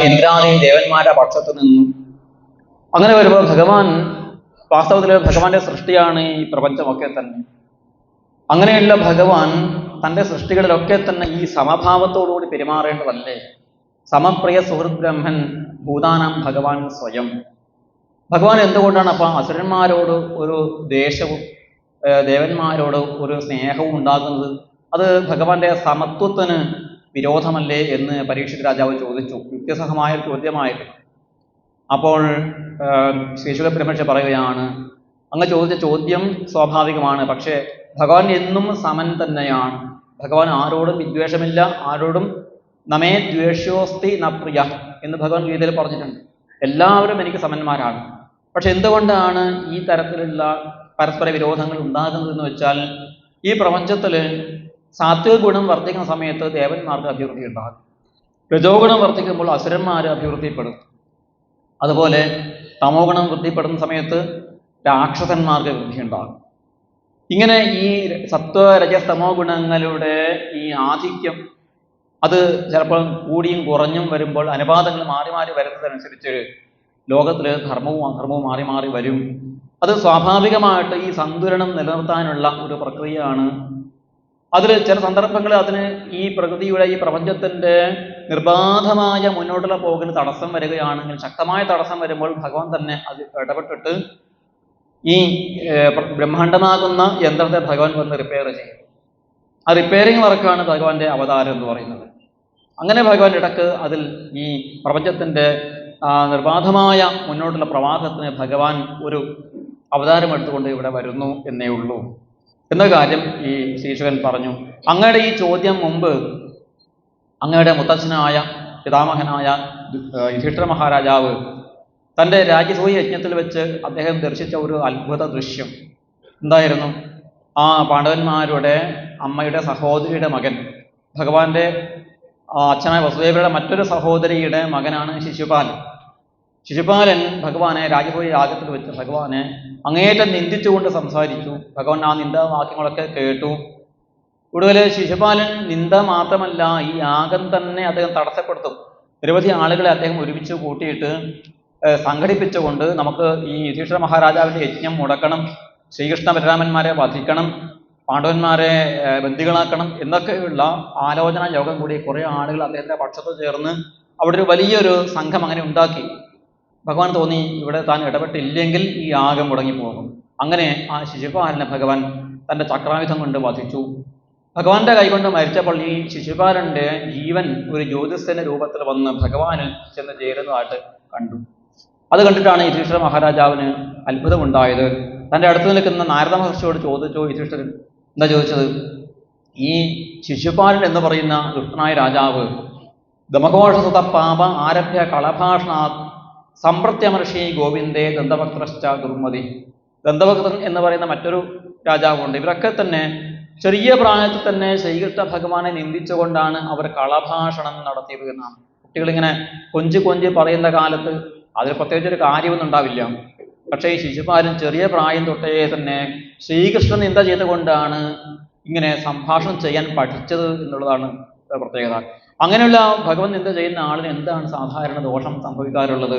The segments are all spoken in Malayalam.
ഇന്ദ്രാദി ദേവന്മാരുടെ പക്ഷത്തു നിന്നും. അങ്ങനെ വരുമ്പോൾ ഭഗവാൻ വാസ്തവത്തിൽ ഭഗവാന്റെ സൃഷ്ടിയാണ് ഈ പ്രപഞ്ചമൊക്കെ തന്നെ. അങ്ങനെയുള്ള ഭഗവാൻ തൻ്റെ സൃഷ്ടികളിലൊക്കെ തന്നെ ഈ സമഭാവത്തോടുകൂടി പെരുമാറേണ്ടതല്ലേ? സമപ്രിയ സുഹൃത് ബ്രഹ്മൻ ഭൂതാനാം ഭഗവാൻ സ്വയം. ഭഗവാൻ എന്തുകൊണ്ടാണ് അപ്പം അസുരന്മാരോട് ഒരു ദേഷ്യവും ദേവന്മാരോട് ഒരു സ്നേഹവും ഉണ്ടാകുന്നത്? അത് ഭഗവാന്റെ സമത്വത്തിന് വിരോധമല്ലേ എന്ന് പരീക്ഷിത് രാജാവ് ചോദിച്ചു. യുക്തിസഹമായ ചോദ്യമായിരുന്നു. അപ്പോൾ ശ്രീശുഖ ബ്രഹ്മർഷി പറയുകയാണ്, അങ്ങ് ചോദിച്ച ചോദ്യം സ്വാഭാവികമാണ്, പക്ഷേ ഭഗവാൻ എന്നും സമൻ തന്നെയാണ്. ഭഗവാൻ ആരോടും വിദ്വേഷമില്ല, ആരോടും നമേ ദ്വേഷ്യോസ്തി ന പ്രിയ എന്ന് ഭഗവാൻ ഗീതയിൽ പറഞ്ഞിട്ടുണ്ട്. എല്ലാവരും എനിക്ക് സമന്മാരാണ്. പക്ഷെ എന്തുകൊണ്ടാണ് ഈ തരത്തിലുള്ള പരസ്പര വിരോധങ്ങൾ ഉണ്ടാകുന്നതെന്ന് വെച്ചാൽ, ഈ പ്രപഞ്ചത്തിൽ സാത്വിക ഗുണം വർദ്ധിക്കുന്ന സമയത്ത് ദേവന്മാർക്ക് അഭിവൃദ്ധി ഉണ്ടാകും, രജോ ഗുണം വർദ്ധിക്കുമ്പോൾ അസുരന്മാർ അഭിവൃദ്ധിപ്പെടും. അതുപോലെ തമോ ഗുണം വൃദ്ധിപ്പെടുന്ന സമയത്ത് രാക്ഷസന്മാർക്ക് വൃദ്ധി ഉണ്ടാകും. ഇങ്ങനെ ഈ സത്വ രജസ്തമോ ഗുണങ്ങളുടെ ഈ ആധിക്യം അത് ചിലപ്പോൾ കൂടിയും കുറഞ്ഞും വരുമ്പോൾ അനുപാതങ്ങൾ മാറി മാറി വരുന്നതനുസരിച്ച് ലോകത്തിൽ ധർമ്മവും അധർമ്മവും മാറി മാറി വരും. അത് സ്വാഭാവികമായിട്ട് ഈ സന്തുലനം നിലനിർത്താനുള്ള ഒരു പ്രക്രിയയാണ്. അതിൽ ചില സന്ദർഭങ്ങളിൽ അതിന് ഈ പ്രകൃതിയുടെ ഈ പ്രപഞ്ചത്തിൻ്റെ നിർബാധമായ മുന്നോട്ടുള്ള പോകിന് തടസ്സം വരികയാണെങ്കിൽ, ശക്തമായ തടസ്സം വരുമ്പോൾ ഭഗവാൻ തന്നെ അത് ഇടപെട്ടിട്ട് ഈ ബ്രഹ്മാണ്ഡമാകുന്ന യന്ത്രത്തെ ഭഗവാൻ വന്ന് റിപ്പയർ ചെയ്യും. ആ റിപ്പയറിങ് വർക്കാണ് ഭഗവാന്റെ അവതാരം എന്ന് പറയുന്നത്. അങ്ങനെ ഭഗവാൻ ഇടക്ക് അതിൽ ഈ പ്രപഞ്ചത്തിൻ്റെ നിർബാധമായ മുന്നോട്ടുള്ള പ്രവാഹത്തിന് ഭഗവാൻ ഒരു അവതാരം എടുത്തുകൊണ്ട് ഇവിടെ വരുന്നു എന്നേ ഉള്ളൂ എന്ന കാര്യം ഈ ശ്രീശുഖൻ പറഞ്ഞു. അങ്ങയുടെ ഈ ചോദ്യം മുമ്പ് അങ്ങയുടെ മുത്തച്ഛനായ പിതാമഹനായ യുധിഷ്ഠിര മഹാരാജാവ് തൻ്റെ രാജ്യസൂയ യജ്ഞത്തിൽ വെച്ച് അദ്ദേഹം ദർശിച്ച ഒരു അത്ഭുത ദൃശ്യം എന്തായിരുന്നു? ആ പാണ്ഡവന്മാരുടെ അമ്മയുടെ സഹോദരിയുടെ മകൻ, ഭഗവാന്റെ അച്ഛനായ വസുദേവരുടെ മറ്റൊരു സഹോദരിയുടെ മകനാണ് ശിശുപാലൻ. ശിശുപാലൻ ഭഗവാനെ രാജസൂയ യാഗത്തിൽ വെച്ച് ഭഗവാനെ അങ്ങേയറ്റം നിന്ദിച്ചുകൊണ്ട് സംസാരിച്ചു. ഭഗവാൻ ആ നിന്ദാവാക്യങ്ങളൊക്കെ കേട്ടു. ഒടുവിൽ ശിശുപാലൻ നിന്ദ മാത്രമല്ല, ഈ യാഗം തന്നെ അദ്ദേഹം തടസ്സപ്പെടുത്തും. നിരവധി ആളുകളെ അദ്ദേഹം ഒരുമിച്ച് കൂട്ടിയിട്ട് സംഘടിപ്പിച്ചുകൊണ്ട് നമുക്ക് ഈ യുധിഷ്ഠിര മഹാരാജാവിൻ്റെ യജ്ഞം മുടക്കണം, ശ്രീകൃഷ്ണ ബലരാമന്മാരെ വധിക്കണം, പാണ്ഡവന്മാരെ ബന്ദികളാക്കണം എന്നൊക്കെയുള്ള ആലോചനാ യോഗം കൂടി കുറേ ആളുകൾ അദ്ദേഹത്തിൻ്റെ പക്ഷത്ത് ചേർന്ന് അവിടെ ഒരു വലിയൊരു സംഘം അങ്ങനെ ഉണ്ടാക്കി. ഭഗവാൻ തോന്നി ഇവിടെ താൻ ഇടപെട്ടില്ലെങ്കിൽ ഈ യാഗം മുടങ്ങിപ്പോകും. അങ്ങനെ ആ ശിശുപാലനെ ഭഗവാൻ തൻ്റെ ചക്രായുധം കൊണ്ട് വധിച്ചു. ഭഗവാന്റെ കൈകൊണ്ട് മരിച്ചപ്പോൾ ഈ ശിശുപാലൻ്റെ ജീവൻ ഒരു ജ്യോതിഷന്റെ രൂപത്തിൽ വന്ന് ഭഗവാനിൽ ചെന്ന് ചേരുന്നതായിട്ട് കണ്ടു. അത് കണ്ടിട്ടാണ് യുധിഷ്ഠിര മഹാരാജാവിന് അത്ഭുതമുണ്ടായത്. തൻ്റെ അടുത്ത് നിൽക്കുന്ന നാരദ മഹർഷിയോട് ചോദിച്ചു. യുധിഷ്ഠിരൻ എന്താ ചോദിച്ചത്? ഈ ശിശുപാലൻ എന്ന് പറയുന്ന ദുഷ്ടനായ രാജാവ് ദമഘോഷസുത പാപ ആരഭ്യ കളഭാഷണാത് സമ്പ്രത്യമർഷി ഗോവിന്ദേ ദന്തഭക്തശ്ച ദുർമതി. ദന്തഭക്തൻ എന്ന് പറയുന്ന മറ്റൊരു രാജാവുണ്ട്. ഇവരൊക്കെ തന്നെ ചെറിയ പ്രായത്തിൽ തന്നെ ശ്രീകൃഷ്ണ ഭഗവാനെ നിന്ദിച്ചുകൊണ്ടാണ് അവർ കളഭാഷണം നടത്തിയത് എന്നാണ്. കുട്ടികളിങ്ങനെ കൊഞ്ചി പറയുന്ന കാലത്ത് അതിൽ പ്രത്യേകിച്ചൊരു കാര്യമൊന്നും ഉണ്ടാവില്ല. പക്ഷേ ഈ ശിശുപാലൻ ചെറിയ പ്രായം തൊട്ടേ തന്നെ ശ്രീകൃഷ്ണ നിന്ദ ചെയ്തുകൊണ്ടാണ് ഇങ്ങനെ സംഭാഷണം ചെയ്യാൻ പഠിച്ചത് എന്നുള്ളതാണ് പ്രത്യേകത. അങ്ങനെയുള്ള ഭഗവൻ നിന്ദ ചെയ്യുന്ന ആളിന് എന്താണ് സാധാരണ ദോഷം സംഭവിക്കാറുള്ളത്?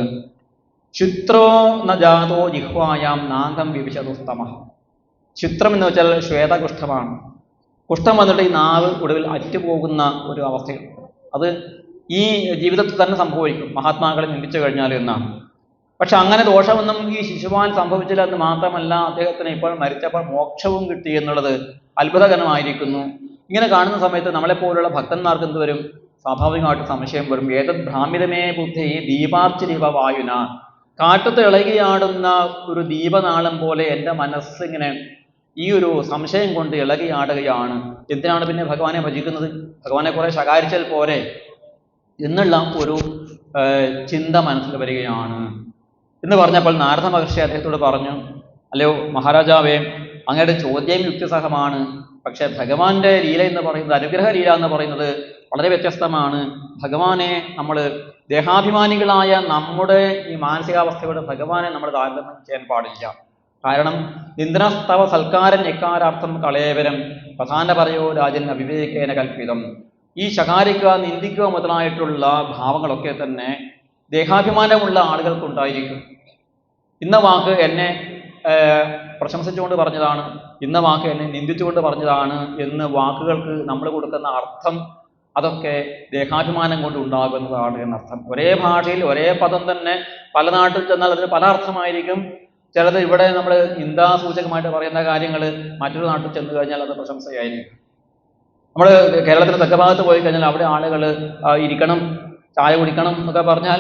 ക്ഷുത്രോ ന ജാതോ ജിഹ്വായാം നാഗം വിവിശതുസ്തമ. ക്ഷുത്രം എന്ന് വെച്ചാൽ ശ്വേതകുഷ്ഠമാണ്. കുഷ്ഠം വന്നിട്ട് ഈ നാവ് ഒടുവിൽ അറ്റുപോകുന്ന ഒരു അവസ്ഥയുണ്ട്. അത് ഈ ജീവിതത്തിൽ തന്നെ സംഭവിക്കും മഹാത്മാക്കളെ നിന്ദിച്ചു കഴിഞ്ഞാൽ എന്നാണ്. പക്ഷെ അങ്ങനെ ദോഷമൊന്നും ഈ ശിശുപാലൻ സംഭവിച്ചില്ല എന്ന് മാത്രമല്ല, അദ്ദേഹത്തിന് ഇപ്പോൾ മരിച്ചപ്പോൾ മോക്ഷവും കിട്ടി എന്നുള്ളത് അത്ഭുതകരമായിരിക്കുന്നു. ഇങ്ങനെ കാണുന്ന സമയത്ത് നമ്മളെപ്പോലുള്ള ഭക്തന്മാർക്ക് എന്ത് വരും? സ്വാഭാവികമായിട്ട് സംശയം വരും. ഏതത് ഭ്രാമിതമേ ബുദ്ധി ദീപാർച്ചിരിവ വായുന. കാട്ടത്ത് ഇളകിയാടുന്ന ഒരു ദീപനാളം പോലെ എൻ്റെ മനസ്സിങ്ങനെ ഈ ഒരു സംശയം കൊണ്ട് ഇളകിയാടുകയാണ്. എന്തിനാണ് പിന്നെ ഭഗവാനെ ഭജിക്കുന്നത്? ഭഗവാനെ കുറെ ശകാരിച്ചാൽ പോരെ എന്നുള്ള ഒരു ചിന്ത മനസ്സിൽ വരികയാണ് എന്ന് പറഞ്ഞപ്പോൾ നാരദ മഹർഷി അദ്ദേഹത്തോട് പറഞ്ഞു, അല്ലയോ മഹാരാജാവേ, അങ്ങയുടെ ചോദ്യം യുക്തിസഹമാണ്. പക്ഷെ ഭഗവാന്റെ ലീല എന്ന് പറയുന്നത്, അനുഗ്രഹ ലീല എന്ന് പറയുന്നത് വളരെ വ്യത്യസ്തമാണ്. ഭഗവാനെ നമ്മൾ ദേഹാഭിമാനികളായ നമ്മുടെ ഈ മാനസികാവസ്ഥയോട് ഭഗവാനെ നമ്മൾ താരതമ്യം ചെയ്യാൻ പാടില്ല. കാരണം ഇന്ദ്രസ്തവ സൽക്കാരൻ എക്കാരാർത്ഥം കളേവരം പ്രധാന പറയോ രാജൻ അവിവേകേന കൽപ്പിതം. ഈ ശകാരിക്കുക, നിന്ദിക്കുക മുതലായിട്ടുള്ള ഭാവങ്ങളൊക്കെ തന്നെ ദേഹാഭിമാനമുള്ള ആളുകൾക്കുണ്ടായിരിക്കും. ഇന്ന വാക്ക് എന്നെ പ്രശംസിച്ചുകൊണ്ട് പറഞ്ഞതാണ്, ഇന്ന വാക്ക് എന്നെ നിന്ദിച്ചുകൊണ്ട് പറഞ്ഞതാണ് എന്ന് വാക്കുകൾക്ക് നമ്മൾ കൊടുക്കുന്ന അർത്ഥം അതൊക്കെ ദേഹാഭിമാനം കൊണ്ട് ഉണ്ടാകുന്നതാണ് എന്നർത്ഥം. ഒരേ ഭാഷയിൽ ഒരേ പദം തന്നെ പല നാട്ടിൽ ചെന്നാൽ അതിന് പല അർത്ഥമായിരിക്കും. ചിലത് ഇവിടെ നമ്മൾ നിന്ദാസൂചകമായിട്ട് പറയുന്ന കാര്യങ്ങൾ മറ്റൊരു നാട്ടിൽ ചെന്ന് കഴിഞ്ഞാൽ അത് പ്രശംസയായിരിക്കും. നമ്മൾ കേരളത്തിൻ്റെ തെക്കഭാഗത്ത് പോയി കഴിഞ്ഞാൽ അവിടെ ആളുകൾ ഇരിക്കണം, ചായ കുടിക്കണം എന്നൊക്കെ പറഞ്ഞാൽ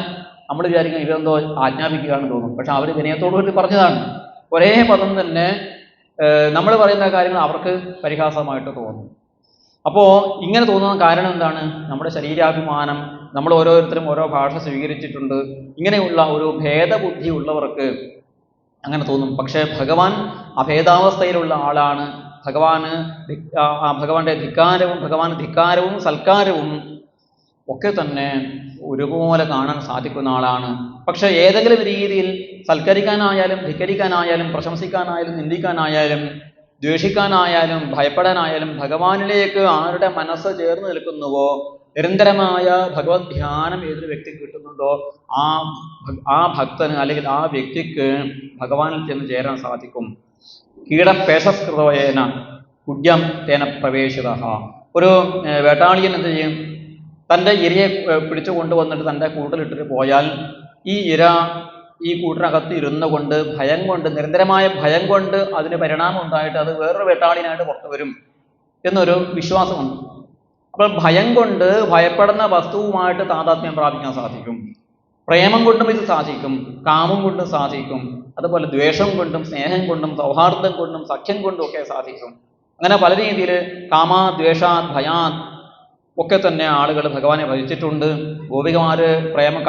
നമ്മൾ വിചാരിക്കും ഇതെന്തോ ആജ്ഞാപിക്കുകയാണെന്ന് തോന്നും. പക്ഷെ അവർ വിനയത്തോടു കൂടി പറഞ്ഞതാണ്. ഒരേ പദം തന്നെ നമ്മൾ പറയുന്ന കാര്യങ്ങൾ അവർക്ക് പരിഹാസമായിട്ട് തോന്നും. അപ്പോൾ ഇങ്ങനെ തോന്നുന്ന കാരണം എന്താണ്? നമ്മുടെ ശരീരാഭിമാനം, നമ്മൾ ഓരോരുത്തരും ഓരോ ഭാഷ സ്വീകരിച്ചിട്ടുണ്ട്. ഇങ്ങനെയുള്ള ഒരു ഭേദബുദ്ധി ഉള്ളവർക്ക് അങ്ങനെ തോന്നും. പക്ഷേ ഭഗവാൻ അഭേദാവസ്ഥയിലുള്ള ആളാണ്. ഭഗവാന്റെ ധിക്കാരവും സൽക്കാരവും ഒക്കെ തന്നെ ഒരുപോലെ കാണാൻ സാധിക്കുന്ന ആളാണ്. പക്ഷെ ഏതെങ്കിലും രീതിയിൽ സൽക്കരിക്കാനായാലും ധിക്കരിക്കാനായാലും പ്രശംസിക്കാനായാലും നിന്ദിക്കാനായാലും ദ്വേഷിക്കാനായാലും ഭയപ്പെടാനായാലും ഭഗവാനിലേക്ക് ആരുടെ മനസ്സ് ചേർന്ന് നിൽക്കുന്നുവോ, നിരന്തരമായ ഭഗവത് ധ്യാനം ഏതൊരു വ്യക്തിക്ക് കിട്ടുന്നുണ്ടോ ആ ഭക്തന് അല്ലെങ്കിൽ ആ വ്യക്തിക്ക് ഭഗവാനിൽ ചെന്ന് ചേരാൻ സാധിക്കും. കീടപേശസ്കൃതേന കുഡ്യം തേന പ്രവേശിത. ഒരു വേട്ടാളിയൻ എന്ത് ചെയ്യും? തൻ്റെ ഇരയെ പിടിച്ചു കൊണ്ടുവന്നിട്ട് തൻ്റെ കൂട്ടിലിട്ടിട്ട് പോയാൽ ഈ ഇര ഈ കൂട്ടിനകത്ത് ഇരുന്നു കൊണ്ട് ഭയം കൊണ്ട്, നിരന്തരമായ ഭയം കൊണ്ട് അതിന് പരിണാമം ഉണ്ടായിട്ട് അത് വേറൊരു വേട്ടാളിനായിട്ട് പുറത്തു വരും എന്നൊരു വിശ്വാസമുണ്ട്. അപ്പോൾ ഭയം കൊണ്ട് ഭയപ്പെടുന്ന വസ്തുവുമായിട്ട് താതാത്മ്യം പ്രാപിക്കാൻ സാധിക്കും. പ്രേമം കൊണ്ടും ഇത് സാധിക്കും, കാമം കൊണ്ടും സാധിക്കും, അതുപോലെ ദ്വേഷം കൊണ്ടും സ്നേഹം കൊണ്ടും സൗഹാർദ്ദം കൊണ്ടും സഖ്യം കൊണ്ടും ഒക്കെ സാധിക്കും. അങ്ങനെ പല രീതിയിൽ കാമാദ്വേഷാത് ഭയാത് ഒക്കെ തന്നെ ആളുകൾ ഭഗവാനെ ഭജിച്ചിട്ടുണ്ട്. ഗോപികമാര്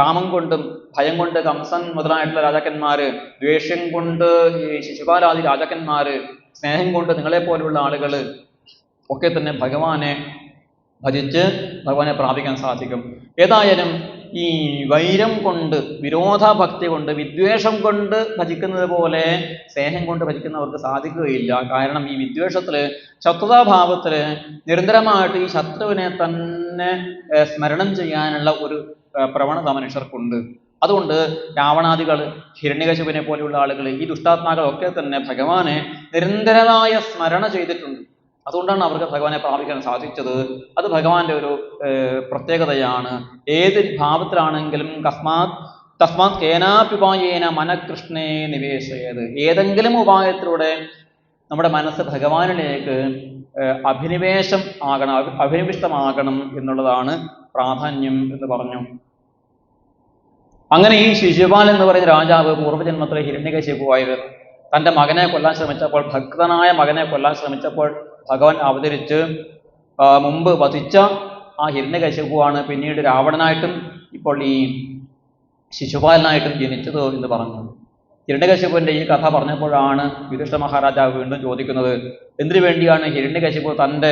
കാമം കൊണ്ടും ഭയം കൊണ്ട് കംസൻ മുതലായിട്ടുള്ള രാജാക്കന്മാര്, ദ്വേഷം കൊണ്ട് ഈ ശിശുപാലാദി രാജാക്കന്മാര്, സ്നേഹം കൊണ്ട് നിങ്ങളെപ്പോലുള്ള ആളുകൾ ഒക്കെ തന്നെ ഭഗവാനെ ഭജിച്ച് ഭഗവാനെ പ്രാപിക്കാൻ സാധിക്കും. ഏതായാലും ഈ വൈരം കൊണ്ട്, വിരോധഭക്തി കൊണ്ട്, വിദ്വേഷം കൊണ്ട് ഭജിക്കുന്നത് പോലെ സ്നേഹം കൊണ്ട് ഭജിക്കുന്നവർക്ക് സാധിക്കുകയില്ല. കാരണം ഈ വിദ്വേഷത്തില്, ശത്രുതാഭാവത്തില് നിരന്തരമായിട്ട് ഈ ശത്രുവിനെ തന്നെ സ്മരണം ചെയ്യാനുള്ള ഒരു പ്രവണത മനുഷ്യർക്കുണ്ട്. അതുകൊണ്ട് രാവണാദികൾ, ഹിരണ്യകശിപനെ പോലെയുള്ള ആളുകൾ, ഈ ദുഷ്ടാത്മാക്കളൊക്കെ തന്നെ ഭഗവാനെ നിരന്തരമായ സ്മരണ ചെയ്തിട്ടുണ്ട്. അതുകൊണ്ടാണ് അവർക്ക് ഭഗവാനെ പ്രാപിക്കാൻ സാധിച്ചത്. അത് ഭഗവാന്റെ ഒരു പ്രത്യേകതയാണ്. ഏത് ഭാവത്തിലാണെങ്കിലും തസ്മാത് കേനാപ്യുപായേന മനഃകൃഷ്ണേ നിവേശയത്. ഏതെങ്കിലും ഉപായത്തിലൂടെ നമ്മുടെ മനസ്സ് ഭഗവാനിലേക്ക് അഭിനിവിഷ്ടമാകണം എന്നുള്ളതാണ് പ്രാധാന്യം എന്ന് പറഞ്ഞു. അങ്ങനെ ഈ ശിശുപാൽ എന്ന് പറയുന്ന രാജാവ് പൂർവ്വജന്മത്തിലെ ഹിരണ്യകശിപുവായിരുന്നു. തൻ്റെ മകനെ കൊല്ലാൻ ശ്രമിച്ചപ്പോൾ, ഭക്തനായ മകനെ കൊല്ലാൻ ശ്രമിച്ചപ്പോൾ ഭഗവാൻ അവതരിച്ച് മുമ്പ് വധിച്ച ആ ഹിരണ്യകശിപുവാണ് പിന്നീട് രാവണനായിട്ടും ഇപ്പോൾ ഈ ശിശുപാലനായിട്ടും ജനിച്ചത് എന്ന് പറഞ്ഞു. ഹിരണ്യകശിപുവിൻ്റെ ഈ കഥ പറഞ്ഞപ്പോഴാണ് യുധിഷ്ഠിര മഹാരാജാവ് വീണ്ടും ചോദിക്കുന്നത്, എന്തിനു വേണ്ടിയാണ് ഹിരണ്യകശിപു തൻ്റെ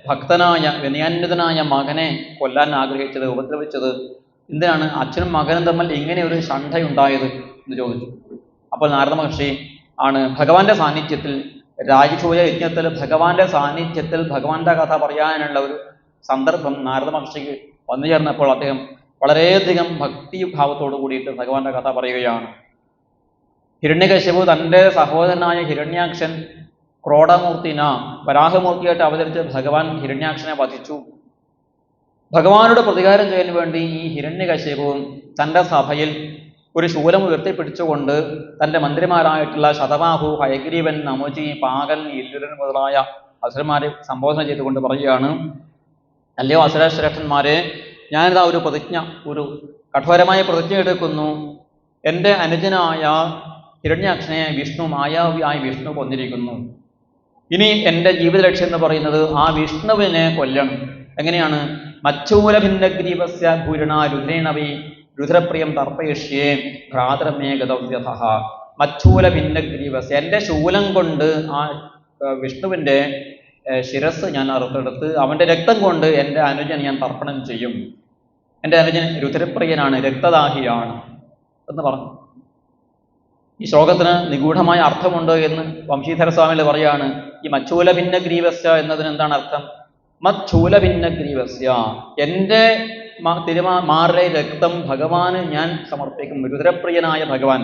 ഭക്തനായ വിനയാന്വിതനായ മകനെ കൊല്ലാൻ ആഗ്രഹിച്ചത്, ഉപദ്രവിച്ചത്? എന്തിനാണ് അച്ഛനും മകനും തമ്മിൽ ഇങ്ങനെ ഒരു ശണ്ഠയുണ്ടായത് എന്ന് ചോദിച്ചു. അപ്പോൾ നാരദ മഹർഷി ആണ് ഭഗവാന്റെ സാന്നിധ്യത്തിൽ, രാജസൂയ യജ്ഞത്തിൽ ഭഗവാന്റെ സാന്നിധ്യത്തിൽ ഭഗവാന്റെ കഥ പറയാനുള്ള ഒരു സന്ദർഭം നാരദ മഹർഷിക്ക് വന്നു ചേർന്നപ്പോൾ അദ്ദേഹം വളരെയധികം ഭക്തിഭാവത്തോടു കൂടിയിട്ട് ഭഗവാന്റെ കഥ പറയുകയാണ്. ഹിരണ്യകശിപു തൻ്റെ സഹോദരനായ ഹിരണ്യാക്ഷൻ വരാഹമൂർത്തിയായിട്ട് അവതരിച്ച് ഭഗവാൻ ഹിരണ്യാക്ഷനെ വധിച്ചു. ഭഗവാനോട് പ്രതികാരം ചെയ്യാൻ വേണ്ടി ഈ ഹിരണ്യകശിപു തൻ്റെ സഭയിൽ ഒരു ശൂലം ഉയർത്തിപ്പിടിച്ചുകൊണ്ട് തൻ്റെ മന്ത്രിമാരായിട്ടുള്ള ശതബാഹു, ഹയഗ്രീവൻ, നമുചി, പാകൻ, ഇല്ലുരൻ മുതലായ അസുരന്മാരെ സംബോധന ചെയ്തുകൊണ്ട് പറയുകയാണ്, അല്ലയോ അസുരശ്രേഷ്ഠന്മാരെ, ഞാനിതാ ഒരു കഠോരമായ പ്രതിജ്ഞ എടുക്കുന്നു. എൻ്റെ അനുജനായ ഹിരണ്യാക്ഷനെ മായാവിയായ വിഷ്ണു കൊന്നിരിക്കുന്നു. ഇനി എൻ്റെ ജീവിത ലക്ഷ്യം എന്ന് പറയുന്നത് ആ വിഷ്ണുവിനെ കൊല്ലണം. എങ്ങനെയാണ്? മച്ചൂലഭിന്നഗ്രീവസ്യ ഭൂരണ രുദ്രേണവി രുദ്രപ്രിയം തർപ്പയിഷ്യേ ഭ്രാതരമേ ഗതവ്യഥ. മച്ചൂലഭിന്നഗ്രീവസ്യ, എൻ്റെ ശൂലം കൊണ്ട് ആ വിഷ്ണുവിൻ്റെ ശിരസ് ഞാൻ അറുത്തെടുത്ത് അവൻ്റെ രക്തം കൊണ്ട് എൻ്റെ അനുജൻ ഞാൻ തർപ്പണം ചെയ്യും. എൻ്റെ അനുജൻ രുദ്രപ്രിയനാണ്, രക്തദാഹിയാണ് എന്ന് പറഞ്ഞു. ഈ ശ്ലോകത്തിന് നിഗൂഢമായ അർത്ഥമുണ്ട് എന്ന് വംശീധര സ്വാമികൾ പറയാണ്. ഈ മച്ചൂലഭിന്നഗ്രീവസ്യ എന്നതിന് എന്താണ് അർത്ഥം? മച്ഛൂലഭിന്നഗ്രീവസ്യ, എൻ്റെ മാറിലെ രക്തം ഭഗവാന് ഞാൻ സമർപ്പിക്കും. രുദ്രപ്രിയനായ ഭഗവാൻ,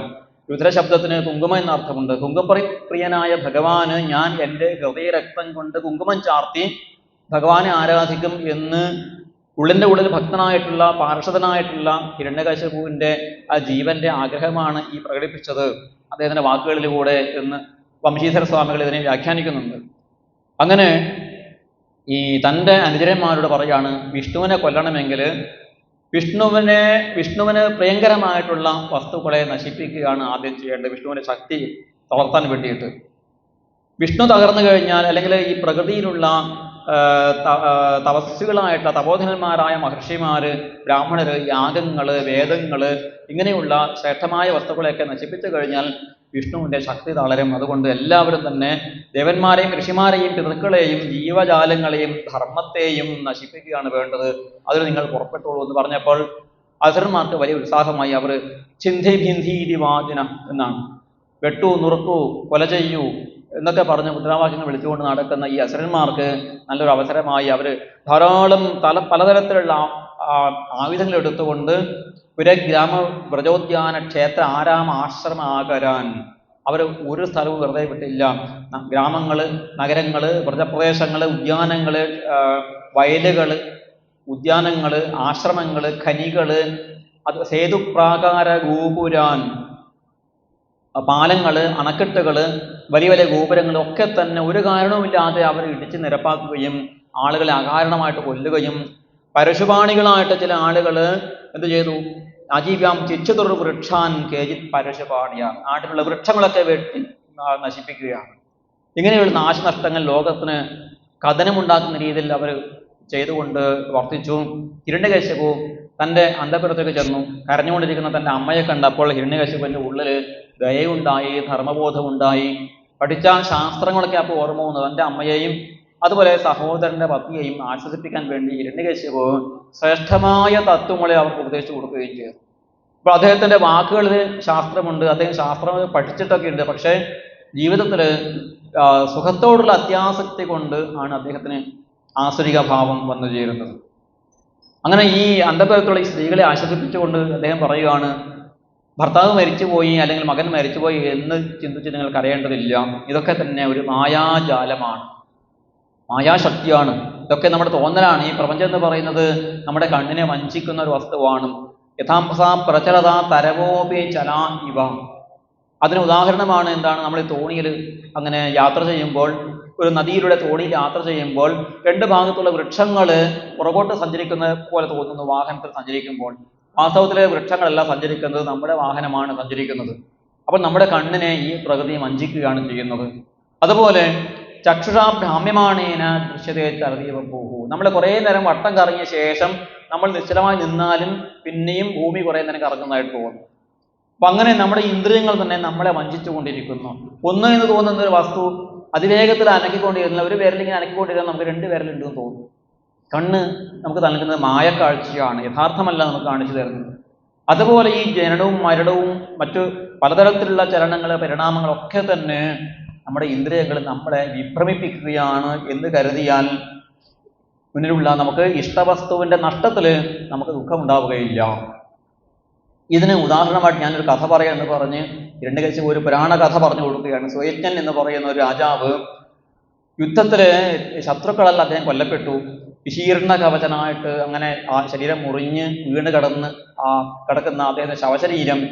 രുദ്രശബ്ദത്തിന് കുങ്കുമം എന്ന അർത്ഥമുണ്ട്. കുങ്കുമപ്രിയനായ ഭഗവാന് ഞാൻ എൻ്റെ ഹൃദയരക്തം കൊണ്ട് കുങ്കുമം ചാർത്തി ഭഗവാനെ ആരാധിക്കും എന്ന് ഉള്ളിൻ്റെ ഉള്ളിൽ ഭക്തനായിട്ടുള്ള പാർഷദനായിട്ടുള്ള ഹിരണ്യകശിപുവിൻ്റെ ആ ജീവന്റെ ആഗ്രഹമാണ് ഈ പ്രകടിപ്പിച്ചത് അദ്ദേഹത്തിന്റെ വാക്കുകളിലൂടെ എന്ന് വംശീധര സ്വാമികൾ ഇതിനെ വ്യാഖ്യാനിക്കുന്നുണ്ട്. അങ്ങനെ ഈ തൻ്റെ അനുചരന്മാരോട് പറയാണ്, വിഷ്ണുവിനെ കൊല്ലണമെങ്കിൽ വിഷ്ണുവിന് പ്രിയങ്കരമായിട്ടുള്ള വസ്തുക്കളെ നശിപ്പിക്കുകയാണ് ആദ്യം ചെയ്യേണ്ടത്, വിഷ്ണുവിൻ്റെ ശക്തി തളർത്താൻ വേണ്ടിയിട്ട്. വിഷ്ണു തകർന്നു കഴിഞ്ഞാൽ, അല്ലെങ്കിൽ ഈ പ്രകൃതിയിലുള്ള തപസ്വികളായിട്ടുള്ള തപോധനന്മാരായ മഹർഷിമാര്, ബ്രാഹ്മണര്, യാഗങ്ങള്, വേദങ്ങള്, ഇങ്ങനെയുള്ള ശ്രേഷ്ഠമായ വസ്തുക്കളെയൊക്കെ നശിപ്പിച്ചു കഴിഞ്ഞാൽ വിഷ്ണുവിൻ്റെ ശക്തി തളരും. അതുകൊണ്ട് എല്ലാവരും തന്നെ ദേവന്മാരെയും ഋഷിമാരെയും പിതൃക്കളെയും ജീവജാലങ്ങളെയും ധർമ്മത്തെയും നശിപ്പിക്കുകയാണ് വേണ്ടത്. അതിന് നിങ്ങൾ പുറപ്പെട്ടോളൂ എന്ന് പറഞ്ഞപ്പോൾ അസുരന്മാർക്ക് വലിയ ഉത്സാഹമായി. അവർ ചിന്തി ഭിന്തി വാചന എന്നാണ്, വെട്ടു, നുറുക്കൂ, കൊല ചെയ്യൂ എന്നൊക്കെ പറഞ്ഞ് മുദ്രാവാക്യങ്ങൾ വിളിച്ചുകൊണ്ട് നടക്കുന്ന ഈ അസുരന്മാർക്ക് നല്ലൊരു അവസരമായി. അവർ ധാരാളം പലതരത്തിലുള്ള ആയുധങ്ങൾ എടുത്തുകൊണ്ട് പുരഗ്രാമ വ്രജോദ്യാന ക്ഷേത്ര ആരാമ ആശ്രമ ആകരാൻ അവർ ഒരു സ്ഥലവും വെറുതെ വിട്ടില്ല. ഗ്രാമങ്ങള്, നഗരങ്ങള്, വ്രജപ്രദേശങ്ങള്, ഉദ്യാനങ്ങള്, വയലുകള്, ഉദ്യാനങ്ങള്, ആശ്രമങ്ങള്, ഖനികള്, അത് സേതുപ്രാകാര ഗോപുരാൻ, പാലങ്ങള്, അണക്കെട്ടുകള്, വലിയ വലിയ ഗോപുരങ്ങൾ ഒക്കെ തന്നെ ഒരു കാരണവുമില്ലാതെ അവർ ഇടിച്ച് നിരപ്പാക്കുകയും ആളുകളെ അകാരണമായിട്ട് കൊല്ലുകയും പരശുപാണികളായിട്ട് ചില ആളുകൾ എന്ത് ചെയ്തു, അജീവ്യാം ചിച്ചുതുർ വൃക്ഷാൻ കേജിത് പരശുപാണിയ, നാട്ടിലുള്ള വൃക്ഷങ്ങളൊക്കെ വെട്ടി നശിപ്പിക്കുകയാണ്. ഇങ്ങനെയുള്ള നാശനഷ്ടങ്ങൾ ലോകത്തിന് കഥനമുണ്ടാക്കുന്ന രീതിയിൽ അവർ ചെയ്തുകൊണ്ട് വർത്തിച്ചു. ഹിരണ്യകശിപു തൻ്റെ അന്തഃപുരത്തേക്ക് ചെന്നു. കരഞ്ഞുകൊണ്ടിരിക്കുന്ന തൻ്റെ അമ്മയെ കണ്ടപ്പോൾ ഹിരണ്യകശിപുവിൻ്റെ ഉള്ളിൽ ദയയുണ്ടായി, ധർമ്മബോധമുണ്ടായി. പഠിച്ച ശാസ്ത്രങ്ങളൊക്കെ അപ്പോൾ ഓർമ്മ വന്നു. തൻ്റെ അമ്മയെയും അതുപോലെ സഹോദരന്റെ പത്നിയെയും ആശ്വസിപ്പിക്കാൻ വേണ്ടി ഹിരണ്യകശിപു ശ്രേഷ്ഠമായ തത്വങ്ങളെ അവർക്ക് ഉപദേശിച്ചു കൊടുക്കുകയും ചെയ്തു. അപ്പോൾ അദ്ദേഹത്തിന്റെ വാക്കുകളിൽ ശാസ്ത്രമുണ്ട്, അദ്ദേഹം ശാസ്ത്രം പഠിച്ചിട്ടൊക്കെ ഉണ്ട്. പക്ഷേ ജീവിതത്തിൽ സുഖത്തോടുള്ള അത്യാസക്തി കൊണ്ട് ആണ് അദ്ദേഹത്തിന് ആസുരിക ഭാവം വന്നു ചേരുന്നത്. അങ്ങനെ ഈ അന്തഃപുരത്തുള്ള ഈ സ്ത്രീകളെ ആശ്വസിപ്പിച്ചുകൊണ്ട് അദ്ദേഹം പറയുകയാണ്, ഭർത്താവ് മരിച്ചുപോയി അല്ലെങ്കിൽ മകൻ മരിച്ചുപോയി എന്ന് ചിന്തിച്ച് നിങ്ങൾക്ക് അറിയേണ്ടതില്ല. ഇതൊക്കെ തന്നെ ഒരു മായാജാലമാണ്, മായാശക്തിയാണ്. ഇതൊക്കെ നമ്മുടെ തോന്നലാണ്. ഈ പ്രപഞ്ചം എന്ന് പറയുന്നത് നമ്മുടെ കണ്ണിനെ വഞ്ചിക്കുന്ന ഒരു വസ്തുവാണ്. യഥാംസാ പ്രചലത തരവോപി ചലാ ഇവ. അതിന് ഉദാഹരണമാണ് എന്താണ്, നമ്മൾ ഈ തോണിയിൽ അങ്ങനെ യാത്ര ചെയ്യുമ്പോൾ, ഒരു നദിയിലൂടെ തോണിയിൽ യാത്ര ചെയ്യുമ്പോൾ രണ്ട് ഭാഗത്തുള്ള വൃക്ഷങ്ങൾ പുറകോട്ട് സഞ്ചരിക്കുന്ന പോലെ തോന്നുന്നു വാഹനത്തിൽ സഞ്ചരിക്കുമ്പോൾ. വാസ്തവത്തിലെ വൃക്ഷങ്ങളെല്ലാം സഞ്ചരിക്കുന്നത് നമ്മുടെ വാഹനമാണ് സഞ്ചരിക്കുന്നത്. അപ്പോൾ നമ്മുടെ കണ്ണിനെ ഈ പ്രകൃതി വഞ്ചിക്കുകയാണ് ചെയ്യുന്നത്. അതുപോലെ ചക്ഷുഷാ ഭ്രാമ്യമാണേന ദൃശ്യതേ ചരതീവ ഭൂഹു. നമ്മൾ കുറേ നേരം വട്ടം കറങ്ങിയ ശേഷം നമ്മൾ നിശ്ചലമായി നിന്നാലും പിന്നെയും ഭൂമി കുറേ നേരം കറങ്ങുന്നതായിട്ട് തോന്നും. അപ്പൊ അങ്ങനെ നമ്മുടെ ഇന്ദ്രിയങ്ങൾ തന്നെ നമ്മളെ വഞ്ചിച്ചു കൊണ്ടിരിക്കുന്നു. ഒന്ന് എന്ന് തോന്നുന്ന ഒരു വസ്തു അതിവേഗത്തിൽ അനക്കിക്കൊണ്ടിരുന്ന, ഒരു വിരലിങ്ങനെ അനക്കിക്കൊണ്ടിരുന്ന നമുക്ക് രണ്ട് വിരലുണ്ടെന്ന് തോന്നും. കണ്ണ് നമുക്ക് നൽകുന്നത് മായക്കാഴ്ചയാണ്, യഥാർത്ഥമല്ല നമുക്ക് കാണിച്ചു തരുന്നത്. അതുപോലെ ഈ ജനനവും മരണവും മറ്റു പലതരത്തിലുള്ള ചലനങ്ങൾ, പരിണാമങ്ങളൊക്കെ തന്നെ നമ്മുടെ ഇന്ദ്രിയങ്ങൾ നമ്മളെ വിഭ്രമിപ്പിക്കുകയാണ് എന്ന് കരുതിയാൽ മുന്നിലുള്ള നമുക്ക് ഇഷ്ടവസ്തുവിന്റെ നഷ്ടത്തിൽ നമുക്ക് ദുഃഖമുണ്ടാവുകയില്ല. ഇതിന് ഉദാഹരണമായിട്ട് ഞാനൊരു കഥ പറയാം എന്ന് പറഞ്ഞ് ഹിരണ്യകശിപു ഒരു പുരാണ കഥ പറഞ്ഞു കൊടുക്കുകയാണ്. സ്വയജ്ഞൻ എന്ന് പറയുന്ന ഒരു രാജാവ് യുദ്ധത്തില് ശത്രുക്കളെല്ലാം അദ്ദേഹം കൊല്ലപ്പെട്ടു. വിശീർണ കവചനായിട്ട് അങ്ങനെ ആ ശരീരം മുറിഞ്ഞ് വീണ് കിടക്കുന്ന അദ്ദേഹത്തിന്റെ ശവശരീരം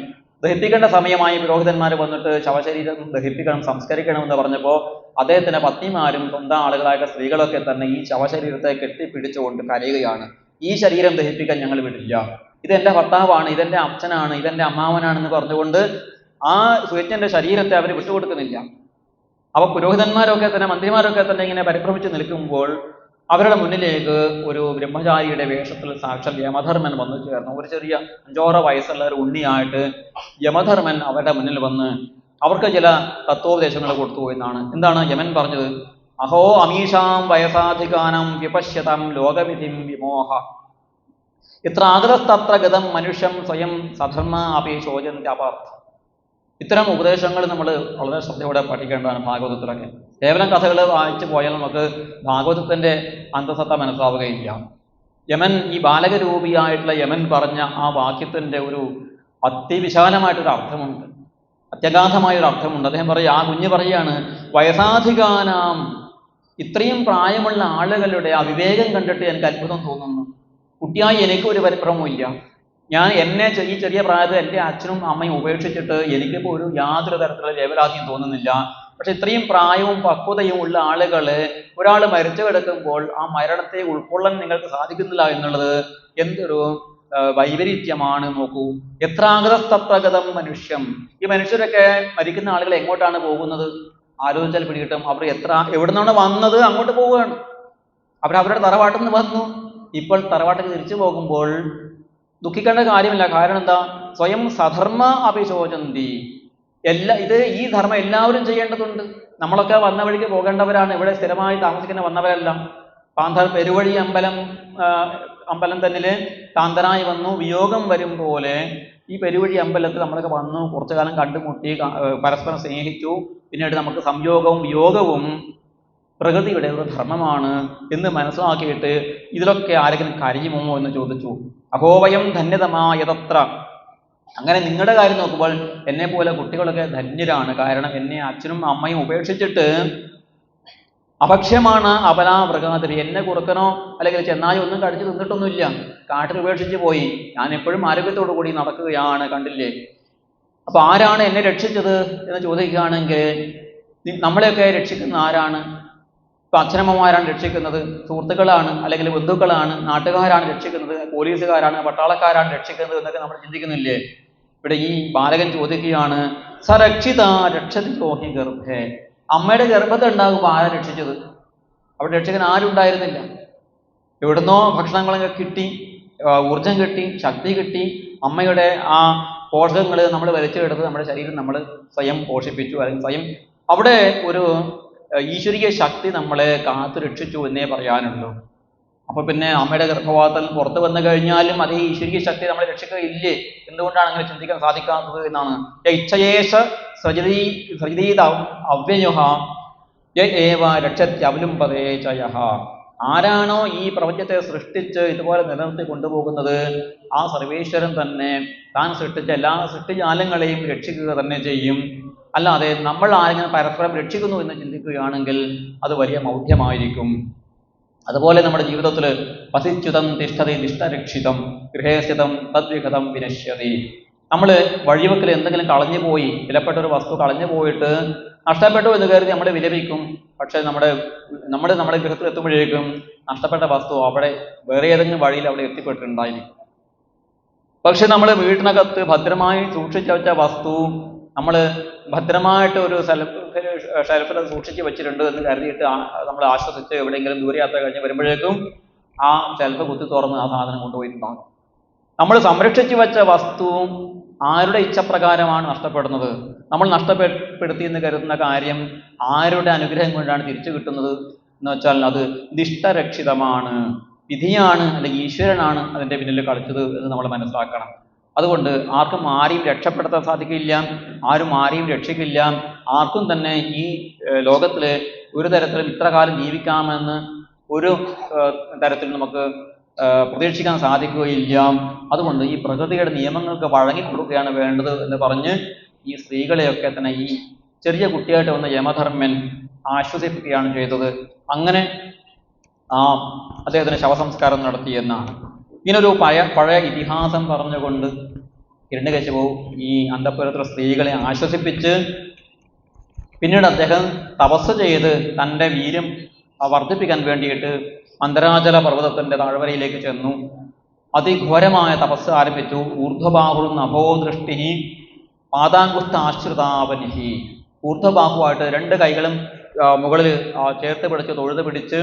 ദഹിപ്പിക്കേണ്ട സമയമായി പുരോഹിതന്മാർ വന്നിട്ട് ശവശരീരം ദഹിപ്പിക്കണം, സംസ്കരിക്കണം എന്ന് പറഞ്ഞപ്പോൾ അദ്ദേഹത്തിന്റെ പത്നിമാരും സ്വന്തം ആളുകളായിട്ട് സ്ത്രീകളൊക്കെ തന്നെ ഈ ശവശരീരത്തെ കെട്ടിപ്പിടിച്ചുകൊണ്ട് കരയുകയാണ്. ഈ ശരീരം ദഹിപ്പിക്കാൻ ഞങ്ങൾ വിടില്ല, ഇതെന്റെ ഭർത്താവാണ്, ഇതെന്റെ അച്ഛനാണ്, ഇതെന്റെ അമ്മാവനാണെന്ന് പറഞ്ഞുകൊണ്ട് ആ സുയജ്ഞന്റെ ശരീരത്തെ അവർ വിട്ടുകൊടുക്കുന്നില്ല. അപ്പൊ പുരോഹിതന്മാരൊക്കെ തന്നെ മന്ത്രിമാരൊക്കെ തന്നെ ഇങ്ങനെ പരിഭ്രമിച്ച് നിൽക്കുമ്പോൾ അവരുടെ മുന്നിലേക്ക് ഒരു ബ്രഹ്മചാരിയുടെ വേഷത്തിൽ സാക്ഷാൽ യമധർമ്മൻ വന്നു ചേർന്നു. ഒരു ചെറിയ 5-6 വയസ്സുള്ള ഒരു ഉണ്ണിയായിട്ട് യമധർമ്മൻ അവരുടെ മുന്നിൽ വന്ന് അവർക്ക് ചില തത്വോപദേശങ്ങൾ കൊടുത്തു എന്നാണ്. എന്താണ് യമൻ പറഞ്ഞത്? അഹോ അമീഷാം വയസാധികാനം വിപശ്യതാം ലോകവിധിം വിമോഹ ഇത്ര ആഗതസ്തത്ര ഗതം മനുഷ്യം സ്വയം സധർമ്മ അപി ശോചന്തി അപാർത്ഥ. ഇത്തരം ഉപദേശങ്ങൾ നമ്മൾ വളരെ ശ്രദ്ധയോടെ പഠിക്കേണ്ടതാണ് ഭാഗവതത്തിലൊക്കെ. കേവലം കഥകൾ വായിച്ചു പോയാൽ നമുക്ക് ഭാഗവതത്തിന്റെ അന്തസത്ത മനസ്സിലാവുകയില്ല. യമൻ, ഈ ബാലകരൂപിയായിട്ടുള്ള യമൻ പറഞ്ഞ ആ വാക്യത്തിന്റെ ഒരു അതിവിശാലമായിട്ടൊരു അർത്ഥമുണ്ട്, അത്യഗാധമായൊരു അർത്ഥമുണ്ട്. അദ്ദേഹം പറയും, ആ കുഞ്ഞ് പറയാണ്, വയസാധികാനാം, ഇത്രയും പ്രായമുള്ള ആളുകളുടെ അവിവേകം കണ്ടിട്ട് എനിക്ക് അത്ഭുതം തോന്നുന്നു. കുട്ടിയായി എനിക്കൊരു പരിഭ്രമവും. എന്നെ ഈ ചെറിയ പ്രായത്തിൽ എൻ്റെ അച്ഛനും അമ്മയും ഉപേക്ഷിച്ചിട്ട് എനിക്കിപ്പോൾ യാതൊരു തരത്തിലുള്ള വേവലാതിയും തോന്നുന്നില്ല. പക്ഷെ ഇത്രയും പ്രായവും പക്വതയും ഉള്ള ആളുകള് ഒരാൾ മരിച്ചു കിടക്കുമ്പോൾ ആ മരണത്തെ ഉൾക്കൊള്ളാൻ നിങ്ങൾക്ക് സാധിക്കുന്നില്ല എന്നുള്ളത് എന്തൊരു വൈപരീത്യമാണ്. നോക്കൂ, എത്രാഗതസ്തപ്രഗതം മനുഷ്യം. ഈ മനുഷ്യരൊക്കെ, മരിക്കുന്ന ആളുകൾ എങ്ങോട്ടാണ് പോകുന്നത്? ആലോചിച്ചാൽ പിടികിട്ടും. അവർ എവിടെ നിന്നാണ് വന്നത് അങ്ങോട്ട് പോവുകയാണ്. അവരവരുടെ തറവാട്ടിൽ നിന്ന് വന്നു, ഇപ്പോൾ തറവാട്ടിൽ തിരിച്ചു പോകുമ്പോൾ ദുഃഖിക്കേണ്ട കാര്യമില്ല. കാരണം എന്താ? സ്വയം സധർമ്മ അഭിശോചന്തി. ഈ ധർമ്മം എല്ലാവരും ചെയ്യേണ്ടതുണ്ട്. നമ്മളൊക്കെ വന്ന വഴിക്ക് പോകേണ്ടവരാണ്, ഇവിടെ സ്ഥിരമായി താമസിക്കുന്ന വന്നവരല്ല. പെരുവഴി അമ്പലം തന്നില് താന്തനായി വന്നു, വിയോഗം വരും പോലെ ഈ പെരുവഴി അമ്പലത്തിൽ നമ്മളൊക്കെ വന്നു, കുറച്ചു കാലം കണ്ടുമുട്ടി, പരസ്പരം സ്നേഹിച്ചു. പിന്നീട് നമുക്ക് സംയോഗവും വിയോഗവും പ്രകൃതിയുടെ ഒരു ധർമ്മമാണ് എന്ന് മനസ്സിലാക്കിയിട്ട് ഇതിലൊക്കെ ആരെങ്കിലും കരയുമോ എന്ന് ചോദിച്ചു. അഹോവയം ധന്യതമായതത്ര. അങ്ങനെ നിങ്ങളുടെ കാര്യം നോക്കുമ്പോൾ എന്നെ പോലെ കുട്ടികളൊക്കെ ധന്യരാണ്. കാരണം എന്നെ അച്ഛനും അമ്മയും ഉപേക്ഷിച്ചിട്ട് അഭക്ഷ്യമാണ് അപലാമൃഗാതിരി. എന്നെ കുറുക്കനോ അല്ലെങ്കിൽ ചെന്നായി ഒന്നും കടിച്ചു തിന്നിട്ടൊന്നുമില്ല, കാട്ടിൽ ഉപേക്ഷിച്ച് പോയി. ഞാൻ എപ്പോഴും ആരോഗ്യത്തോടു കൂടി നടക്കുകയാണ്, കണ്ടില്ലേ. അപ്പൊ ആരാണ് എന്നെ രക്ഷിച്ചത് എന്ന് ചോദിക്കുകയാണെങ്കിൽ, നമ്മളെയൊക്കെ രക്ഷിക്കുന്ന ആരാണ്? ഇപ്പൊ അച്ഛനമ്മമാരാണ് രക്ഷിക്കുന്നത്, സുഹൃത്തുക്കളാണ്, അല്ലെങ്കിൽ ബന്ധുക്കളാണ്, നാട്ടുകാരാണ് രക്ഷിക്കുന്നത്, പോലീസുകാരാണ്, പട്ടാളക്കാരാണ് രക്ഷിക്കുന്നത് എന്നൊക്കെ നമ്മൾ ചിന്തിക്കുന്നില്ലേ? ഇവിടെ ഈ ബാലകൻ ചോദിക്കുകയാണ്, സരക്ഷിത രക്ഷതി ലോഹി ഗർഭേ. അമ്മയുടെ ഗർഭത്തെ ഉണ്ടാകുമ്പോൾ ആരാ രക്ഷിച്ചത്? അവിടെ രക്ഷിക്കാൻ ആരും ഉണ്ടായിരുന്നില്ല. എവിടുന്നോ ഭക്ഷണങ്ങളൊക്കെ കിട്ടി, ഊർജം കിട്ടി, ശക്തി കിട്ടി. അമ്മയുടെ ആ പോഷകങ്ങൾ നമ്മൾ വലിച്ചെടുത്ത് നമ്മുടെ ശരീരം നമ്മൾ സ്വയം പോഷിപ്പിച്ചു, അല്ലെങ്കിൽ സ്വയം അവിടെ ഒരു ഈശ്വരീയ ശക്തി നമ്മളെ കാത്തു രക്ഷിച്ചു എന്നേ പറയാനുള്ളൂ. അപ്പൊ പിന്നെ അമ്മയുടെ ഗർഭപാത്രത്തിൽ പുറത്തു വന്നു കഴിഞ്ഞാലും അതേ ഈശ്വരീയ ശക്തി നമ്മളെ രക്ഷിക്കുകയില്ലേ? എന്തുകൊണ്ടാണ് അങ്ങനെ ചിന്തിക്കാൻ സാധിക്കാത്തത് എന്നാണ്. ഇച്ഛയേശ സൃജതീത അവ്യയുഹ ഏവ രക്ഷത്യവലുംബതേ ചയഃ. ആരാണോ ഈ പ്രപഞ്ചത്തെ സൃഷ്ടിച്ച് ഇതുപോലെ നിലനിർത്തി കൊണ്ടുപോകുന്നത്, ആ സർവേശ്വരൻ തന്നെ താൻ സൃഷ്ടിച്ച എല്ലാ സൃഷ്ടിജാലങ്ങളെയും രക്ഷിക്കുക തന്നെ ചെയ്യും. അല്ലാതെ നമ്മൾ ആരെങ്കിലും പരസ്പരം രക്ഷിക്കുന്നു എന്ന് ചിന്തിക്കുകയാണെങ്കിൽ അത് വലിയ മൗഢ്യമായിരിക്കും. അതുപോലെ നമ്മുടെ ജീവിതത്തിൽ പസിച്യുതം തിഷ്ഠതി തിഷ്ഠരക്ഷിതം ഗൃഹേസ്ഥിതം തദ്വിഗതം വിനശ്യതി. നമ്മൾ വഴിവെക്കൽ എന്തെങ്കിലും കളഞ്ഞു പോയി, വിലപ്പെട്ട ഒരു വസ്തു കളഞ്ഞു പോയിട്ട് നഷ്ടപ്പെട്ടു എന്ന് കരുതി നമ്മൾ വിലപിക്കും. പക്ഷെ നമ്മുടെ ഗൃഹത്തിൽ എത്തുമ്പോഴേക്കും നഷ്ടപ്പെട്ട വസ്തു അവിടെ വേറെ ഏതെങ്കിലും വഴിയിൽ അവിടെ എത്തിപ്പെട്ടിട്ടുണ്ടായിരിക്കും. പക്ഷെ നമ്മൾ വീട്ടിനകത്ത് ഭദ്രമായി സൂക്ഷിച്ചു വെച്ച വസ്തു നമ്മൾ ഭദ്രമായിട്ട് ഒരു ഷെൽഫിൽ സൂക്ഷിച്ച് വെച്ചിട്ടുണ്ട് എന്ന് കരുതിയിട്ട് നമ്മൾ ആശ്വസിച്ച് എവിടെയെങ്കിലും ദൂരയാത്ര കഴിഞ്ഞ് വരുമ്പോഴേക്കും ആ ഷെൽഫ് കുത്തി തുറന്ന് ആ സാധനം കൊണ്ടുപോയിട്ടുണ്ടാകും. നമ്മൾ സംരക്ഷിച്ചു വെച്ച വസ്തു ആരുടെ ഇച്ഛപ്രകാരമാണ് നഷ്ടപ്പെടുന്നത്? നമ്മൾ നഷ്ടപ്പെടുത്തി എന്ന് കരുതുന്ന കാര്യം ആരുടെ അനുഗ്രഹം കൊണ്ടാണ് തിരിച്ചു കിട്ടുന്നത് എന്ന് വെച്ചാൽ അത് ദിഷ്ടരക്ഷിതമാണ്, വിധിയാണ്, അല്ലെങ്കിൽ ഈശ്വരനാണ് അതിൻ്റെ പിന്നിൽ കളിച്ചത് എന്ന് നമ്മൾ മനസ്സിലാക്കണം. അതുകൊണ്ട് ആർക്കും ആരെയും രക്ഷപ്പെടുത്താൻ സാധിക്കില്ല, ആരും ആരെയും രക്ഷിക്കില്ല. ആർക്കും തന്നെ ഈ ലോകത്തിൽ ഒരു തരത്തിലും ഇത്ര കാലം ജീവിക്കാമെന്ന് ഒരു തരത്തിൽ നമുക്ക് പ്രതീക്ഷിക്കാൻ സാധിക്കുകയില്ല. അതുകൊണ്ട് ഈ പ്രകൃതിയുടെ നിയമങ്ങൾക്ക് വഴങ്ങിക്കൊടുക്കുകയാണ് വേണ്ടത് എന്ന് പറഞ്ഞ് ഈ സ്ത്രീകളെയൊക്കെ തന്നെ ഈ ചെറിയ കുട്ടിയായിട്ട് വന്ന യമധർമ്മൻ ആശ്വസിപ്പിക്കുകയാണ് ചെയ്തത്. അങ്ങനെ അദ്ദേഹത്തിന് ശവസംസ്കാരം നടത്തിയെന്നാണ്. ഇങ്ങനൊരു പഴയ ഇതിഹാസം പറഞ്ഞുകൊണ്ട് ഹിരണ്യകശിപു ഈ അന്തഃപുരത്തിലെ സ്ത്രീകളെ ആശ്വസിപ്പിച്ച് പിന്നീട് അദ്ദേഹം തപസ് ചെയ്ത് തൻ്റെ വീര്യം വർദ്ധിപ്പിക്കാൻ വേണ്ടിയിട്ട് മന്ദരാചല പർവ്വതത്തിൻ്റെ താഴ്വരയിലേക്ക് ചെന്നു. അതിഘോരമായ തപസ് ആരംഭിച്ചു. ഊർധ്വബാഹുർ നഭോദൃഷ്ടി പാദാങ്കുഷ്ഠാശ്രിതാവനിഹി. ഊർധ്വബാഹുവായിട്ട് രണ്ട് കൈകളും മുകളിൽ ചേർത്ത് പിടിച്ച് തൊഴുത് പിടിച്ച്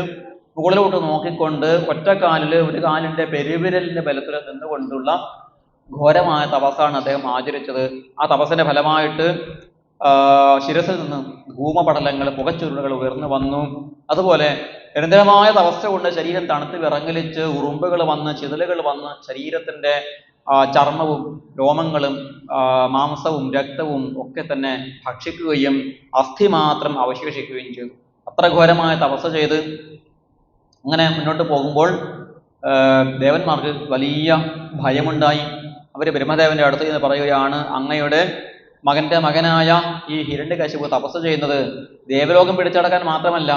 മുകളിലോട്ട് നോക്കിക്കൊണ്ട് ഒറ്റക്കാലിൽ ഒരു കാലിൻ്റെ പെരുവിരലിൻ്റെ ബലത്തിൽ നിന്നുകൊണ്ടുള്ള ഘോരമായ തപസ്സാണ് അദ്ദേഹം ആചരിച്ചത്. ആ തപസ്സിന്റെ ഫലമായിട്ട് ശിരസിൽ നിന്ന് ധൂമപടലങ്ങൾ, പുകച്ചുരുളുകൾ ഉയർന്നു വന്നു. അതുപോലെ നിരന്തരമായ തപസ്സ കൊണ്ട് ശരീരം തണുത്ത് വിറങ്ങലിച്ച് ഉറുമ്പുകൾ വന്ന് ചിതലുകൾ വന്ന് ശരീരത്തിന്റെ ചർമ്മവും രോമങ്ങളും മാംസവും രക്തവും ഒക്കെ തന്നെ ഭക്ഷിക്കുകയും അസ്ഥി മാത്രം അവശേഷിക്കുകയും ചെയ്തു. അത്ര ഘോരമായ തപസ് ചെയ്ത് അങ്ങനെ മുന്നോട്ട് പോകുമ്പോൾ ദേവന്മാർക്ക് വലിയ ഭയമുണ്ടായി. അവർ ബ്രഹ്മദേവന്റെ അടുത്ത് നിന്ന് പറയുകയാണ്, അങ്ങയുടെ മകന്റെ മകനായ ഈ ഹിരണ്യകശിപു തപസ് ചെയ്യുന്നത് ദേവലോകം പിടിച്ചടക്കാൻ മാത്രമല്ല,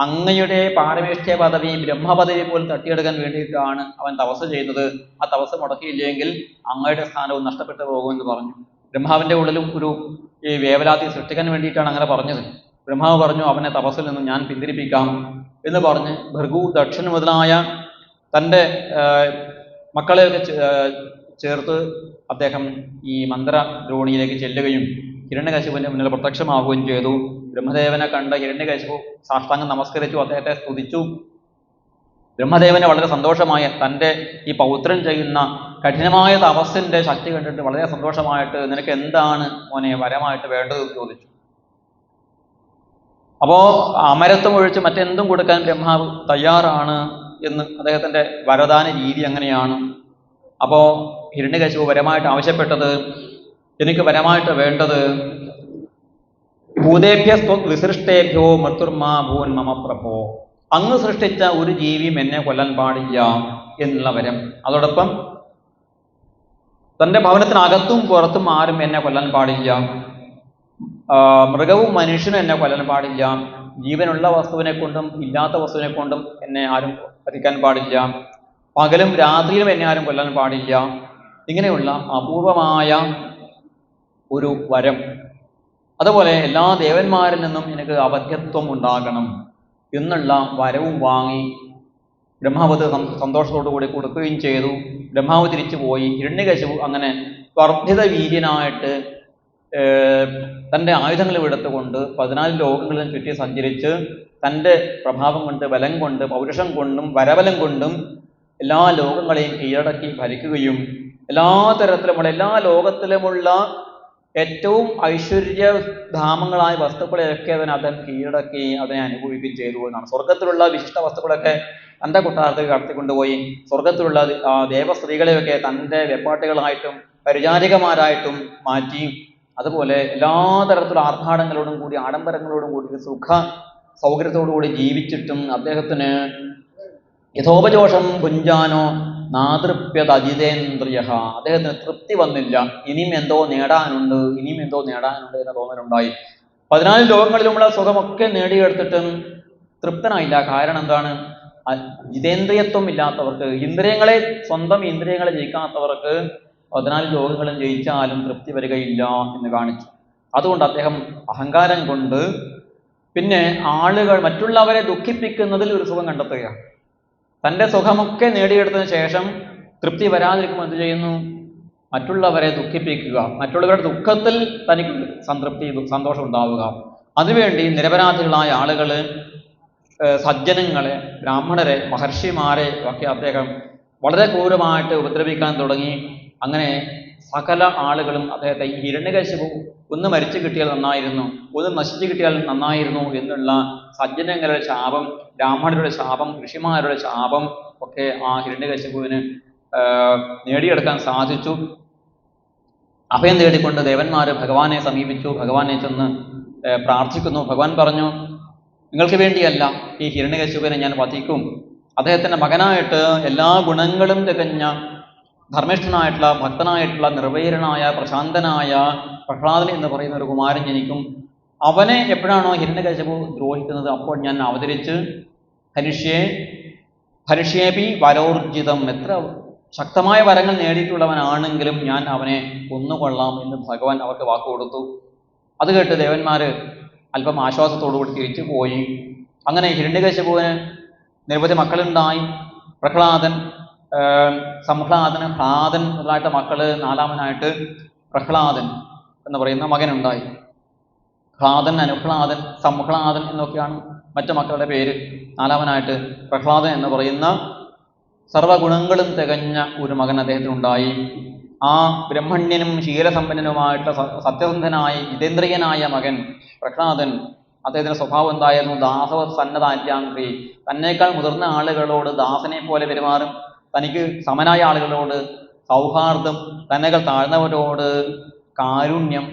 അങ്ങയുടെ പാരമേഷ്ഠ്യ പദവി ബ്രഹ്മപദവി പോലും തട്ടിയെടുക്കാൻ വേണ്ടിയിട്ടാണ് അവൻ തപസ് ചെയ്യുന്നത്. ആ തപസ് മുടക്കിയില്ലെങ്കിൽ അങ്ങയുടെ സ്ഥാനവും നഷ്ടപ്പെട്ടു പോകുമെന്ന് പറഞ്ഞു. ബ്രഹ്മാവിന്റെ ഉള്ളിലും ഒരു ഈ വേവലാതി സൃഷ്ടിക്കാൻ വേണ്ടിയിട്ടാണ് അങ്ങനെ പറഞ്ഞത്. ബ്രഹ്മാവ് പറഞ്ഞു, അവനെ തപസ്സിൽ നിന്നും ഞാൻ പിന്തിരിപ്പിക്കാം എന്ന് പറഞ്ഞ് ഭൃഗു, ദക്ഷൻ മുതലായ തൻ്റെ മക്കളെയൊക്കെ ചേർത്ത് അദ്ദേഹം ഈ മന്ത്രദ്രോണിയിലേക്ക് ചെല്ലുകയും ഹിരണ്യകശിപുവിന്റെ മുന്നിൽ പ്രത്യക്ഷമാവുകയും ചെയ്തു. ബ്രഹ്മദേവനെ കണ്ട ഹിരണ്യകശിപു സാഷ്ടാംഗം നമസ്കരിച്ചു, അദ്ദേഹത്തെ സ്തുതിച്ചു. ബ്രഹ്മദേവന് വളരെ സന്തോഷമായ തൻ്റെ ഈ പൗത്രൻ ചെയ്യുന്ന കഠിനമായ തപസ്സിന്റെ ശക്തി കണ്ടിട്ട് വളരെ സന്തോഷമായിട്ട്, നിനക്ക് എന്താണ് മോനെ വരമായിട്ട് വേണ്ടത് എന്ന് ചോദിച്ചു. അപ്പോ അമരത്വം ഒഴിച്ച് മറ്റെന്തും കൊടുക്കാൻ ബ്രഹ്മാവ് തയ്യാറാണ് എന്ന് അദ്ദേഹത്തിന്റെ വരദാന രീതി അങ്ങനെയാണ്. അപ്പോ ഹിരണ്യകശിപു വരമായിട്ട് ആവശ്യപ്പെട്ടത്, എനിക്ക് വരമായിട്ട് വേണ്ടത് ഭൂതേഭ്യസ്ത്വസൃഷ്ടേഭ്യോ മൃത്യുർമാ ഭൂൻ മമ പ്രഭോ, അങ്ങ് സൃഷ്ടിച്ച ഒരു ജീവിയും എന്നെ കൊല്ലാൻ പാടില്ല എന്നുള്ള വരം. അതോടൊപ്പം തന്റെ ഭവനത്തിനകത്തും പുറത്തും ആരും എന്നെ കൊല്ലാൻ പാടില്ല, മൃഗവും മനുഷ്യനും എന്നെ കൊല്ലാൻ പാടില്ല, ജീവനുള്ള വസ്തുവിനെ കൊണ്ടും ഇല്ലാത്ത വസ്തുവിനെ കൊണ്ടും എന്നെ ആരും വധിക്കാൻ പാടില്ല, പകലും രാത്രിയിലും എന്നെ ആരും കൊല്ലാൻ പാടില്ല. ഇങ്ങനെയുള്ള അപൂർവമായ ഒരു വരം. അതുപോലെ എല്ലാ ദേവന്മാരിൽ നിന്നും എനിക്ക് അബദ്ധ്യത്വം ഉണ്ടാകണം എന്നുള്ള വരവും വാങ്ങി ബ്രഹ്മാവ് സന്തോഷത്തോടു കൂടി കൊടുക്കുകയും ചെയ്തു. ബ്രഹ്മാവ് തിരിച്ചു പോയി. ഹിരണ്യകശിപു അങ്ങനെ വർദ്ധിത വീര്യനായിട്ട് തൻ്റെ ആയുധങ്ങൾ എടുത്തുകൊണ്ട് 14 ലോകങ്ങളിലും ചുറ്റി സഞ്ചരിച്ച് തൻ്റെ പ്രഭാവം കൊണ്ട്, ബലം കൊണ്ട്, പൗരുഷം കൊണ്ടും വരബലം കൊണ്ടും എല്ലാ ലോകങ്ങളെയും കീഴടക്കി ഭരിക്കുകയും എല്ലാ തരത്തിലുമുള്ള എല്ലാ ലോകത്തിലുമുള്ള ഏറ്റവും ഐശ്വര്യധാമങ്ങളായ വസ്തുക്കളെയൊക്കെ അദ്ദേഹം കീഴടക്കി അതിനെ അനുഭവിക്കുകയും ചെയ്തു എന്നാണ്. സ്വർഗത്തിലുള്ള വിശിഷ്ട വസ്തുക്കളൊക്കെ തൻ്റെ കൊട്ടാരത്തിൽ കടത്തിക്കൊണ്ടുപോയി സ്വർഗത്തിലുള്ള ദേവസ്ത്രീകളെയൊക്കെ തൻ്റെ വെപ്പാട്ടികളായിട്ടും പരിചാരികമാരായിട്ടും മാറ്റി. അതുപോലെ എല്ലാ തരത്തിലുള്ള ആർഭാടങ്ങളോടും കൂടി, ആഡംബരങ്ങളോടും കൂടി, സുഖ സൗകര്യത്തോടു കൂടി ജീവിച്ചിട്ടും അദ്ദേഹത്തിന് യഥോപജോഷം ഭുഞ്ചാനോ നാതൃപ്യത അജിതേന്ദ്രിയ, അദ്ദേഹത്തിന് തൃപ്തി വന്നില്ല. ഇനിയും എന്തോ നേടാനുണ്ട് എന്ന തോന്നലുണ്ടായി. 14 ലോകങ്ങളിലുമുള്ള സുഖമൊക്കെ നേടിയെടുത്തിട്ടും തൃപ്തനായില്ല. കാരണം എന്താണ്? ജിതേന്ദ്രിയത്വം ഇല്ലാത്തവർക്ക്, സ്വന്തം ഇന്ദ്രിയങ്ങളെ ജയിക്കാത്തവർക്ക് 14 ലോകങ്ങളും ജയിച്ചാലും തൃപ്തി വരികയില്ല എന്ന് കാണിച്ചു. അതുകൊണ്ട് അദ്ദേഹം അഹങ്കാരം കൊണ്ട് പിന്നെ മറ്റുള്ളവരെ ദുഃഖിപ്പിക്കുന്നതിൽ ഒരു സുഖം കണ്ടെത്തുകയാണ്. തൻ്റെ സുഖമൊക്കെ നേടിയെടുത്തതിന് ശേഷം തൃപ്തി വരാതിരിക്കുമ്പോൾ എന്ത് ചെയ്യുന്നു? മറ്റുള്ളവരെ ദുഃഖിപ്പിക്കുക, മറ്റുള്ളവരുടെ ദുഃഖത്തിൽ തനിക്ക് സന്തോഷം ഉണ്ടാവുക. അതിനുവേണ്ടി നിരപരാധികളായ ആളുകൾ, സജ്ജനങ്ങളെ, ബ്രാഹ്മണരെ, മഹർഷിമാരെ ഒക്കെ അദ്ദേഹം വളരെ ക്രൂരമായിട്ട് ഉപദ്രവിക്കാൻ തുടങ്ങി. അങ്ങനെ സകല ആളുകളും അദ്ദേഹത്തെ ഈ ഹിരണ്യകശിപു ഒന്ന് മരിച്ചു കിട്ടിയാൽ നന്നായിരുന്നു, ഒന്ന് നശിച്ചു കിട്ടിയാൽ നന്നായിരുന്നു എന്നുള്ള സജ്ജനങ്ങളുടെ ശാപം, ബ്രാഹ്മണരുടെ ശാപം, ഋഷിമാരുടെ ശാപം ഒക്കെ ആ ഹിരണ്യകശിപുവിന് നേടിയെടുക്കാൻ സാധിച്ചു. അഭയം തേടിക്കൊണ്ട് ദേവന്മാർ ഭഗവാനെ സമീപിച്ചു. ഭഗവാനെ ചെന്ന് പ്രാർത്ഥിക്കുന്നു. ഭഗവാൻ പറഞ്ഞു, നിങ്ങൾക്ക് വേണ്ടിയല്ല ഈ ഹിരണ്യകശിപുവിനെ ഞാൻ വധിക്കും. അദ്ദേഹത്തിൻ്റെ മകനായിട്ട് എല്ലാ ഗുണങ്ങളും തികഞ്ഞ ധർമ്മിഷ്ഠനായിട്ടുള്ള, ഭക്തനായിട്ടുള്ള, നിർവൈരനായ, പ്രശാന്തനായ പ്രഹ്ലാദൻ എന്ന് പറയുന്ന ഒരു കുമാരൻ ജനിക്കും. അവനെ എപ്പോഴാണോ ഹിരണ്യകശിപു ദ്രോഹിക്കുന്നത് അപ്പോൾ ഞാൻ അവതരിച്ച് ഹരിഷ്യേപി വരോർജിതം, എത്ര ശക്തമായ വരങ്ങൾ നേടിയിട്ടുള്ളവനാണെങ്കിലും ഞാൻ അവനെ കൊന്നുകൊള്ളാം എന്ന് ഭഗവാൻ അവർക്ക് വാക്കുകൊടുത്തു. അത് കേട്ട് ദേവന്മാര് അല്പം ആശ്വാസത്തോടുകൂടി തിരിച്ചു പോയി. അങ്ങനെ ഹിരണ്യകശിപുവിന് നിരവധി മക്കളുണ്ടായി. പ്രഹ്ലാദൻ, സംഹ്ലാദൻ, ഹ്ലാദൻ മുതലായിട്ട് മക്കള്. 4ാമനായിട്ട് പ്രഹ്ലാദൻ എന്ന് പറയുന്ന മകനുണ്ടായി. ഹ്ലാദൻ, അനുഹ്ലാദൻ, സംഹ്ലാദൻ എന്നൊക്കെയാണ് മറ്റു മക്കളുടെ പേര്. 4ാമനായിട്ട് പ്രഹ്ലാദൻ എന്ന് പറയുന്ന സർവഗുണങ്ങളും തികഞ്ഞ ഒരു മകൻ അദ്ദേഹത്തിനുണ്ടായി. ആ ബ്രഹ്മണ്യനും ശീലസമ്പന്നനുമായിട്ട് സത്യസന്ധനായ ജിതേന്ദ്രിയനായ മകൻ പ്രഹ്ലാദൻ, അദ്ദേഹത്തിന്റെ സ്വഭാവം എന്തായിരുന്നു? ദാസവ സന്നദ്ധാര്യാംഗ്രി, തന്നേക്കാൾ മുതിർന്ന ആളുകളോട് ദാസനെ പോലെ പെരുമാറും, തനിക്ക് സമനായ ആളുകളോട് സൗഹാർദ്ദം, തന്നെകൾ താഴ്ന്നവരോട് കാരുണ്യം,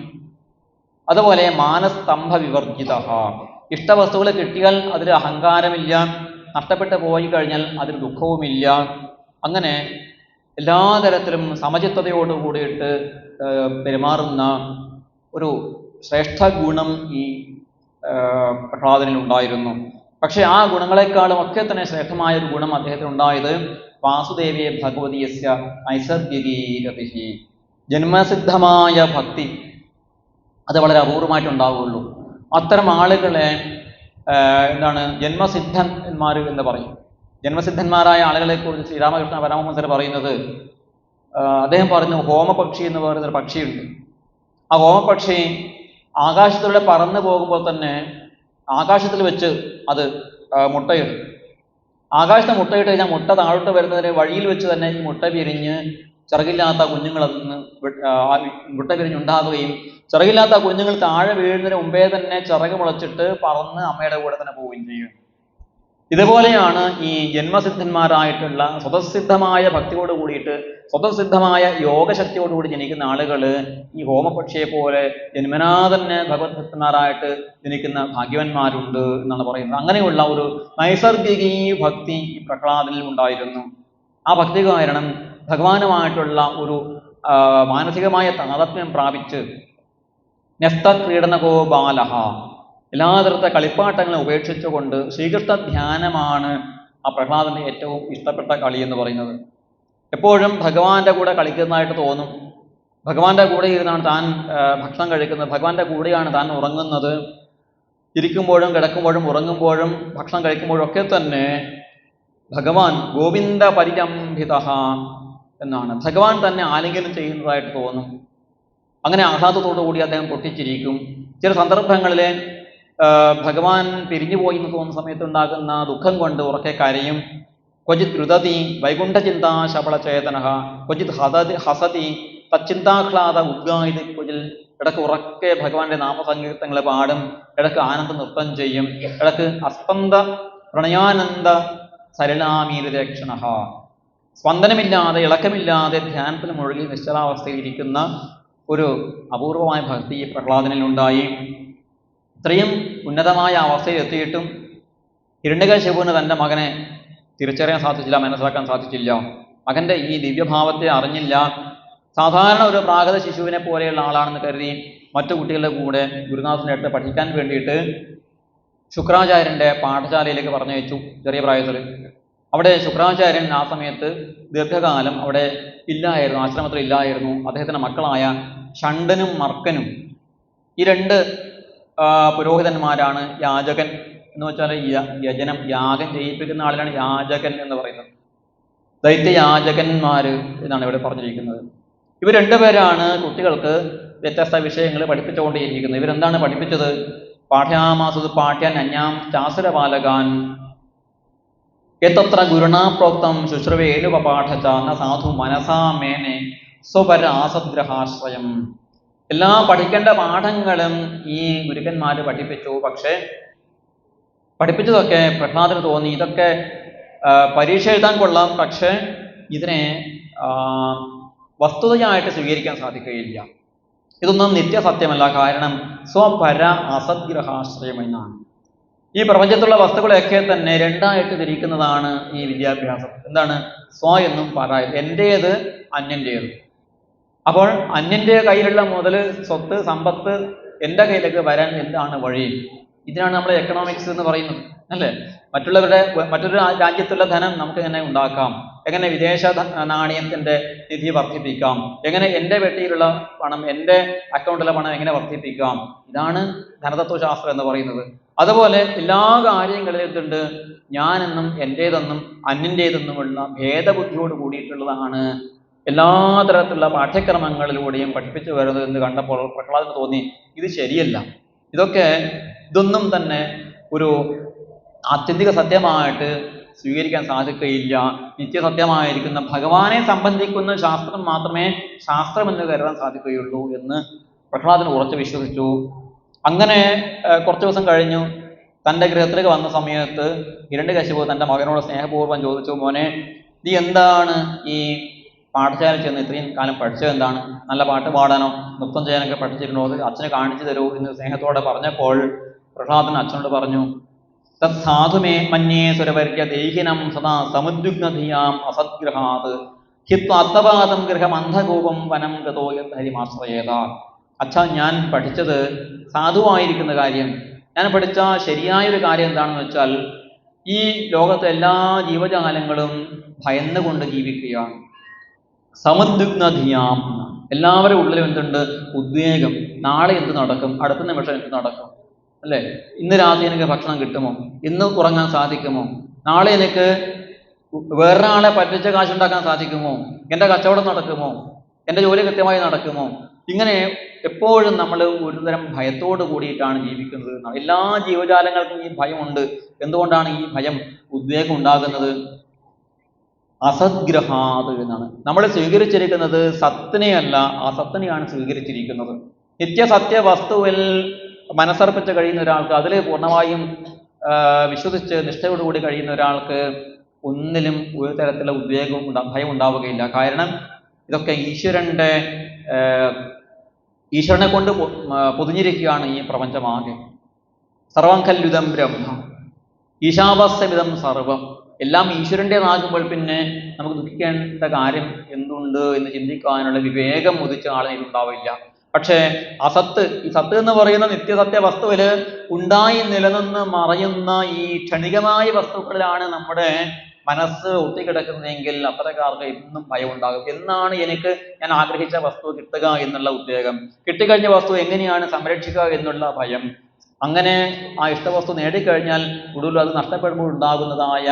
അതുപോലെ മാനസ്തംഭ വിവർജിത, ഇഷ്ടവസ്തുക്കൾ കിട്ടിയാൽ അതിൽ അഹങ്കാരമില്ല, നഷ്ടപ്പെട്ടു പോയി കഴിഞ്ഞാൽ അതിൽ ദുഃഖവുമില്ല. അങ്ങനെ എല്ലാ തരത്തിലും സമചിത്തതയോട് കൂടിയിട്ട് പെരുമാറുന്ന ഒരു ശ്രേഷ്ഠ ഗുണം ഈ പ്രഹ്ലാദനിൽ ഉണ്ടായിരുന്നു. പക്ഷെ ആ ഗുണങ്ങളെക്കാളും ഒക്കെ തന്നെ ശ്രേഷ്ഠമായ ഒരു ഗുണം അദ്ദേഹത്തിന് ഉണ്ടായത് വാസുദേവിയെ ഭഗവതീയസ്യ നൈസർഗികീരതിഹി, ജന്മസിദ്ധമായ ഭക്തി അത് വളരെ അപൂർവമായിട്ടുണ്ടാവുകയുള്ളൂ. അത്തരം ആളുകളെ ജന്മസിദ്ധന്മാർ എന്ന് പറയും. ജന്മസിദ്ധന്മാരായ ആളുകളെ കുറിച്ച് ശ്രീരാമകൃഷ്ണ പരമഹംസർ പറയുന്നത്, അദ്ദേഹം പറഞ്ഞു, ഹോമപക്ഷി എന്ന് പറയുന്നൊരു പക്ഷിയുണ്ട്. ആ ഹോമപക്ഷി ആകാശത്തിലൂടെ പറന്നു പോകുമ്പോൾ തന്നെ ആകാശത്തിൽ വെച്ച് അത് മുട്ടയിടും. ആകാശത്തെ മുട്ടയിട്ട് കഴിഞ്ഞാൽ മുട്ട താഴോട്ട് വരുന്നതിന് വഴിയിൽ വെച്ച് തന്നെ ഈ മുട്ട പിരിഞ്ഞ് ചിറകില്ലാത്ത കുഞ്ഞുങ്ങൾ അതിൽ നിന്ന് മുട്ട പിരിഞ്ഞുണ്ടാകുകയും ചിറകില്ലാത്ത കുഞ്ഞുങ്ങൾ താഴെ വീഴുന്നതിന് മുമ്പേ തന്നെ ചിറക് മുളച്ചിട്ട് പറന്ന് അമ്മയുടെ കൂടെ തന്നെ പോവുകയും ചെയ്യും. ഇതുപോലെയാണ് ഈ ജന്മസിദ്ധന്മാരായിട്ടുള്ള സ്വതസിദ്ധമായ ഭക്തിയോട് കൂടിയിട്ട് സ്വതസിദ്ധമായ യോഗശക്തിയോടുകൂടി ജനിക്കുന്ന ആളുകൾ ഈ ഹോമപക്ഷിയെ പോലെ ജന്മനാ തന്നെ ഭഗവത് ഭക്തന്മാരായിട്ട് ജനിക്കുന്ന ഭാഗ്യവന്മാരുണ്ട് എന്നാണ് പറയുന്നത്. അങ്ങനെയുള്ള ഒരു നൈസർഗികീ ഭക്തി ഈ പ്രഹ്ലാദനിൽ ഉണ്ടായിരുന്നു. ആ ഭക്തി കാരണം ഭഗവാനുമായിട്ടുള്ള ഒരു മാനസികമായ താതാത്മ്യം പ്രാപിച്ച് ന്യസ്ത ക്രീഡനകോ ബാലഹ, എല്ലാ തരത്തെ കളിപ്പാട്ടങ്ങളെ ഉപേക്ഷിച്ചുകൊണ്ട് ശ്രീകൃഷ്ണ ധ്യാനമാണ് ആ പ്രഹ്ലാദന്റെ ഏറ്റവും ഇഷ്ടപ്പെട്ട കളി എന്ന് പറയുന്നത്. എപ്പോഴും ഭഗവാന്റെ കൂടെ കളിക്കുന്നതായിട്ട് തോന്നും. ഭഗവാന്റെ കൂടെ ഇരുന്നാണ് താൻ ഭക്ഷണം കഴിക്കുന്നത്, ഭഗവാന്റെ കൂടെയാണ് താൻ ഉറങ്ങുന്നത്. ഇരിക്കുമ്പോഴും കിടക്കുമ്പോഴും ഉറങ്ങുമ്പോഴും ഭക്ഷണം കഴിക്കുമ്പോഴും ഒക്കെ തന്നെ ഭഗവാൻ ഗോവിന്ദ പരിരംഭിത എന്നാണ്, ഭഗവാൻ തന്നെ ആലിംഗനം ചെയ്യുന്നതായിട്ട് തോന്നും. അങ്ങനെ ആഹ്ലാദത്തോടു കൂടി അദ്ദേഹം പൊട്ടിച്ചിരിക്കും. ചില സന്ദർഭങ്ങളിൽ ഭഗവാൻ പിരിഞ്ഞുപോയി എന്ന് തോന്നുന്ന സമയത്തുണ്ടാകുന്ന ദുഃഖം കൊണ്ട് ഉറക്കെ കരയും. ക്വചിത് രുദതി വൈകുണ്ഠചിന്താ ശബളചേതന ക്വചിത് ഹസതി തച്ചിന്താഹ്ലാദ ഉദ്ഗായിത് ക്വചിൽ. ഇടക്ക് ഉറക്കെ ഭഗവാന്റെ നാമസങ്കീർത്തനങ്ങൾ പാടും, ഇടക്ക് ആനന്ദ നൃത്തം ചെയ്യും, ഇടക്ക് അസ്പന്ദ പ്രണയാനന്ദ സരളാമീരക്ഷണ, സ്പന്ദനമില്ലാതെ ഇളക്കമില്ലാതെ ധ്യാനത്തിൽ മുഴുകി നിശ്ചലാവസ്ഥയിൽ ഇരിക്കുന്ന ഒരു അപൂർവമായ ഭക്തി പ്രഹ്ലാദനിൽ ഉണ്ടായി. ഇത്രയും ഉന്നതമായ അവസ്ഥയിൽ എത്തിയിട്ടും ഹിരണ്യകശിപുവിന് തൻ്റെ മകനെ തിരിച്ചറിയാൻ സാധിച്ചില്ല, മനസ്സിലാക്കാൻ സാധിച്ചില്ല. മകന്റെ ഈ ദിവ്യഭാവത്തെ അറിഞ്ഞില്ല. സാധാരണ ഒരു പ്രാകൃത ശിശുവിനെ പോലെയുള്ള ആളാണെന്ന് കരുതി മറ്റു കുട്ടികളുടെ കൂടെ ഗുരുനാഥൻ്റെ അടുത്ത് പഠിക്കാൻ വേണ്ടിയിട്ട് ശുക്രാചാര്യൻ്റെ പാഠശാലയിലേക്ക് പറഞ്ഞയച്ചു ചെറിയ പ്രായത്തിൽ. അവിടെ ശുക്രാചാര്യൻ ആ സമയത്ത് ദീർഘകാലം അവിടെ ഇല്ലായിരുന്നു, ആശ്രമത്തിൽ ഇല്ലായിരുന്നു. അദ്ദേഹത്തിൻ്റെ മക്കളായ ഷണ്ഡനും മർക്കനും, ഈ രണ്ട് പുരോഹിതന്മാരാണ് യാചകൻ എന്ന് വെച്ചാൽ യജനം, യാഗം ചെയ്യിപ്പിക്കുന്ന ആളിനാണ് യാചകൻ എന്ന് പറയുന്നത്. ദൈത്യയാചകന്മാർ എന്നാണ് ഇവിടെ പറഞ്ഞിരിക്കുന്നത്. ഇവർ രണ്ടുപേരാണ് കുട്ടികൾക്ക് വ്യത്യസ്ത വിഷയങ്ങൾ പഠിപ്പിച്ചുകൊണ്ടേയിരിക്കുന്നത്. ഇവരെന്താണ് പഠിപ്പിച്ചത്? പാഠ്യാമാസു പാഠ്യാൻ അന്യാം ശാസ്ത്രപാലകാൻ എത്തത്ര ഗുരുണാ പ്രോക്തം ശുശ്രവേനുപപാഠച ന സാധു മനസാ മേനെ സ്വപര ആസദ്ഗ്രഹാശ്രയം. എല്ലാ പഠിക്കേണ്ട പാഠങ്ങളും ഈ ഗുരുക്കന്മാർ പഠിപ്പിച്ചു. പക്ഷേ പഠിപ്പിച്ചതൊക്കെ പ്രഹ്ലാദന് തോന്നി ഇതൊക്കെ പരീക്ഷ എഴുതാൻ കൊള്ളാം, പക്ഷേ ഇതിനെ വസ്തുതയായിട്ട് സ്വീകരിക്കാൻ സാധിക്കുകയില്ല. ഇതൊന്നും നിത്യസത്യമല്ല. കാരണം സ്വപര അസദ്ഗ്രഹാശ്രയം എന്നാണ്. ഈ പ്രപഞ്ചത്തിലുള്ള വസ്തുക്കളെയൊക്കെ തന്നെ രണ്ടായിട്ട് തിരിക്കുന്നതാണ് ഈ വിദ്യാഭ്യാസം. എന്താണ്? സ്വ എന്നും പര. എൻ്റേത്, അന്യൻ്റേത്. അപ്പോൾ അന്യൻ്റെ കയ്യിലുള്ള മുതൽ, സ്വത്ത്, സമ്പത്ത് എൻ്റെ കയ്യിലേക്ക് വരാൻ എന്താണ് വഴി? ഇതിനാണ് നമ്മൾ എക്കണോമിക്സ് എന്ന് പറയുന്നത്, അല്ലേ? മറ്റൊരു രാജ്യത്തുള്ള ധനം നമുക്ക് എങ്ങനെ ഉണ്ടാക്കാം, എങ്ങനെ വിദേശ നാണയത്തിൻ്റെ നിധി വർദ്ധിപ്പിക്കാം, എങ്ങനെ എൻ്റെ വെട്ടിയിലുള്ള പണം, എൻ്റെ അക്കൗണ്ടിലെ പണം എങ്ങനെ വർദ്ധിപ്പിക്കാം, ഇതാണ് ധനതത്വശാസ്ത്രം എന്ന് പറയുന്നത്. അതുപോലെ എല്ലാ കാര്യങ്ങളിലും ഇതുണ്ട്. ഞാനെന്നും എൻ്റേതെന്നും അന്യൻ്റേതെന്നുമുള്ള ഭേദബുദ്ധിയോട് കൂടിയിട്ടുള്ളതാണ് എല്ലാ തരത്തിലുള്ള പാഠ്യക്രമങ്ങളിലൂടെയും പഠിപ്പിച്ചു വരുന്നത് എന്ന് കണ്ടപ്പോൾ പ്രഹ്ലാദന് തോന്നി ഇത് ശരിയല്ല. ഇതൊന്നും തന്നെ ഒരു ആത്യന്തിക സത്യമായിട്ട് സ്വീകരിക്കാൻ സാധിക്കുകയില്ല. നിത്യസത്യമായിരിക്കുന്ന ഭഗവാനെ സംബന്ധിക്കുന്ന ശാസ്ത്രം മാത്രമേ ശാസ്ത്രമെന്ന് കരുതാൻ സാധിക്കുകയുള്ളൂ എന്ന് പ്രഹ്ലാദൻ ഉറച്ചു വിശ്വസിച്ചു. അങ്ങനെ കുറച്ച് ദിവസം കഴിഞ്ഞു. തൻ്റെ ഗൃഹത്തിലേക്ക് വന്ന സമയത്ത് ഹിരണ്യകശിപു തൻ്റെ മകനോട് സ്നേഹപൂർവ്വം ചോദിച്ചു, മോനെ, നീ എന്താണ് ഈ പാഠശാല ചെന്ന് ഇത്രയും കാലം പഠിച്ചത് എന്താണ്? നല്ല പാട്ട് പാടാനോ നൃത്തം ചെയ്യാനൊക്കെ പഠിച്ചിരുന്നോ? അത് അച്ഛനെ കാണിച്ചു തരൂ എന്ന് സ്നേഹത്തോടെ പറഞ്ഞപ്പോൾ പ്രഹ്ലാദൻ അച്ഛനോട് പറഞ്ഞു, തത് സാധുമേ മന്യേ സുരവർഗ്യ ദേഹിനം സദാ സമുദ്വിഗ്നധിയാം അസദ്ഗ്രഹാത് ഹിത്വാത്മപാദം ഗൃഹം അന്ധകൂപം വനം ഗതോ യദ്ഹരിമാശ്രയേത. അച്ഛാ, ഞാൻ പഠിച്ചത് സാധുവായിരിക്കുന്ന കാര്യം, ഞാൻ പഠിച്ച ശരിയായൊരു കാര്യം എന്താണെന്ന് വെച്ചാൽ ഈ ലോകത്തെ എല്ലാ ജീവജാലങ്ങളും ഭയന്നുകൊണ്ട് ജീവിക്കുകയാണ്. സമുദ്വിഗ്നധിയാം, എല്ലാവരുടെ ഉള്ളിലും എന്തുണ്ട്? ഉദ്വേഗം. നാളെ എന്ത് നടക്കും? അടുത്ത നിമിഷം എന്ത് നടക്കും? അല്ലേ? ഇന്ന് രാത്രി എനിക്ക് ഭക്ഷണം കിട്ടുമോ? ഇന്ന് ഉറങ്ങാൻ സാധിക്കുമോ? നാളെ എനിക്ക് വേറൊരാളെ പറ്റിച്ച കാശുണ്ടാക്കാൻ സാധിക്കുമോ? എൻ്റെ കച്ചവടം നടക്കുമോ? എൻ്റെ ജോലി കൃത്യമായി നടക്കുമോ? ഇങ്ങനെ എപ്പോഴും നമ്മൾ ഒരുതരം ഭയത്തോട് കൂടിയിട്ടാണ് ജീവിക്കുന്നത്. എല്ലാ ജീവജാലങ്ങൾക്കും ഈ ഭയമുണ്ട്. എന്തുകൊണ്ടാണ് ഈ ഭയം, ഉദ്വേഗം ഉണ്ടാകുന്നത്? അസദ്ഗ്രഹാത് എന്നാണ്. നമ്മൾ സ്വീകരിച്ചിരിക്കുന്നത് സത്തിനെയല്ല, അസത്തിനെയാണ് സ്വീകരിച്ചിരിക്കുന്നത്. നിത്യസത്യ വസ്തുവിൽ മനസ്സർപ്പിച്ച് കഴിയുന്ന ഒരാൾക്ക്, അതിൽ പൂർണ്ണമായും വിശ്വസിച്ച് നിഷ്ഠയോടുകൂടി കഴിയുന്ന ഒരാൾക്ക് ഒന്നിലും ഒരു തരത്തിലുള്ള ഉദ്വേഗവും ഭയം ഉണ്ടാവുകയില്ല. കാരണം ഇതൊക്കെ ഈശ്വരനെ കൊണ്ട് പൊതിഞ്ഞിരിക്കുകയാണ് ഈ പ്രപഞ്ചമാകെ. സർവം ഖല്വിദം ബ്രഹ്മ ഈശാവാസ്യമിതം സർവം. എല്ലാം ഈശ്വരൻ്റെതാകുമ്പോൾ പിന്നെ നമുക്ക് ദുഃഖിക്കേണ്ട കാര്യം എന്തുണ്ട് എന്ന് ചിന്തിക്കാനുള്ള വിവേകം ഉദിച്ച ആളിന് ഇതുണ്ടാവില്ല. പക്ഷേ ഈ സത്ത് എന്ന് പറയുന്ന നിത്യസത്യ വസ്തുവില് ഉണ്ടായി നിലനിന്ന് മറയുന്ന ഈ ക്ഷണികമായ വസ്തുക്കളിലാണ് നമ്മുടെ മനസ്സ് ഒട്ടിക്കിടക്കുന്നതെങ്കിൽ അത്തരക്കാർക്ക് എന്നും ഭയം ഉണ്ടാകും. എന്നാണ് ഞാൻ ആഗ്രഹിച്ച വസ്തു കിട്ടുക എന്നുള്ള ഉദ്വേഗം, കിട്ടിക്കഴിഞ്ഞ വസ്തു എങ്ങനെയാണ് സംരക്ഷിക്കുക എന്നുള്ള ഭയം, അങ്ങനെ ആ ഇഷ്ടവസ്തു നേടിക്കഴിഞ്ഞാൽ ഒടുവിൽ അത് നഷ്ടപ്പെടുമ്പോൾ ഉണ്ടാകുന്നതായ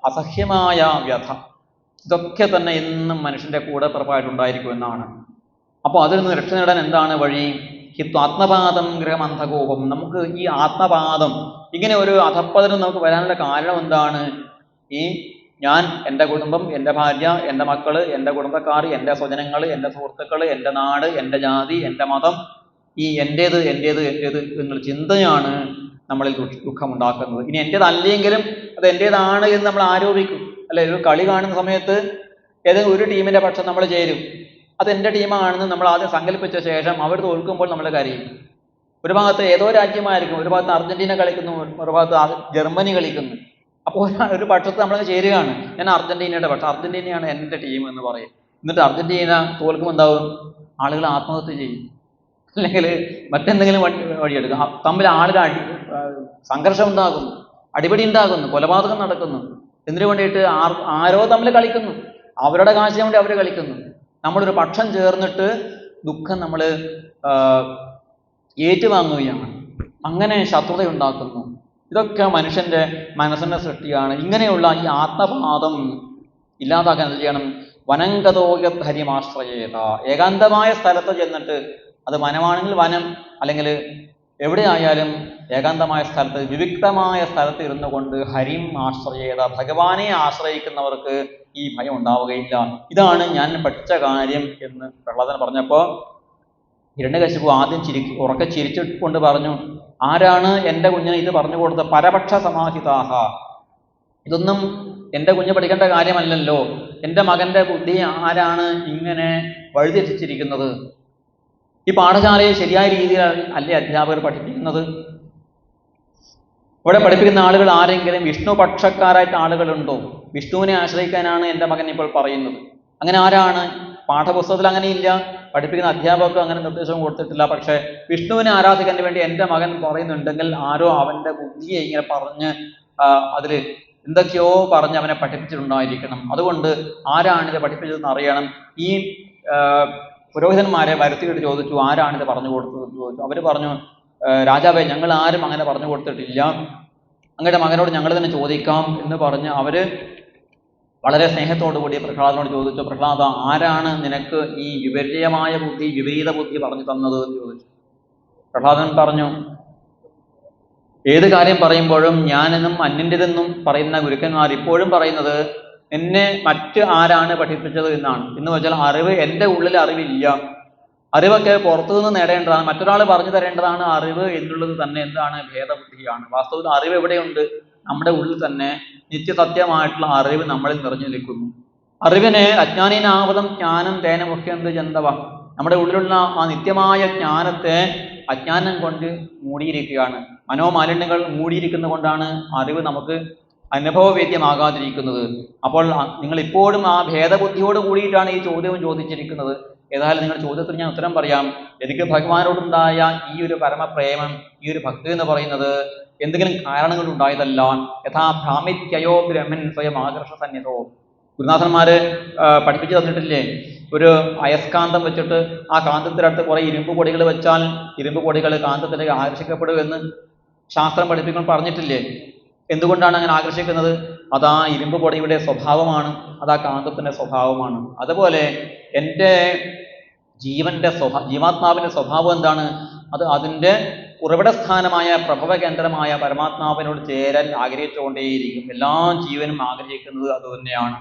അസഹ്യമായ വ്യഥ, ഇതൊക്കെ തന്നെ എന്നും മനുഷ്യന്റെ കൂടെ പിറപ്പായിട്ടുണ്ടായിരിക്കുമെന്നാണ്. അപ്പോൾ അതിൽ നിന്ന് രക്ഷ നേടാൻ എന്താണ് വഴി? ആത്മപാദം ഗൃഹം അന്ധകോപം. നമുക്ക് ഈ ആത്മപാദം, ഇങ്ങനെ ഒരു അധപ്പതനം നമുക്ക് വരാനുള്ള കാരണം എന്താണ്? ഞാൻ, എൻ്റെ കുടുംബം, എൻ്റെ ഭാര്യ, എൻ്റെ മക്കള്, എൻ്റെ കുടുംബക്കാർ, എൻ്റെ സ്വജനങ്ങൾ, എൻ്റെ സുഹൃത്തുക്കൾ, എൻ്റെ നാട്, എൻ്റെ ജാതി, എൻ്റെ മതം, ഈ എൻ്റേത് എന്നുള്ള ചിന്തയാണ് നമ്മളിൽ ദുഃഖമുണ്ടാക്കുന്നത്. ഇനി എൻ്റേതല്ലെങ്കിലും അത് എൻ്റേതാണ് എന്ന് നമ്മൾ ആരോപിക്കും, അല്ലെ? ഒരു കളി കാണുന്ന സമയത്ത് ഏതെങ്കിലും ഒരു ടീമിന്റെ പക്ഷം നമ്മൾ ചേരും. അത് എൻ്റെ ടീമാണെന്ന് നമ്മൾ ആദ്യം സങ്കല്പിച്ച ശേഷം അവർ തോൽക്കുമ്പോൾ നമ്മൾ കരയും. ഒരു ഭാഗത്ത് ഏതോ രാജ്യമായിരിക്കും, ഒരു ഭാഗത്ത് അർജന്റീന കളിക്കുന്നു, ഒരു ഭാഗത്ത് ജർമ്മനി കളിക്കുന്നു. അപ്പോൾ ഒരു പക്ഷത്ത് നമ്മൾ ചേരുകയാണ്. ഞാൻ അർജന്റീനയുടെ പക്ഷം, അർജന്റീനയാണ് എൻ്റെ ടീം എന്ന് പറയും. എന്നിട്ട് അർജന്റീന തോൽക്കുമ്പോൾ എന്താവും? ആളുകൾ ആത്മഹത്യ ചെയ്യും, അല്ലെങ്കിൽ മറ്റെന്തെങ്കിലും വഴിയെടുക്കും. തമ്മിൽ ആളുകൾ സംഘർഷം ഉണ്ടാകുന്നു, അടിപിടി ഉണ്ടാകുന്നു, കൊലപാതകം നടക്കുന്നു. എന്തിനു വേണ്ടിയിട്ട്? ആരോ തമ്മിൽ കളിക്കുന്നു, അവരുടെ കാശിന് വേണ്ടി അവർ കളിക്കുന്നു. നമ്മളൊരു പക്ഷം ചേർന്നിട്ട് ദുഃഖം നമ്മൾ ഏറ്റുവാങ്ങുകയാണ്, അങ്ങനെ ശത്രുത ഉണ്ടാക്കുന്നു. ഇതൊക്കെ മനുഷ്യന്റെ മനസ്സിന്റെ സൃഷ്ടിയാണ്. ഇങ്ങനെയുള്ള ഈ ആത്മപാദം ഇല്ലാതാക്കാൻ എന്ത് ചെയ്യണം? വനംഗതോയധരിമാശ്രയേത. ഏകാന്തമായ സ്ഥലത്ത് ചെന്നിട്ട്, അത് വനമാണെങ്കിൽ വനം, അല്ലെങ്കിൽ എവിടെയായാലും ഏകാന്തമായ സ്ഥലത്ത്, വിവിക്തമായ സ്ഥലത്ത് ഇരുന്നു കൊണ്ട് ഹരിം ആശ്രയേത, ഭഗവാനെ ആശ്രയിക്കുന്നവർക്ക് ഈ ഭയം ഉണ്ടാവുകയില്ല. ഇതാണ് ഞാൻ പഠിച്ച കാര്യം എന്ന് പ്രഹ്ലാദൻ പറഞ്ഞപ്പോൾ ഹിരണ്യകശിപു ആദ്യം ഉറക്കെ ചിരിച്ചുകൊണ്ട് പറഞ്ഞു, ആരാണ് എൻ്റെ കുഞ്ഞിന് ഇത് പറഞ്ഞു കൊടുത്തത്? പരപക്ഷ സമാഹിതാഹ. ഇതൊന്നും എൻ്റെ കുഞ്ഞ് പഠിക്കേണ്ട കാര്യമല്ലല്ലോ. എൻ്റെ മകൻ്റെ ബുദ്ധി ആരാണ് ഇങ്ങനെ വഴിതെറ്റിച്ചിരിക്കുന്നത്? ഈ പാഠശാലയിൽ ശരിയായ രീതിയിൽ അല്ലേ അധ്യാപകർ പഠിപ്പിക്കുന്നത്? ഇവിടെ പഠിപ്പിക്കുന്ന ആളുകൾ ആരെങ്കിലും വിഷ്ണു പക്ഷക്കാരായിട്ട് ആളുകളുണ്ടോ? വിഷ്ണുവിനെ ആശ്രയിക്കാനാണ് എൻ്റെ മകൻ ഇപ്പോൾ പറയുന്നത്. അങ്ങനെ ആരാണ്? പാഠപുസ്തകത്തിൽ അങ്ങനെയില്ല, പഠിപ്പിക്കുന്ന അധ്യാപകർക്ക് അങ്ങനെ നിർദ്ദേശവും കൊടുത്തിട്ടില്ല. പക്ഷെ വിഷ്ണുവിനെ ആരാധിക്കാൻ വേണ്ടി എൻ്റെ മകൻ പറയുന്നുണ്ടെങ്കിൽ ആരോ അവൻ്റെ ബുദ്ധിയെ ഇങ്ങനെ പറഞ്ഞ് അതിൽ എന്തൊക്കെയോ പറഞ്ഞ് അവനെ പഠിപ്പിച്ചിട്ടുണ്ടായിരിക്കണം. അതുകൊണ്ട് ആരാണിത് പഠിപ്പിച്ചതെന്ന് അറിയണം. ഈ പുരോഹിതന്മാരെ വരുത്തിയിട്ട് ചോദിച്ചു, ആരാണിത് പറഞ്ഞു കൊടുത്തതെന്ന് ചോദിച്ചു. അവർ പറഞ്ഞു, രാജാവേ, ഞങ്ങൾ ആരും അങ്ങനെ പറഞ്ഞു കൊടുത്തിട്ടില്ല, അങ്ങയുടെ മകനോട് ഞങ്ങൾ തന്നെ ചോദിക്കാം എന്ന് പറഞ്ഞ് അവര് വളരെ സ്നേഹത്തോടു കൂടി പ്രഹ്ലാദനോട് ചോദിച്ചു, പ്രഹ്ലാദ, ആരാണ് നിനക്ക് ഈ വിപരീതമായ ബുദ്ധി, വിപരീത ബുദ്ധി പറഞ്ഞു തന്നത് എന്ന് ചോദിച്ചു. പ്രഹ്ലാദൻ പറഞ്ഞു, ഏത് കാര്യം പറയുമ്പോഴും ഞാനെന്നും അന്യൻ്റെതെന്നും പറയുന്ന ഗുരുക്കന്മാർ ഇപ്പോഴും പറയുന്നത് എന്നെ മറ്റ് ആരാണ് പഠിപ്പിച്ചത് എന്നാണ്. എന്ന് വെച്ചാൽ അറിവ്, എൻ്റെ ഉള്ളിൽ അറിവില്ല. അറിവൊക്കെ പുറത്തുനിന്ന് നേടേണ്ടതാണ്, മറ്റൊരാൾ പറഞ്ഞു തരേണ്ടതാണ്. അറിവ് എന്നുള്ളത് തന്നെ എന്താണ്? ഭേദബുദ്ധിയാണ്. വാസ്തവത്തിൽ അറിവ് എവിടെയുണ്ട്? നമ്മുടെ ഉള്ളിൽ തന്നെ നിത്യസത്യമായിട്ടുള്ള അറിവ് നമ്മളിൽ നിറഞ്ഞു നിൽക്കുന്നു. അറിവിന് അജ്ഞാനീനാവതം ജ്ഞാനം തേന മുഖ്യന്ത് ജന്തവ. നമ്മുടെ ഉള്ളിലുള്ള ആ നിത്യമായ ജ്ഞാനത്തെ അജ്ഞാനം കൊണ്ട് മൂടിയിരിക്കുകയാണ്. മനോമാലിന്യങ്ങൾ മൂടിയിരിക്കുന്നത് കൊണ്ടാണ് അറിവ് നമുക്ക് അനുഭവവേദ്യമാകാതിരിക്കുന്നത്. അപ്പോൾ നിങ്ങൾ ഇപ്പോഴും ആ ഭേദബുദ്ധിയോട് കൂടിയിട്ടാണ് ഈ ചോദ്യവും ചോദിച്ചിരിക്കുന്നത്. ഏതായാലും നിങ്ങളുടെ ചോദ്യത്തിന് ഞാൻ ഉത്തരം പറയാം. എനിക്ക് ഭഗവാനോടുണ്ടായ ഈ ഒരു പരമപ്രേമം, ഈ ഒരു ഭക്തി എന്ന് പറയുന്നത് എന്തെങ്കിലും കാരണങ്ങൾ ഉണ്ടായതല്ല. യഥാ ഭ്രാമിത്യയോ ബ്രഹ്മൻ സ്വയം ആകർഷ സന്നിധോ. ഗുരുനാഥന്മാര് പഠിപ്പിച്ചു തന്നിട്ടില്ലേ, ഒരു അയസ്കാന്തം വെച്ചിട്ട് ആ കാന്തത്തിനടുത്ത് കുറെ ഇരുമ്പ് പൊടികൾ വെച്ചാൽ ഇരുമ്പ് പൊടികൾ കാന്തത്തിലേക്ക് ആകർഷിക്കപ്പെടുമെന്ന് ശാസ്ത്രം പഠിപ്പിക്കാൻ പറഞ്ഞിട്ടില്ലേ? എന്തുകൊണ്ടാണ് അങ്ങനെ ആകർഷിക്കുന്നത്? അതാ ഇരുമ്പ് പൊടിയുടെ സ്വഭാവമാണ്, അതാ കാന്തത്തിന്റെ സ്വഭാവമാണ്. അതുപോലെ എൻ്റെ ജീവാത്മാവിന്റെ സ്വഭാവം എന്താണ്? അത് അതിൻ്റെ ഉറവിടസ്ഥാനമായ പ്രഭവ കേന്ദ്രമായ പരമാത്മാവിനോട് ചേരാൻ ആഗ്രഹിച്ചുകൊണ്ടേയിരിക്കും. എല്ലാ ജീവനും ആഗ്രഹിക്കുന്നത് അത് തന്നെയാണ്.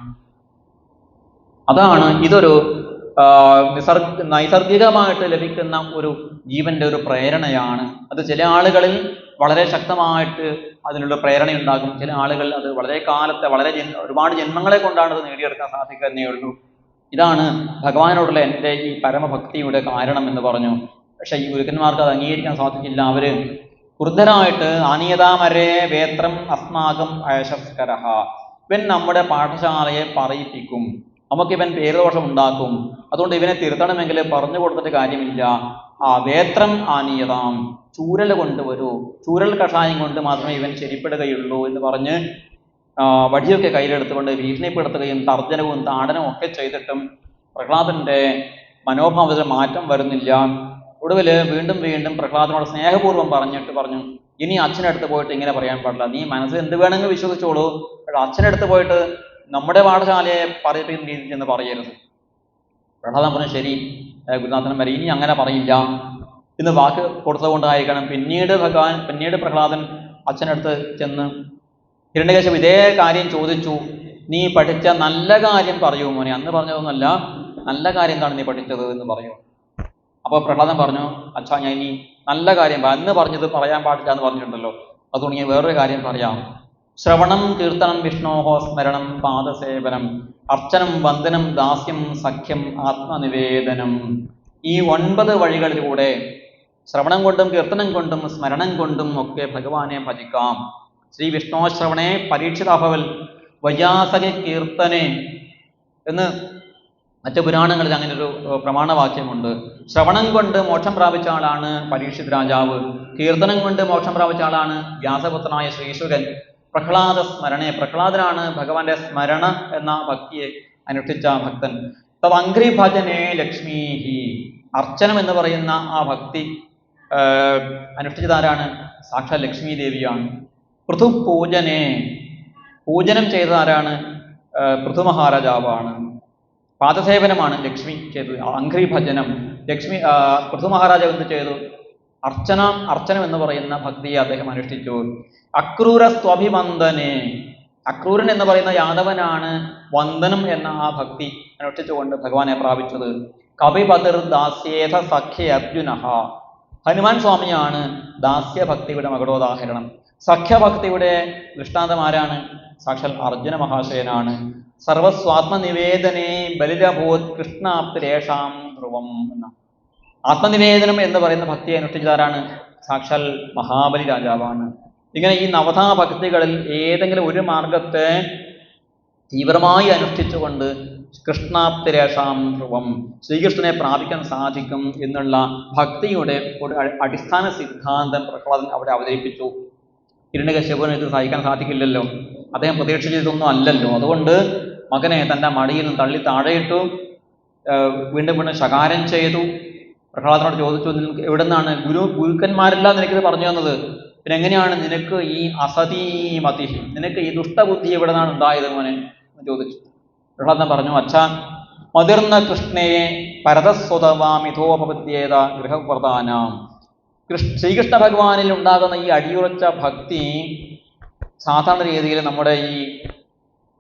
അതാണ് ഇതൊരു നൈസർഗികമായിട്ട് ലഭിക്കുന്ന ഒരു ജീവന്റെ ഒരു പ്രേരണയാണ്. അത് ചില ആളുകളിൽ വളരെ ശക്തമായിട്ട് അതിനുള്ള പ്രേരണയുണ്ടാകും. ചില ആളുകൾ അത് വളരെ കാലത്തെ ഒരുപാട് ജന്മങ്ങളെ കൊണ്ടാണ് അത് നേടിയെടുക്കാൻ സാധിക്കുക എന്നേ ഉള്ളൂ. ഇതാണ് ഭഗവാനോടുള്ള എൻ്റെ ഈ പരമഭക്തിയുടെ കാരണം എന്ന് പറഞ്ഞു. പക്ഷെ ഈ ഗുരുക്കന്മാർക്ക് അത് അംഗീകരിക്കാൻ സാധിക്കില്ല. അവര് ക്രുദ്ധരായിട്ട് ആനിയതാമരേ വേത്രം അസ്മാകം അയശസ്കരഹ, ഇവൻ നമ്മുടെ പാഠശാലയെ പറയിപ്പിക്കും, നമുക്കിവൻ പേരുദോഷം ഉണ്ടാക്കും, അതുകൊണ്ട് ഇവനെ തിരുത്തണമെങ്കിൽ പറഞ്ഞു കൊടുത്തിട്ട് കാര്യമില്ല. ആ വേത്രം ആനീയതാം, ചൂരൽ കൊണ്ടുവരൂ, ചൂരൽ കഷായം കൊണ്ട് മാത്രമേ ഇവൻ ശരിപ്പെടുകയുള്ളൂ എന്ന് പറഞ്ഞ് വടിയൊക്കെ കയ്യിലെടുത്തുകൊണ്ട് ഭീഷണിപ്പെടുത്തുകയും തർജനവും താടനവും ഒക്കെ ചെയ്തിട്ടും പ്രഹ്ലാദന്റെ മനോഭാവത്തിൽ മാറ്റം വരുന്നില്ല. ഒടുവിൽ വീണ്ടും വീണ്ടും പ്രഹ്ലാദനോട് സ്നേഹപൂർവ്വം പറഞ്ഞു, ഇനി അച്ഛനടുത്ത് പോയിട്ട് ഇങ്ങനെ പറയാൻ പാടില്ല, നീ മനസ്സിൽ എന്ത് വേണമെങ്കിൽ വിശ്വസിച്ചോളൂ, പക്ഷെ അച്ഛനടുത്ത് പോയിട്ട് നമ്മുടെ പാഠശാലയെ പറയിപ്പിക്കുന്ന രീതിയിൽ എന്ന് പറയരുത്. പ്രഹ്ലാദൻ പറഞ്ഞു, ശരി ഗുരുനാഥൻ വരെ ഇനി അങ്ങനെ പറയില്ല എന്ന് വാക്ക് കൊടുത്തുകൊണ്ടായിരിക്കണം. പിന്നീട് പ്രഹ്ലാദൻ അച്ഛനടുത്ത് ചെന്ന് ഹിരണ്യകശിപു ഇതേ കാര്യം ചോദിച്ചു, നീ പഠിച്ച നല്ല കാര്യം പറയൂ മോനെ, അന്ന് പറഞ്ഞതൊന്നുമല്ല, നല്ല കാര്യം എന്താണ് നീ പഠിച്ചത് എന്ന് പറയൂ. അപ്പോൾ പ്രഹ്ലാദൻ പറഞ്ഞു, അച്ഛാ ഞാൻ ഇനി നല്ല കാര്യം അന്ന് പറഞ്ഞത് പറയാൻ പാടില്ല എന്ന് പറഞ്ഞിട്ടുണ്ടല്ലോ, അതുകൊണ്ട് ഞാൻ വേറൊരു കാര്യം പറയാം. ശ്രവണം കീർത്തനം വിഷ്ണോഹോ സ്മരണം പാദസേവനം അർച്ചനം വന്ദനം ദാസ്യം സഖ്യം ആത്മനിവേദനം. ഈ 9 വഴികളിലൂടെ ശ്രവണം കൊണ്ടും കീർത്തനം കൊണ്ടും സ്മരണം കൊണ്ടും ഒക്കെ ഭഗവാനെ ഭജിക്കാം. ശ്രീ വിഷ്ണോ ശ്രവണേ പരീക്ഷിതാഭവൽ വൈയാസകി കീർത്തനെ എന്ന് മറ്റ് പുരാണങ്ങളിൽ അങ്ങനെ ഒരു പ്രമാണവാക്യമുണ്ട്. ശ്രവണം കൊണ്ട് മോക്ഷം പ്രാപിച്ച ആളാണ് പരീക്ഷിത് രാജാവ്, കീർത്തനം കൊണ്ട് മോക്ഷം പ്രാപിച്ച ആളാണ് വ്യാസപുത്രനായ ശ്രീശുകൻ. പ്രഹ്ലാദ സ്മരണേ, പ്രഹ്ലാദനാണ് ഭഗവാന്റെ സ്മരണ എന്ന ഭക്തിയെ അനുഷ്ഠിച്ച ഭക്തൻ. തദംഘ്രി ഭജനേ ലക്ഷ്മീഹി, അർച്ചനം എന്ന് പറയുന്ന ആ ഭക്തി അനുഷ്ഠിച്ചതാരാണ്? സാക്ഷാൽ ലക്ഷ്മി ദേവിയാണ്. പൃഥു പൂജനെ, പൂജനം ചെയ്തതാരാണ്? പൃഥു മഹാരാജാവാണ്. പാദസേവനമാണ് ലക്ഷ്മി ചെയ്തത്. അംഘ്രി ഭജനം പൃഥു മഹാരാജാവ് എന്ത് ചെയ്തു? അർച്ചനം എന്ന് പറയുന്ന ഭക്തിയെ അദ്ദേഹം അനുഷ്ഠിച്ചു. അക്രൂര സ്വഭിവന്ദനെ, അക്രൂരൻ എന്ന് പറയുന്ന യാദവനാണ് വന്ദനം എന്ന ആ ഭക്തി അനുഷ്ഠിച്ചുകൊണ്ട് ഭഗവാനെ പ്രാപിച്ചത്. കവിപതിർ ദാസ്യേഥ സഖ്യ അർജുനഃ, ഹനുമാൻ സ്വാമിയാണ് ദാസ്യഭക്തിയുടെ മകുടോദാഹരണം. സഖ്യഭക്തിയുടെ ദൃഷ്ടാന്തം ആരാണ്? സാക്ഷാൽ അർജുന മഹാശയനാണ്. സർവസ്വാത്മനിവേദനേ ബലിരഭൂത് കൃഷ്ണാപ്തിരേഷാം ധ്രുവം എന്ന ആത്മനിവേദനം എന്ന് പറയുന്ന ഭക്തിയെ അനുഷ്ഠിച്ചതാരാണ്? സാക്ഷാൽ മഹാബലി രാജാവാണ്. ഇങ്ങനെ ഈ നവധാ ഭക്തികളിൽ ഏതെങ്കിലും ഒരു മാർഗത്തെ തീവ്രമായി അനുഷ്ഠിച്ചുകൊണ്ട് കൃഷ്ണാപ്തിരേഷാം ധ്രുവം, ശ്രീകൃഷ്ണനെ പ്രാപിക്കാൻ സാധിക്കും എന്നുള്ള ഭക്തിയുടെ ഒരു അടിസ്ഥാന സിദ്ധാന്തം പ്രഹ്ലാദൻ അവിടെ അവതരിപ്പിച്ചു. ഹിരണ്യകശിപുവിന് ഇത് സഹിക്കാൻ സാധിക്കില്ലല്ലോ, അദ്ദേഹം പ്രതീക്ഷിച്ചതൊന്നും അല്ലല്ലോ. അതുകൊണ്ട് മകനെ തൻ്റെ മടിയിൽ നിന്ന് തള്ളി താഴെയിട്ടു, വീണ്ടും വീണ്ടും ശകാരം ചെയ്തു. പ്രഹ്ലാദനോട് ചോദിച്ചു, നിനക്ക് എവിടെ നിന്നാണ് ഗുരുക്കന്മാരെല്ലാം നിനക്കിത് പറഞ്ഞു തന്നത്, പിന്നെ എങ്ങനെയാണ് നിനക്ക് ഈ അസതീമതി, നിനക്ക് ഈ ദുഷ്ടബുദ്ധി എവിടെ നിന്നാണ് ഉണ്ടായത് മോനെ എന്ന് ചോദിച്ചു. പ്രഹ്ലാദൻ പറഞ്ഞു, അച്ഛാ മതിർന്ന കൃഷ്ണയെ പരതസ്വതവാമിഥോപപദ്യേത ഗൃഹപ്രധാനാം. ശ്രീകൃഷ്ണ ഭഗവാനിൽ ഉണ്ടാകുന്ന ഈ അടിയുറച്ച ഭക്തി സാധാരണ രീതിയിൽ നമ്മുടെ ഈ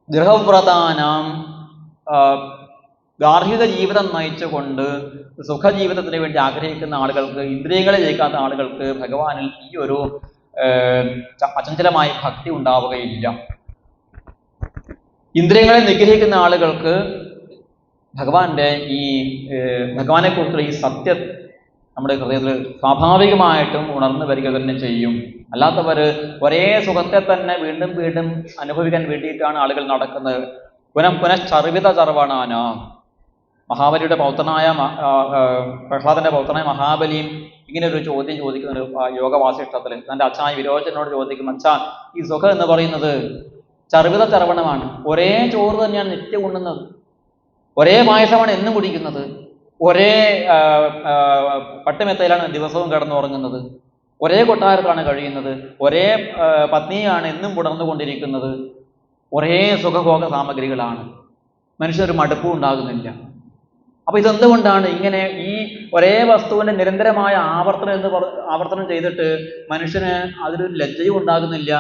ഗൃഹപ്രധാനം ഗാർഹിക ജീവിതം നയിച്ചുകൊണ്ട് സുഖജീവിതത്തിന് വേണ്ടി ആഗ്രഹിക്കുന്ന ആളുകൾക്ക്, ഇന്ദ്രിയങ്ങളെ ജയിക്കാത്ത ആളുകൾക്ക് ഭഗവാനിൽ ഈ ഒരു അചഞ്ചലമായ ഭക്തി ഉണ്ടാവുകയില്ല. ഇന്ദ്രിയങ്ങളെ നിഗ്രഹിക്കുന്ന ആളുകൾക്ക് ഭഗവാന്റെ ഈ ഭഗവാനെ കുറിച്ചുള്ള ഈ സത്യം നമ്മുടെ ഹൃദയത്തിൽ സ്വാഭാവികമായിട്ടും ഉണർന്നു വരിക തന്നെ ചെയ്യും. അല്ലാത്തവർ ഒരേ സുഖത്തെ തന്നെ വീണ്ടും വീണ്ടും അനുഭവിക്കാൻ വേണ്ടിയിട്ടാണ് ആളുകൾ നടക്കുന്നത്. പുനഃചർവിത ചർവണാന. മഹാബലിയുടെ പൗത്രനായ പ്രഹ്ലാദന്റെ പൗത്രനായ മഹാബലിയും ഇങ്ങനെ ഒരു ചോദ്യം ചോദിക്കുന്ന ഒരു യോഗവാസിഷ്ടത്തിൽ തന്റെ അച്ഛനായ വിരോചനോട് ചോദിക്കും, അച്ഛാ, ഈ സുഖം എന്ന് പറയുന്നത് ചർവിത ചർവണമാണ്. ഒരേ ചോറ് തന്നെയാണ് നിത്യം ഉണ്ണുന്നത്, ഒരേ പായസമാണ് എന്നും കുടിക്കുന്നത്, ഒരേ പട്ടുമെത്തയിലാണ് ദിവസവും കിടന്നുറങ്ങുന്നത്, ഒരേ കൊട്ടാരത്താണ് കഴിയുന്നത്, ഒരേ പത്നിയാണ് എന്നും പുണർന്നുകൊണ്ടിരിക്കുന്നത്, ഒരേ സുഖഭോഗ സാമഗ്രികളാണ്, മനുഷ്യനൊരു മടുപ്പും ഉണ്ടാകുന്നില്ല. അപ്പൊ ഇതെന്തുകൊണ്ടാണ് ഇങ്ങനെ ഈ ഒരേ വസ്തുവിന്റെ നിരന്തരമായ ആവർത്തനം ചെയ്തിട്ട് മനുഷ്യന് അതിലൊരു ലജ്ജയും ഉണ്ടാകുന്നില്ല,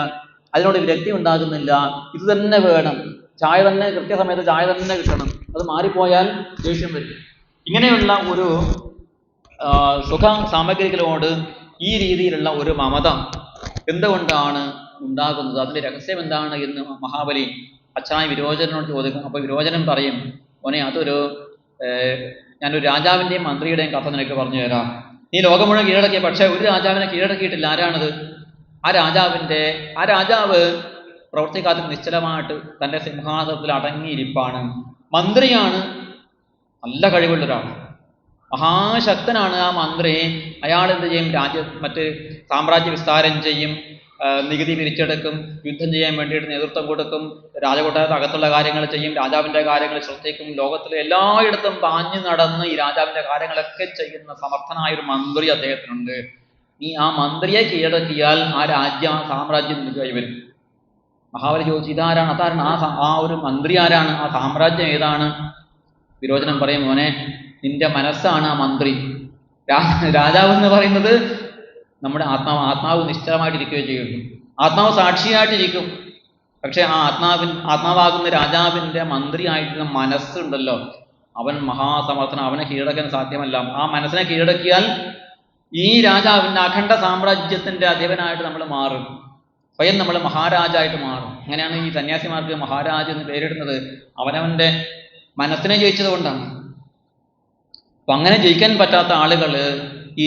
അതിനോട് വിരക്തി ഉണ്ടാകുന്നില്ല. ഇത് തന്നെ വേണം, ചായ തന്നെ കൃത്യസമയത്ത് ചായ തന്നെ കിട്ടണം, അത് മാറിപ്പോയാൽ ദേഷ്യം വരും. ഇങ്ങനെയുള്ള ഒരു സുഖ സാമഗ്രികളോട് ഈ രീതിയിലുള്ള ഒരു മമത എന്തുകൊണ്ടാണ് ഉണ്ടാകുന്നത്, അതിന്റെ രഹസ്യം എന്താണ് എന്ന് മഹാബലി അച്ഛനായ വിരോചനോട് ചോദിക്കും. അപ്പൊ വിരോചനൻ പറയും, മോനെ, അതൊരു ഞാനൊരു രാജാവിന്റെയും മന്ത്രിയുടെയും കഥ നിനക്ക് പറഞ്ഞു തരാം. നീ ലോകം മുഴുവൻ കീഴടക്കിയ, പക്ഷെ ഒരു രാജാവിനെ കീഴടക്കിയിട്ടില്ല. ആരാണത്? ആ രാജാവ് പ്രവർത്തിക്കാത്ത നിശ്ചലമായിട്ട് തന്റെ സിംഹാസനത്തിൽ അടങ്ങിയിരിപ്പാണ്. മന്ത്രിയാണ്, നല്ല കഴിവുള്ള ഒരാൾ, മഹാശക്തനാണ് ആ മന്ത്രി. അയാൾ എന്ത് ചെയ്യും? മറ്റ് സാമ്രാജ്യ വിസ്താരം ചെയ്യും, നികുതി പിരിച്ചെടുക്കും, യുദ്ധം ചെയ്യാൻ വേണ്ടിയിട്ട് നേതൃത്വം കൊടുക്കും, രാജകൊട്ടാരത്ത് അകത്തുള്ള കാര്യങ്ങൾ ചെയ്യും, രാജാവിന്റെ കാര്യങ്ങൾ ശ്രദ്ധിക്കും. ലോകത്തിലെ എല്ലായിടത്തും പാഞ്ഞു നടന്ന് ഈ രാജാവിന്റെ കാര്യങ്ങളൊക്കെ ചെയ്യുന്ന സമർത്ഥനായ ഒരു മന്ത്രി അദ്ദേഹത്തിനുണ്ട്. നീ ആ മന്ത്രിയെ കീഴടക്കിയാൽ ആ സാമ്രാജ്യം നിനക്ക് കൈവരും. മഹാബലി ചോദിച്ചു, ഇതാരാണ്? ആ ഒരു മന്ത്രി ആരാണ്? ആ സാമ്രാജ്യം ഏതാണ്? വിരോചനം പറയും, മോനെ, നിന്റെ മനസ്സാണ് ആ മന്ത്രി. രാജാവ് എന്ന് പറയുന്നത് നമ്മുടെ ആത്മാവ് നിശ്ചലമായിട്ടിരിക്കുകയോ ചെയ്യുള്ളൂ. ആത്മാവ് സാക്ഷിയായിട്ടിരിക്കും. പക്ഷെ ആ ആത്മാവാകുന്ന രാജാവിന്റെ മന്ത്രിയായിട്ടുള്ള മനസ്സുണ്ടല്ലോ, അവൻ മഹാസമർത്ഥന, അവനെ കീഴടക്കാൻ സാധ്യമല്ല. ആ മനസ്സിനെ കീഴടക്കിയാൽ ഈ രാജാവിന്റെ അഖണ്ഡ സാമ്രാജ്യത്തിന്റെ അധിപനായിട്ട് നമ്മൾ മാറും, സ്വയം നമ്മൾ മഹാരാജായിട്ട് മാറും. അങ്ങനെയാണ് ഈ സന്യാസിമാർക്ക് മഹാരാജ് എന്ന് പേരിടുന്നത്, അവനവന്റെ മനസ്സിനെ ജയിച്ചത് കൊണ്ടാണ്. അപ്പൊ അങ്ങനെ ജയിക്കാൻ പറ്റാത്ത ആളുകള് ഈ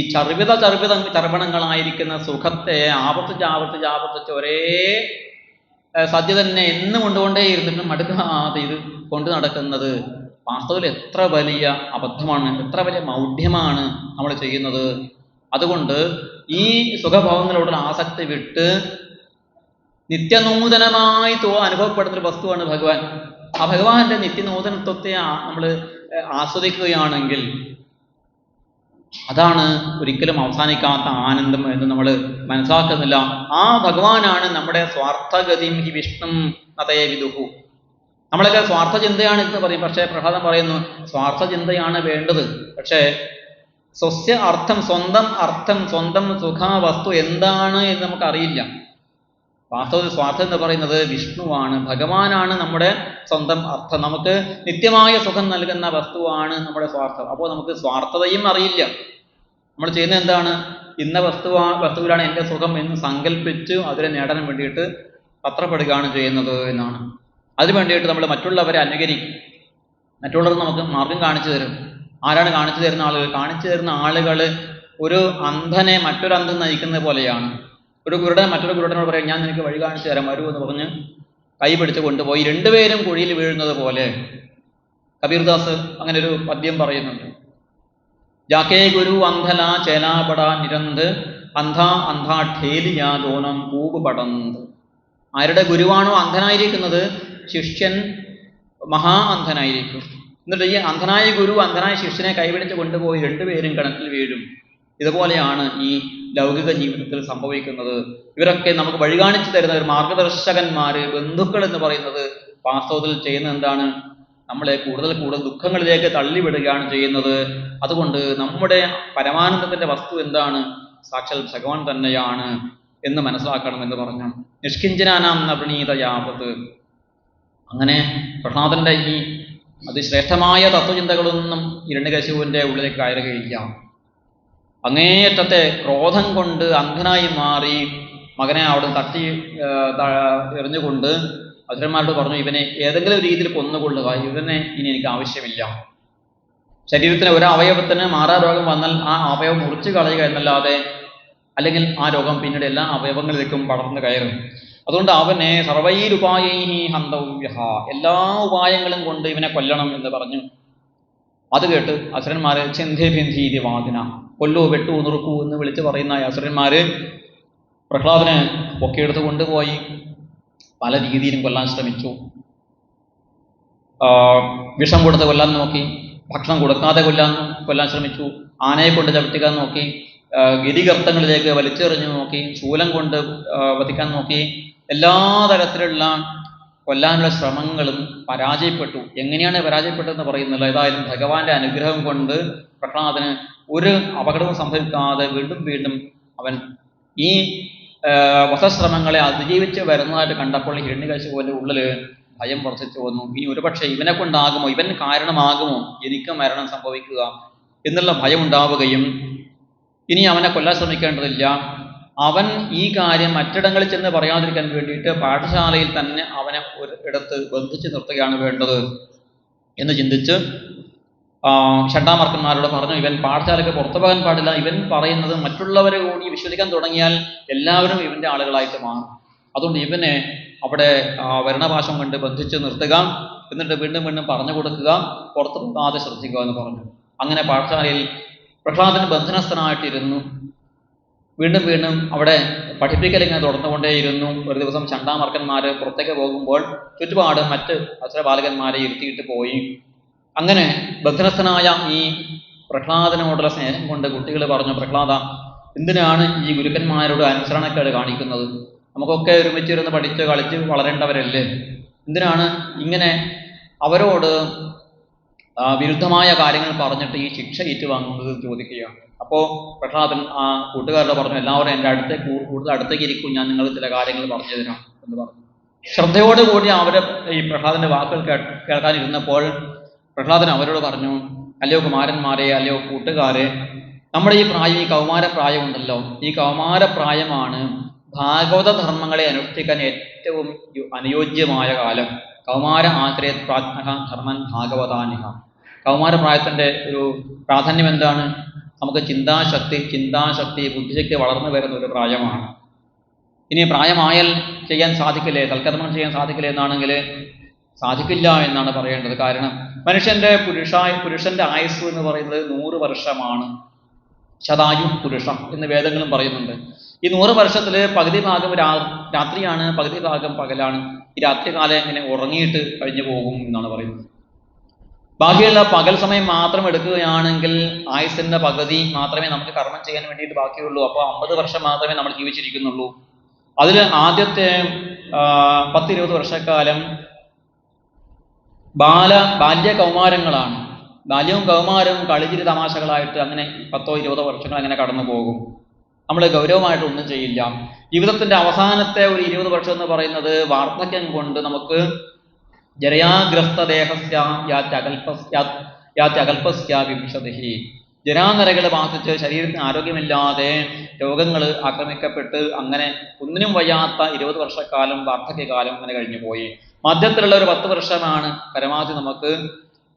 ചർവണങ്ങളായിരിക്കുന്ന സുഖത്തെ ആവർത്തിച്ച് ഒരേ സദ്യ തന്നെ എന്നും കൊണ്ടുകൊണ്ടേ ഇരുന്നിട്ടും മടുക്കാതെ ഇത് കൊണ്ടു നടക്കുന്നത് വാസ്തവത്തിൽ എത്ര വലിയ അബദ്ധമാണ്, എത്ര വലിയ മൗഢ്യമാണ് നമ്മൾ ചെയ്യുന്നത്. അതുകൊണ്ട് ഈ സുഖഭോഗങ്ങളോടുള്ള ആസക്തി വിട്ട് നിത്യനൂതനമായി അനുഭവപ്പെടുന്ന ഒരു വസ്തുവാണ് ഭഗവാൻ. ആ ഭഗവാന്റെ നിത്യനൂതനത്വത്തെ നമ്മൾ ആസ്വദിക്കുകയാണെങ്കിൽ അതാണ് ഒരിക്കലും അവസാനിക്കാത്ത ആനന്ദം എന്ന് നമ്മൾ മനസ്സിലാക്കുന്നില്ല. ആ ഭഗവാനാണ് നമ്മുടെ സ്വാർത്ഥഗതിം ഹി വിഷ്ണും നതേ വിദുഹു. നമ്മളൊക്കെ സ്വാർത്ഥ ചിന്തയാണ് എന്ന് പറയും, പക്ഷേ പ്രഹ്ലാദൻ പറയുന്നു സ്വാർത്ഥ ചിന്തയാണ് വേണ്ടത്. പക്ഷേ സ്വസ്യ അർത്ഥം, സ്വന്തം സുഖ വസ്തു എന്താണ് എന്ന് നമുക്കറിയില്ല. വാസ്തവത്തിൽ സ്വാർത്ഥം എന്ന് പറയുന്നത് വിഷ്ണുവാണ്, ഭഗവാനാണ് നമ്മുടെ സ്വന്തം അർത്ഥം. നമുക്ക് നിത്യമായ സുഖം നൽകുന്ന വസ്തുവാണ് നമ്മുടെ സ്വാർത്ഥം. അപ്പോൾ നമുക്ക് സ്വാർത്ഥതയും അറിയില്ല. നമ്മൾ ചെയ്യുന്നത് എന്താണ്? ഇന്ന വസ്തുവിലാണ് എൻ്റെ സുഖം എന്ന് സങ്കല്പിച്ച് അതിനെ നേടാൻ വേണ്ടിയിട്ട് തത്രപ്പെടുകയാണ് ചെയ്യുന്നത് എന്നാണ്. അതിനു വേണ്ടിയിട്ട് നമ്മൾ മറ്റുള്ളവരെ അനുകരിക്കും. മറ്റുള്ളവർ നമുക്ക് മാർഗം കാണിച്ചു തരും. ആരാണ് കാണിച്ചു തരുന്ന ആളുകൾ? കാണിച്ചു തരുന്ന ആളുകൾ ഒരു അന്ധനെ മറ്റൊരു അന്ധൻ നയിക്കുന്നത് പോലെയാണ്. ഒരു കുരുടൻ മറ്റൊരു കുരുടനോട് പറയും, ഞാൻ നിനക്ക് വഴി കാണിച്ചു തരാം, വരൂ എന്ന് പറഞ്ഞ് കൈ പിടിച്ച് കൊണ്ടുപോയി രണ്ടുപേരും കുഴിയിൽ വീഴുന്നത് പോലെ. കബീർദാസ് അങ്ങനെ ഒരു പദ്യം പറയുന്നുണ്ട്. ജാക്കേ ഗുരു അന്ധല ചേലാപട നിരന്ത് അന്ധാ ഠേലിയാ ദോനം പൂവ് പടന്ത്. ആരുടെ ഗുരുവാണോ അന്ധനായിരിക്കുന്നത്, ശിഷ്യൻ മഹാ അന്ധനായിരിക്കും. എന്നിട്ട് ഈ അന്ധനായ ഗുരു അന്ധനായ ശിഷ്യനെ കൈപിടിച്ച് കൊണ്ടുപോയി രണ്ടുപേരും കിണറ്റിൽ വീഴും. ഇതുപോലെയാണ് ഈ ലൗകിക ജീവിതത്തിൽ സംഭവിക്കുന്നത്. ഇവരൊക്കെ നമുക്ക് വഴി കാണിച്ചു തരുന്ന ഒരു മാർഗദർശകന്മാര്, ബന്ധുക്കൾ എന്ന് പറയുന്നത് വാസ്തവത്തിൽ ചെയ്യുന്നത് എന്താണ്? നമ്മളെ കൂടുതൽ ദുഃഖങ്ങളിലേക്ക് തള്ളിവിടുകയാണ് ചെയ്യുന്നത്. അതുകൊണ്ട് നമ്മുടെ പരമാനന്ദത്തിന്റെ വസ്തു എന്താണ്? സാക്ഷാൽ ഭഗവാൻ തന്നെയാണ് എന്ന് മനസ്സിലാക്കണം എന്ന് പറഞ്ഞു. നിഷ്കിഞ്ചനാനാം നവനീതയാവത്. അങ്ങനെ പ്രഹ്ലാദന്റെ ഈ അതിശ്രേഷ്ഠമായ തത്വചിന്തകളൊന്നും ഹിരണ്യകശിപുവിന്റെ ഉള്ളിലേക്ക് കയറുകയില്ല. അങ്ങേയറ്റത്തെ ക്രോധം കൊണ്ട് അന്ധനായി മാറി മകനെ അവിടെ തട്ടി എറിഞ്ഞുകൊണ്ട് അസുരന്മാരോട് പറഞ്ഞു, ഇവനെ ഏതെങ്കിലും രീതിയിൽ കൊന്നുകൊള്ളുക, ഇവനെ ഇനി എനിക്ക് ആവശ്യമില്ല. ശരീരത്തിലെ ഒരു അവയവത്തിന് മാറാരോഗം വന്നാൽ ആ അവയവം മുറിച്ചു കളയുക എന്നല്ലാതെ, അല്ലെങ്കിൽ ആ രോഗം പിന്നീട് എല്ലാ അവയവങ്ങളിലേക്കും പടർന്നു കയറും. അതുകൊണ്ട് അവനെ സർവൈരുപായൈഹി ഹന്തവ്യഃ, എല്ലാ ഉപായങ്ങളും കൊണ്ട് ഇവനെ കൊല്ലണം എന്ന് പറഞ്ഞു. അത് കേട്ട് അസുരന്മാര് ചിന്തിഭിന്ധീതി വാദിന, കൊല്ലൂ വെട്ടു നുറുക്കൂ എന്ന് വിളിച്ചു പറയുന്ന അസുരന്മാര് പ്രഹ്ലാദനെ പൊക്കിയെടുത്ത് കൊണ്ടുപോയി പല രീതിയിലും കൊല്ലാൻ ശ്രമിച്ചു. വിഷം കൊടുത്ത് കൊല്ലാൻ നോക്കി, ഭക്ഷണം കൊടുക്കാതെ കൊല്ലാൻ ശ്രമിച്ചു, ആനയെ കൊണ്ട് ചവിട്ടിക്കാൻ നോക്കി, ഗിരിഗർത്തങ്ങളിലേക്ക് വലിച്ചെറിഞ്ഞു നോക്കി, ശൂലം കൊണ്ട് വധിക്കാൻ നോക്കി. എല്ലാ തരത്തിലുള്ള കൊല്ലാനുള്ള ശ്രമങ്ങളും പരാജയപ്പെട്ടു. എങ്ങനെയാണ് പരാജയപ്പെട്ടതെന്ന് പറയുന്നില്ല. ഏതായാലും ഭഗവാന്റെ അനുഗ്രഹം കൊണ്ട് പ്രഹ്ലാദന് ഒരു അപകടവും സംഭവിക്കാതെ വീണ്ടും വീണ്ടും അവൻ ഈ വധശ്രമങ്ങളെ അതിജീവിച്ച് വരുന്നതായിട്ട് കണ്ടപ്പോൾ ഹിരണ്യകശിപുവിന്റെ ഉള്ളിൽ ഭയം വർദ്ധിച്ചു വന്നു. ഇനി ഒരുപക്ഷെ ഇവനെ കൊണ്ടാകുമോ, ഇവൻ കാരണമാകുമോ എനിക്ക് മരണം സംഭവിക്കുക എന്നുള്ള ഭയം ഉണ്ടാവുകയും ഇനി അവനെ കൊല്ലാൻ ശ്രമിക്കേണ്ടതില്ല, അവൻ ഈ കാര്യം മറ്റിടങ്ങളിൽ ചെന്ന് പറയാതിരിക്കാൻ വേണ്ടിയിട്ട് പാഠശാലയിൽ തന്നെ അവനെ ഒരു ഇടത്ത് ബന്ധിച്ച് നിർത്തുകയാണ് വേണ്ടത് എന്ന് ചിന്തിച്ച് ഷണ്ടാമർക്കന്മാരോട് പറഞ്ഞു, ഇവൻ പാഠശാലയ്ക്ക് പുറത്തു പോകാൻ പാടില്ല. ഇവൻ പറയുന്നത് മറ്റുള്ളവരെ കൂടി വിശ്വസിക്കാൻ തുടങ്ങിയാൽ എല്ലാവരും ഇവന്റെ ആളുകളായിട്ട് മാറും. അതുകൊണ്ട് ഇവനെ അവിടെ വർണ്ണപാശം കൊണ്ട് ബന്ധിച്ച് നിർത്തുക, എന്നിട്ട് വീണ്ടും വീണ്ടും പറഞ്ഞു കൊടുക്കുക, പുറത്തു പോകാതെ ശ്രദ്ധിക്കുക എന്ന് പറഞ്ഞു. അങ്ങനെ പാഠശാലയിൽ പ്രഹ്ലാദന് ബന്ധനസ്ഥനായിട്ടിരുന്നു. വീണ്ടും വീണ്ടും അവിടെ പഠിപ്പിക്കൽ ഇങ്ങനെ തുടർന്നുകൊണ്ടേയിരുന്നു. ഒരു ദിവസം ചണ്ടാമർക്കന്മാര് പുറത്തേക്ക് പോകുമ്പോൾ ചുറ്റുപാട് മറ്റ് അസുരബാലകന്മാരെ ഇരുത്തിയിട്ട് പോയി. അങ്ങനെ ബന്ധനസ്ഥനായ ഈ പ്രഹ്ലാദനോടുള്ള സ്നേഹം കൊണ്ട് കുട്ടികൾ പറഞ്ഞു, പ്രഹ്ലാദ, എന്തിനാണ് ഈ ഗുരുക്കന്മാരോട് അനുസരണക്കേട് കാണിക്കുന്നത്? നമുക്കൊക്കെ ഒരുമിച്ചിരുന്ന് പഠിച്ച് കളിച്ച് വളരേണ്ടവരല്ലേ, എന്തിനാണ് ഇങ്ങനെ അവരോട് വിരുദ്ധമായ കാര്യങ്ങൾ പറഞ്ഞിട്ട് ഈ ശിക്ഷ ഏറ്റുവാങ്ങുന്നത് ചോദിക്കുകയാണ്. അപ്പോൾ പ്രഹ്ലാദൻ ആ കൂട്ടുകാരോട് പറഞ്ഞു, എല്ലാവരും എൻ്റെ അടുത്തേക്ക് കൂടുതൽ അടുത്തേക്ക് ഇരിക്കും, ഞാൻ നിങ്ങൾ ചില കാര്യങ്ങൾ പറഞ്ഞു തരാം എന്ന് പറഞ്ഞു. ശ്രദ്ധയോടുകൂടി അവരെ ഈ പ്രഹ്ലാദന്റെ വാക്കുകൾ കേൾക്കാനിരുന്നപ്പോൾ പ്രഹ്ലാദൻ അവരോട് പറഞ്ഞു, അല്ലയോ കുമാരന്മാരെ, അല്ലയോ കൂട്ടുകാരെ, നമ്മുടെ ഈ പ്രായം, ഈ കൗമാരപ്രായം ഉണ്ടല്ലോ, ഈ കൗമാരപ്രായമാണ് ഭാഗവത ധർമ്മങ്ങളെ അനുഷ്ഠിക്കാൻ ഏറ്റവും അനുയോജ്യമായ കാലം. കൗമാര ആശ്രയത് പ്രാജ്ഞഃ ധർമ്മൻ ഭാഗവതാനിഹ. കൗമാരപ്രായത്തിന്റെ ഒരു പ്രാധാന്യം എന്താണ്? നമുക്ക് ചിന്താശക്തി ബുദ്ധിശക്തി വളർന്നു വരുന്ന ഒരു പ്രായമാണ്. ഇനി പ്രായമായാൽ ചെയ്യാൻ സാധിക്കില്ലേ, തൽക്കർമ്മം ചെയ്യാൻ സാധിക്കില്ലേ എന്നാണെങ്കിൽ സാധിക്കില്ല എന്നാണ് പറയേണ്ടത്. കാരണം മനുഷ്യന്റെ പുരുഷന്റെ ആയുസ് എന്ന് പറയുന്നത് 100 വർഷമാണ്. ശതായു പുരുഷ എന്ന് വേദങ്ങളും പറയുന്നുണ്ട്. ഈ 100 വർഷത്തിൽ പകുതി ഭാഗം രാത്രിയാണ്, പകുതി ഭാഗം പകലാണ്. ഈ രാത്രികാലം ഇങ്ങനെ ഉറങ്ങിയിട്ട് കഴിഞ്ഞു പോകും എന്നാണ് പറയുന്നത്. ബാക്കിയുള്ള പകൽ സമയം മാത്രം എടുക്കുകയാണെങ്കിൽ ആയുസിന്റെ പകുതി മാത്രമേ നമുക്ക് കർമ്മം ചെയ്യാൻ വേണ്ടിയിട്ട് ബാക്കിയുള്ളൂ. അപ്പോൾ 50 വർഷം മാത്രമേ നമ്മൾ ജീവിച്ചിരിക്കുന്നുള്ളൂ. അതിൽ ആദ്യത്തെ 10-20 വർഷക്കാലം ബാല്യ കൗമാരങ്ങളാണ്. ബാല്യവും കൗമാരവും കളിച്ചിരി തമാശകളായിട്ട് അങ്ങനെ 10-20 വർഷങ്ങൾ അങ്ങനെ കടന്നു പോകും. നമ്മൾ ഗൗരവമായിട്ട് ഒന്നും ചെയ്യില്ല. ജീവിതത്തിന്റെ അവസാനത്തെ ഒരു 20 വർഷം എന്ന് പറയുന്നത് വാർദ്ധക്യം കൊണ്ട് നമുക്ക് ജരയാഗ്രസ്തദേഹസ്യ യാത്യകൽപസ്യ വിംശതിഹി, ജരാനരകൾ ബാധിച്ച് ശരീരത്തിന് ആരോഗ്യമില്ലാതെ രോഗങ്ങൾ ആക്രമിക്കപ്പെട്ട് അങ്ങനെ ഒന്നിനും വയ്യാത്ത 20 വർഷക്കാലം വാർദ്ധക്യകാലം അങ്ങനെ കഴിഞ്ഞു പോയി. മധ്യത്തിലുള്ള ഒരു 10 വർഷമാണ് പരമാവധി നമുക്ക്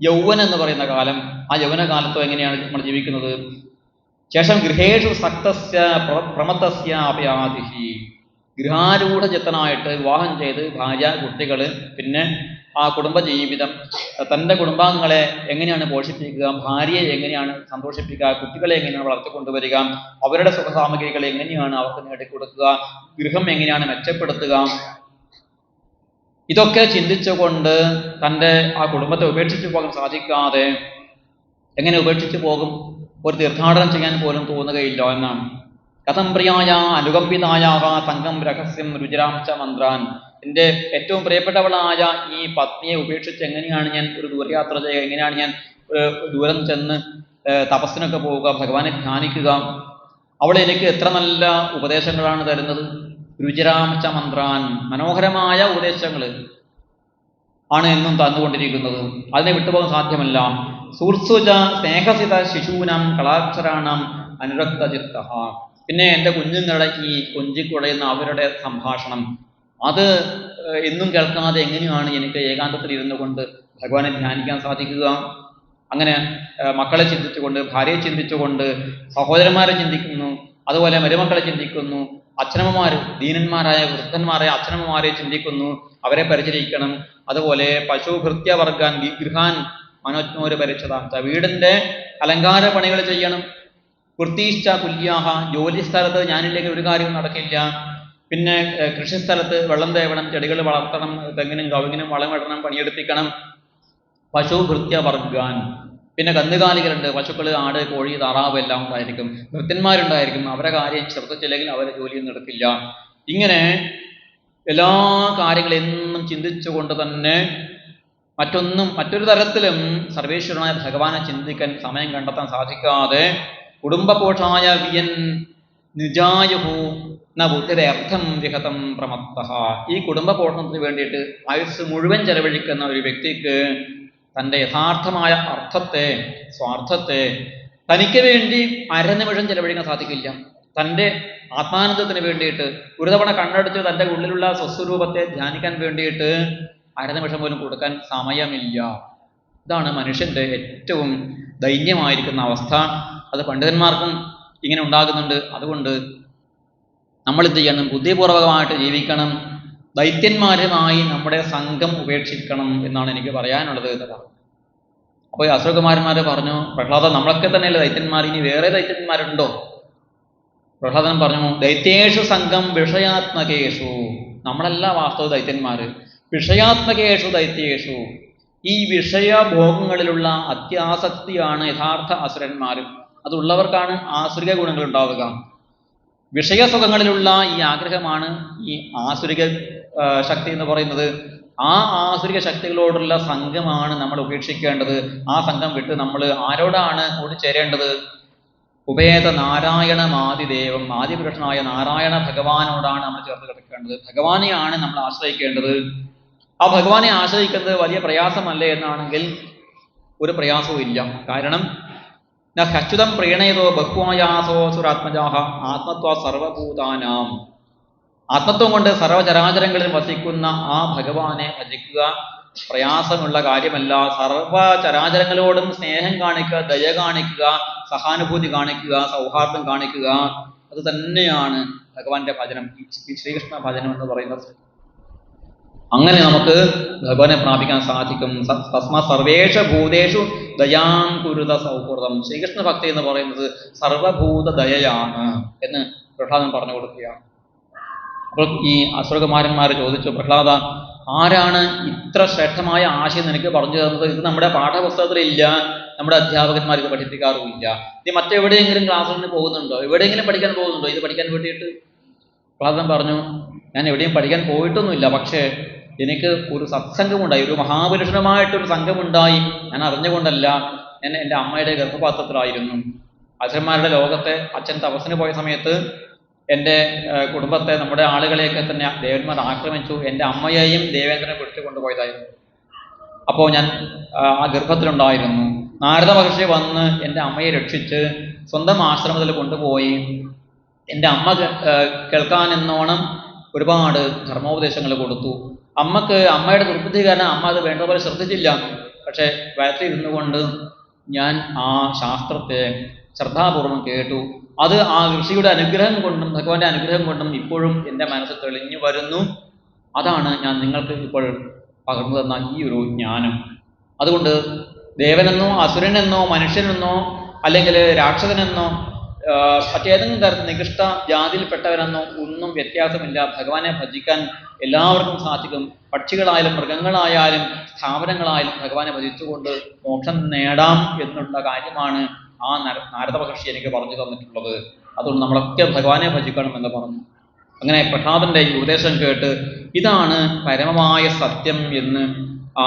യൗവനം എന്ന് പറയുന്ന കാലം. ആ യൗവന കാലത്തോ എങ്ങനെയാണ് നമ്മൾ ജീവിക്കുന്നത്? ശേഷം ഗൃഹേഷു സക്തസ്യ പ്രമത്തസ്യ അപയാതിഹി, ഗൃഹാരൂഢചിത്തനായിട്ട് വിവാഹം ചെയ്ത് ഭാര്യ, കുട്ടികൾ, പിന്നെ ആ കുടുംബജീവിതം, തൻ്റെ കുടുംബാംഗങ്ങളെ എങ്ങനെയാണ് പോഷിപ്പിക്കുക, ഭാര്യയെ എങ്ങനെയാണ് സന്തോഷിപ്പിക്കുക, കുട്ടികളെ എങ്ങനെയാണ് വളർത്തിക്കൊണ്ടുവരിക, അവരുടെ സുഖസാമഗ്രികൾ എങ്ങനെയാണ് അവർക്ക് നേടിക്കൊടുക്കുക, ഗൃഹം എങ്ങനെയാണ് മെച്ചപ്പെടുത്തുക, ഇതൊക്കെ ചിന്തിച്ചുകൊണ്ട് തൻ്റെ ആ കുടുംബത്തെ ഉപേക്ഷിച്ചു പോകാൻ സാധിക്കാതെ എങ്ങനെ ഉപേക്ഷിച്ചു പോകും? ഒരു തീർത്ഥാടനം ചെയ്യാൻ പോലും തോന്നുകയില്ല എന്നാണ്. കഥം പ്രിയായ അനുകമ്പിതായ സംഘം രഹസ്യം രുചിരാം ച മന്ത്രാൻ, എൻ്റെ ഏറ്റവും പ്രിയപ്പെട്ടവളായ ഈ പത്നിയെ ഉപേക്ഷിച്ച് എങ്ങനെയാണ് ഞാൻ ഒരു ദൂരയാത്ര ചെയ്യുക, എങ്ങനെയാണ് ഞാൻ ദൂരം ചെന്ന് തപസ്സിനൊക്കെ പോവുക, ഭഗവാനെ ധ്യാനിക്കുക? അവൾ എനിക്ക് എത്ര നല്ല ഉപദേശങ്ങളാണ് തരുന്നത്. രുചിരാം ച മന്ത്രാൻ, മനോഹരമായ ഉപദേശങ്ങൾ ആണ് എന്നും തന്നുകൊണ്ടിരിക്കുന്നത്. അതിനെ വിട്ടുപോകാൻ സാധ്യമല്ല. സുഹൃത്സുജ സ്നേഹസിത ശിശൂനാം കളാക്ഷരാണാം അനുരക്തചിത്ത, പിന്നെ എൻ്റെ കുഞ്ഞുങ്ങളുടെ ഈ കൊഞ്ചിക്കുഴയുന്ന അവരുടെ സംഭാഷണം, അത് എന്നും കേൾക്കാതെ എങ്ങനെയാണ് എനിക്ക് ഏകാന്തത്തിൽ ഇരുന്നു കൊണ്ട് ഭഗവാനെ ധ്യാനിക്കാൻ സാധിക്കുക? അങ്ങനെ മക്കളെ ചിന്തിച്ചുകൊണ്ട്, ഭാര്യയെ ചിന്തിച്ചുകൊണ്ട്, സഹോദരന്മാരെ ചിന്തിക്കുന്നു, അതുപോലെ മരുമക്കളെ ചിന്തിക്കുന്നു, അച്ഛനമ്മമാർ, ദീനന്മാരായ വൃദ്ധന്മാരായ അച്ഛനമ്മമാരെ ചിന്തിക്കുന്നു, അവരെ പരിചരിക്കണം. അതുപോലെ പശു ഭൃത്യവർഗാൻ ഗൃഹാൻ മനോജ്ഞോര് പരിച്ഛദാന്ത, വീടിന്റെ അലങ്കാര പണികൾ ചെയ്യണം. വൃത്തിശ്ച തുല്യാഹ, ജോലി സ്ഥലത്ത് ഞാനില്ലെങ്കിൽ ഒരു കാര്യവും നടക്കില്ല. പിന്നെ കൃഷിസ്ഥലത്ത് വെള്ളം തേവണം, ചെടികൾ വളർത്തണം, തെങ്ങിനും കവുങ്ങിനും വളമിടണം, പണിയെടുപ്പിക്കണം. പശു ഭൃത്യവർഗാൻ, പിന്നെ കന്നുകാലികളുണ്ട്, പശുക്കൾ, ആട്, കോഴി, താറാവ് എല്ലാം ഉണ്ടായിരിക്കും. ഭൃത്യന്മാരുണ്ടായിരിക്കും, അവരെ കാര്യം ശ്രദ്ധിച്ചില്ലെങ്കിൽ അവരെ ജോലിയൊന്നും എടുക്കില്ല. ഇങ്ങനെ എല്ലാ കാര്യങ്ങളും എന്നും ചിന്തിച്ചുകൊണ്ട് തന്നെ മറ്റൊരു തരത്തിലും സർവേശ്വരനായ ഭഗവാനെ ചിന്തിക്കാൻ സമയം കണ്ടെത്താൻ സാധിക്കാതെ കുടുംബപോഷായ വിയൻ നിജായുഹു ന ബുദ്ധിരെ അർത്ഥം വിഹതം പ്രമത്തഃ, ഈ കുടുംബ പോഷണത്തിന് വേണ്ടിയിട്ട് ആയുസ് മുഴുവൻ ചെലവഴിക്കുന്ന ഒരു വ്യക്തിക്ക് തൻ്റെ യഥാർത്ഥമായ അർത്ഥത്തെ, സ്വാർത്ഥത്തെ തനിക്ക് വേണ്ടി അരനിമിഷം ചെലവഴിക്കാൻ സാധിക്കില്ല. തൻ്റെ ആത്മാനന്ദത്തിന് വേണ്ടിയിട്ട് ഒരു തവണ കണ്ണടച്ച് തൻ്റെ ഉള്ളിലുള്ള സ്വസ്വരൂപത്തെ ധ്യാനിക്കാൻ വേണ്ടിയിട്ട് അരനിമിഷം പോലും കൊടുക്കാൻ സമയമില്ല. ഇതാണ് മനുഷ്യൻ്റെ ഏറ്റവും ദൈന്യമായിരിക്കുന്ന അവസ്ഥ. അത് പണ്ഡിതന്മാർക്കും ഇങ്ങനെ ഉണ്ടാകുന്നുണ്ട്. അതുകൊണ്ട് നമ്മൾ എന്ത് ചെയ്യണം? ബുദ്ധിപൂർവകമായിട്ട് ജീവിക്കണം. ദൈത്യന്മാരുമായി നമ്മുടെ സംഘം ഉപേക്ഷിക്കണം എന്നാണ് എനിക്ക് പറയാനുള്ളത് എന്ന് പറഞ്ഞു. അപ്പോൾ ഈ അസുരകുമാരന്മാർ പറഞ്ഞു, പ്രഹ്ലാദൻ, നമ്മളൊക്കെ തന്നെയല്ലേ ദൈത്യന്മാർ, ഇനി വേറെ ദൈത്യന്മാരുണ്ടോ? പ്രഹ്ലാദൻ പറഞ്ഞു, ദൈത്യേഷു സംഘം വിഷയാത്മകേഷു, നമ്മളല്ല വാസ്തവ ദൈത്യന്മാർ. വിഷയാത്മകേഷു ദൈത്യേഷു, ഈ വിഷയഭോഗങ്ങളിലുള്ള അത്യാസക്തിയാണ് യഥാർത്ഥ അസുരന്മാർ. അതുള്ളവർക്കാണ് ആസുരിക ഗുണങ്ങൾ ഉണ്ടാവുക. വിഷയസുഖങ്ങളിലുള്ള ഈ ആഗ്രഹമാണ് ഈ ആസുരിക ശക്തി എന്ന് പറയുന്നത്. ആ ആസുരിക ശക്തികളോടുള്ള സംഘമാണ് നമ്മൾ ഉപേക്ഷിക്കേണ്ടത്. ആ സംഘം വിട്ട് നമ്മൾ ആരോടാണ് കൂടിച്ചേരേണ്ടത്? ഉപേത നാരായണമാദിദേവം, ആദിപുരുഷനായ നാരായണ ഭഗവാനോടാണ് നമ്മൾ ചേർത്ത് കിടക്കേണ്ടത്. ഭഗവാനെയാണ് നമ്മൾ ആശ്രയിക്കേണ്ടത്. ആ ഭഗവാനെ ആശ്രയിക്കുന്നത് വലിയ പ്രയാസമല്ലേ എന്നാണെങ്കിൽ ഒരു പ്രയാസവും ഇല്ല. കാരണം അച്യുതം പ്രീണയതോ ബഹ്വായാസോ സുരാത്മജാഹ ആത്മത്വ സർവഭൂതാനാം, ആത്മത്വം കൊണ്ട് സർവചരാചരങ്ങളിൽ വസിക്കുന്ന ആ ഭഗവാനെ ഭജിക്കുക പ്രയാസമുള്ള കാര്യമല്ല. സർവചരാചരങ്ങളോടും സ്നേഹം കാണിക്കുക, ദയ കാണിക്കുക, സഹാനുഭൂതി കാണിക്കുക, സൗഹാർദ്ദം കാണിക്കുക, അത് തന്നെയാണ് ഭഗവാന്റെ ഭജനം, ശ്രീകൃഷ്ണ ഭജനം എന്ന് പറയുന്നത്. അങ്ങനെ നമുക്ക് ഭഗവാനെ പ്രാപിക്കാൻ സാധിക്കും. തസ്മാ സർവേഷ ഭൂതേഷു ദയാം കുരുത സൗഹൃദം. ശ്രീകൃഷ്ണ ഭക്തി എന്ന് പറയുന്നത് സർവഭൂത ദയയാണ് എന്ന് പ്രഹ്ലാദൻ പറഞ്ഞു കൊടുക്കുകയാണ്. അപ്പോൾ ഈ അസുരകുമാരന്മാർ ചോദിച്ചു, പ്രഹ്ലാദ, ആരാണ് ഇത്ര ശ്രേഷ്ഠമായ ആശയം നിനക്ക് പറഞ്ഞു തന്നത്? ഇത് നമ്മുടെ പാഠപുസ്തകത്തിലില്ല, നമ്മുടെ അധ്യാപകന്മാർ ഇത് പഠിപ്പിക്കാറുമില്ല. നീ മറ്റെവിടെയെങ്കിലും ക്ലാസ്സിന് പോകുന്നുണ്ടോ? എവിടെയെങ്കിലും പഠിക്കാൻ പോകുന്നുണ്ടോ ഇത് പഠിക്കാൻ വേണ്ടിയിട്ട്? പ്രഹ്ലാദൻ പറഞ്ഞു, ഞാൻ എവിടെയും പഠിക്കാൻ പോയിട്ടൊന്നുമില്ല, പക്ഷേ എനിക്ക് ഒരു സത്സംഗമുണ്ടായി, ഒരു മഹാപുരുഷനുമായിട്ടൊരു സംഘമുണ്ടായി. ഞാൻ അറിഞ്ഞുകൊണ്ടല്ല, ഞാൻ എൻ്റെ അമ്മയുടെ ഗർഭപാത്രത്തിലായിരുന്നു. അച്ഛന്മാരുടെ ലോകത്തെ അച്ഛൻ തപസ്സിന് പോയ സമയത്ത് എൻ്റെ കുടുംബത്തെ, നമ്മുടെ ആളുകളെയൊക്കെ തന്നെ ദേവന്മാർ ആക്രമിച്ചു. എൻ്റെ അമ്മയെയും ദേവേന്ദ്രനെ പിടിച്ചു കൊണ്ടുപോയതായിരുന്നു. അപ്പോൾ ഞാൻ ആ ഗർഭത്തിലുണ്ടായിരുന്നു. നാരദ മഹർഷി വന്ന് എൻ്റെ അമ്മയെ രക്ഷിച്ച് സ്വന്തം ആശ്രമത്തിൽ കൊണ്ടുപോയി എൻ്റെ അമ്മ കേൾക്കാനെന്നോണം ഒരുപാട് ധർമ്മോപദേശങ്ങൾ കൊടുത്തു. അമ്മയുടെ ദുർബുദ്ധി കാരണം അമ്മ അത് വേണ്ടതുപോലെ ശ്രദ്ധിച്ചില്ല. പക്ഷെ വയറ്റിൽ ഇരുന്നു കൊണ്ട് ഞാൻ ആ ശാസ്ത്രത്തെ ശ്രദ്ധാപൂർവം കേട്ടു. അത് ആ ഋഷിയുടെ അനുഗ്രഹം കൊണ്ടും ഭഗവാന്റെ അനുഗ്രഹം കൊണ്ടും ഇപ്പോഴും എൻ്റെ മനസ്സ് തെളിഞ്ഞു വരുന്നു. അതാണ് ഞാൻ നിങ്ങൾക്ക് ഇപ്പോൾ പകർന്നു തന്ന ഈ ഒരു ജ്ഞാനം. അതുകൊണ്ട് ദേവനെന്നോ അസുരനെന്നോ മനുഷ്യനെന്നോ അല്ലെങ്കിൽ രാക്ഷസനെന്നോ മറ്റേതെങ്കിലും തരത്തിൽ നികൃഷ്ട ജാതിയിൽപ്പെട്ടവരെന്നോ ഒന്നും വ്യത്യാസമില്ല. ഭഗവാനെ ഭജിക്കാൻ എല്ലാവർക്കും സാധിക്കും. പക്ഷികളായാലും മൃഗങ്ങളായാലും സ്ഥാപനങ്ങളായാലും ഭഗവാനെ ഭജിച്ചുകൊണ്ട് മോക്ഷം നേടാം എന്നുള്ള കാര്യമാണ് ആ നാരദ മഹർഷി എനിക്ക് പറഞ്ഞു തന്നിട്ടുള്ളത്. അതുകൊണ്ട് നമ്മളൊക്കെ ഭഗവാനെ ഭജിക്കണം എന്ന് പറഞ്ഞു. അങ്ങനെ പ്രഹ്ലാദന്റെ ഈ ഉപദേശം കേട്ട് ഇതാണ് പരമമായ സത്യം എന്ന് ആ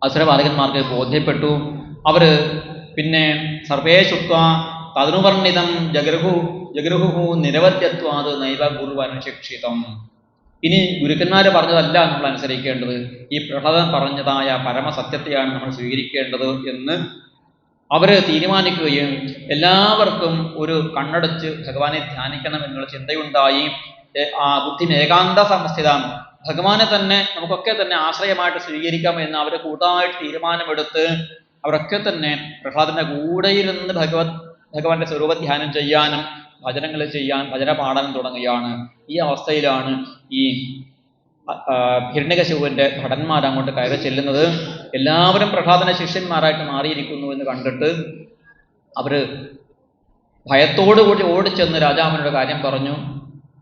അസുരബാലകന്മാർക്ക് ബോധ്യപ്പെട്ടു. അവര് പിന്നെ സർവേ ശുക്വ തദനുവർണിതം ജഗൃഹു നിരവധ്യത്വാത് നൈവ ഗുരുവനുശിക്ഷിതം. ഇനി ഗുരുക്കന്മാർ പറഞ്ഞതല്ല നമ്മൾ അനുസരിക്കേണ്ടത്, ഈ പ്രഹ്ലാദൻ പറഞ്ഞതായ പരമസത്യത്തെയാണ് നമ്മൾ സ്വീകരിക്കേണ്ടത് എന്ന് അവര് തീരുമാനിക്കുകയും എല്ലാവർക്കും ഒരു കണ്ണടച്ച് ഭഗവാനെ ധ്യാനിക്കണം എന്നുള്ള ചിന്തയുണ്ടായി. ആ ബുദ്ധി ഏകാന്ത സമസ്ഥിതം, ഭഗവാനെ തന്നെ നമുക്കൊക്കെ തന്നെ ആശ്രയമായിട്ട് സ്വീകരിക്കാം എന്ന് അവർ കൂട്ടായിട്ട് തീരുമാനമെടുത്ത് അവരൊക്കെ തന്നെ പ്രഹ്ലാദന്റെ കൂടെ ഇരുന്ന് ഭഗവാന്റെ സ്വരൂപധ്യാനം ചെയ്യാനും ഭജനങ്ങൾ ചെയ്യാൻ ഭജന പാടാനും തുടങ്ങുകയാണ്. ഈ അവസ്ഥയിലാണ് ഈ ഹിരണ്യകശിപുവിന്റെ ഭടന്മാർ അങ്ങോട്ട് കയറി ചെല്ലുന്നത്. എല്ലാവരും പ്രഹ്ലാദന്റെ ശിഷ്യന്മാരായിട്ട് മാറിയിരിക്കുന്നു എന്ന് കണ്ടിട്ട് അവര് ഭയത്തോടുകൂടി ഓടിച്ചെന്ന് രാജാവിനോട് കാര്യം പറഞ്ഞു.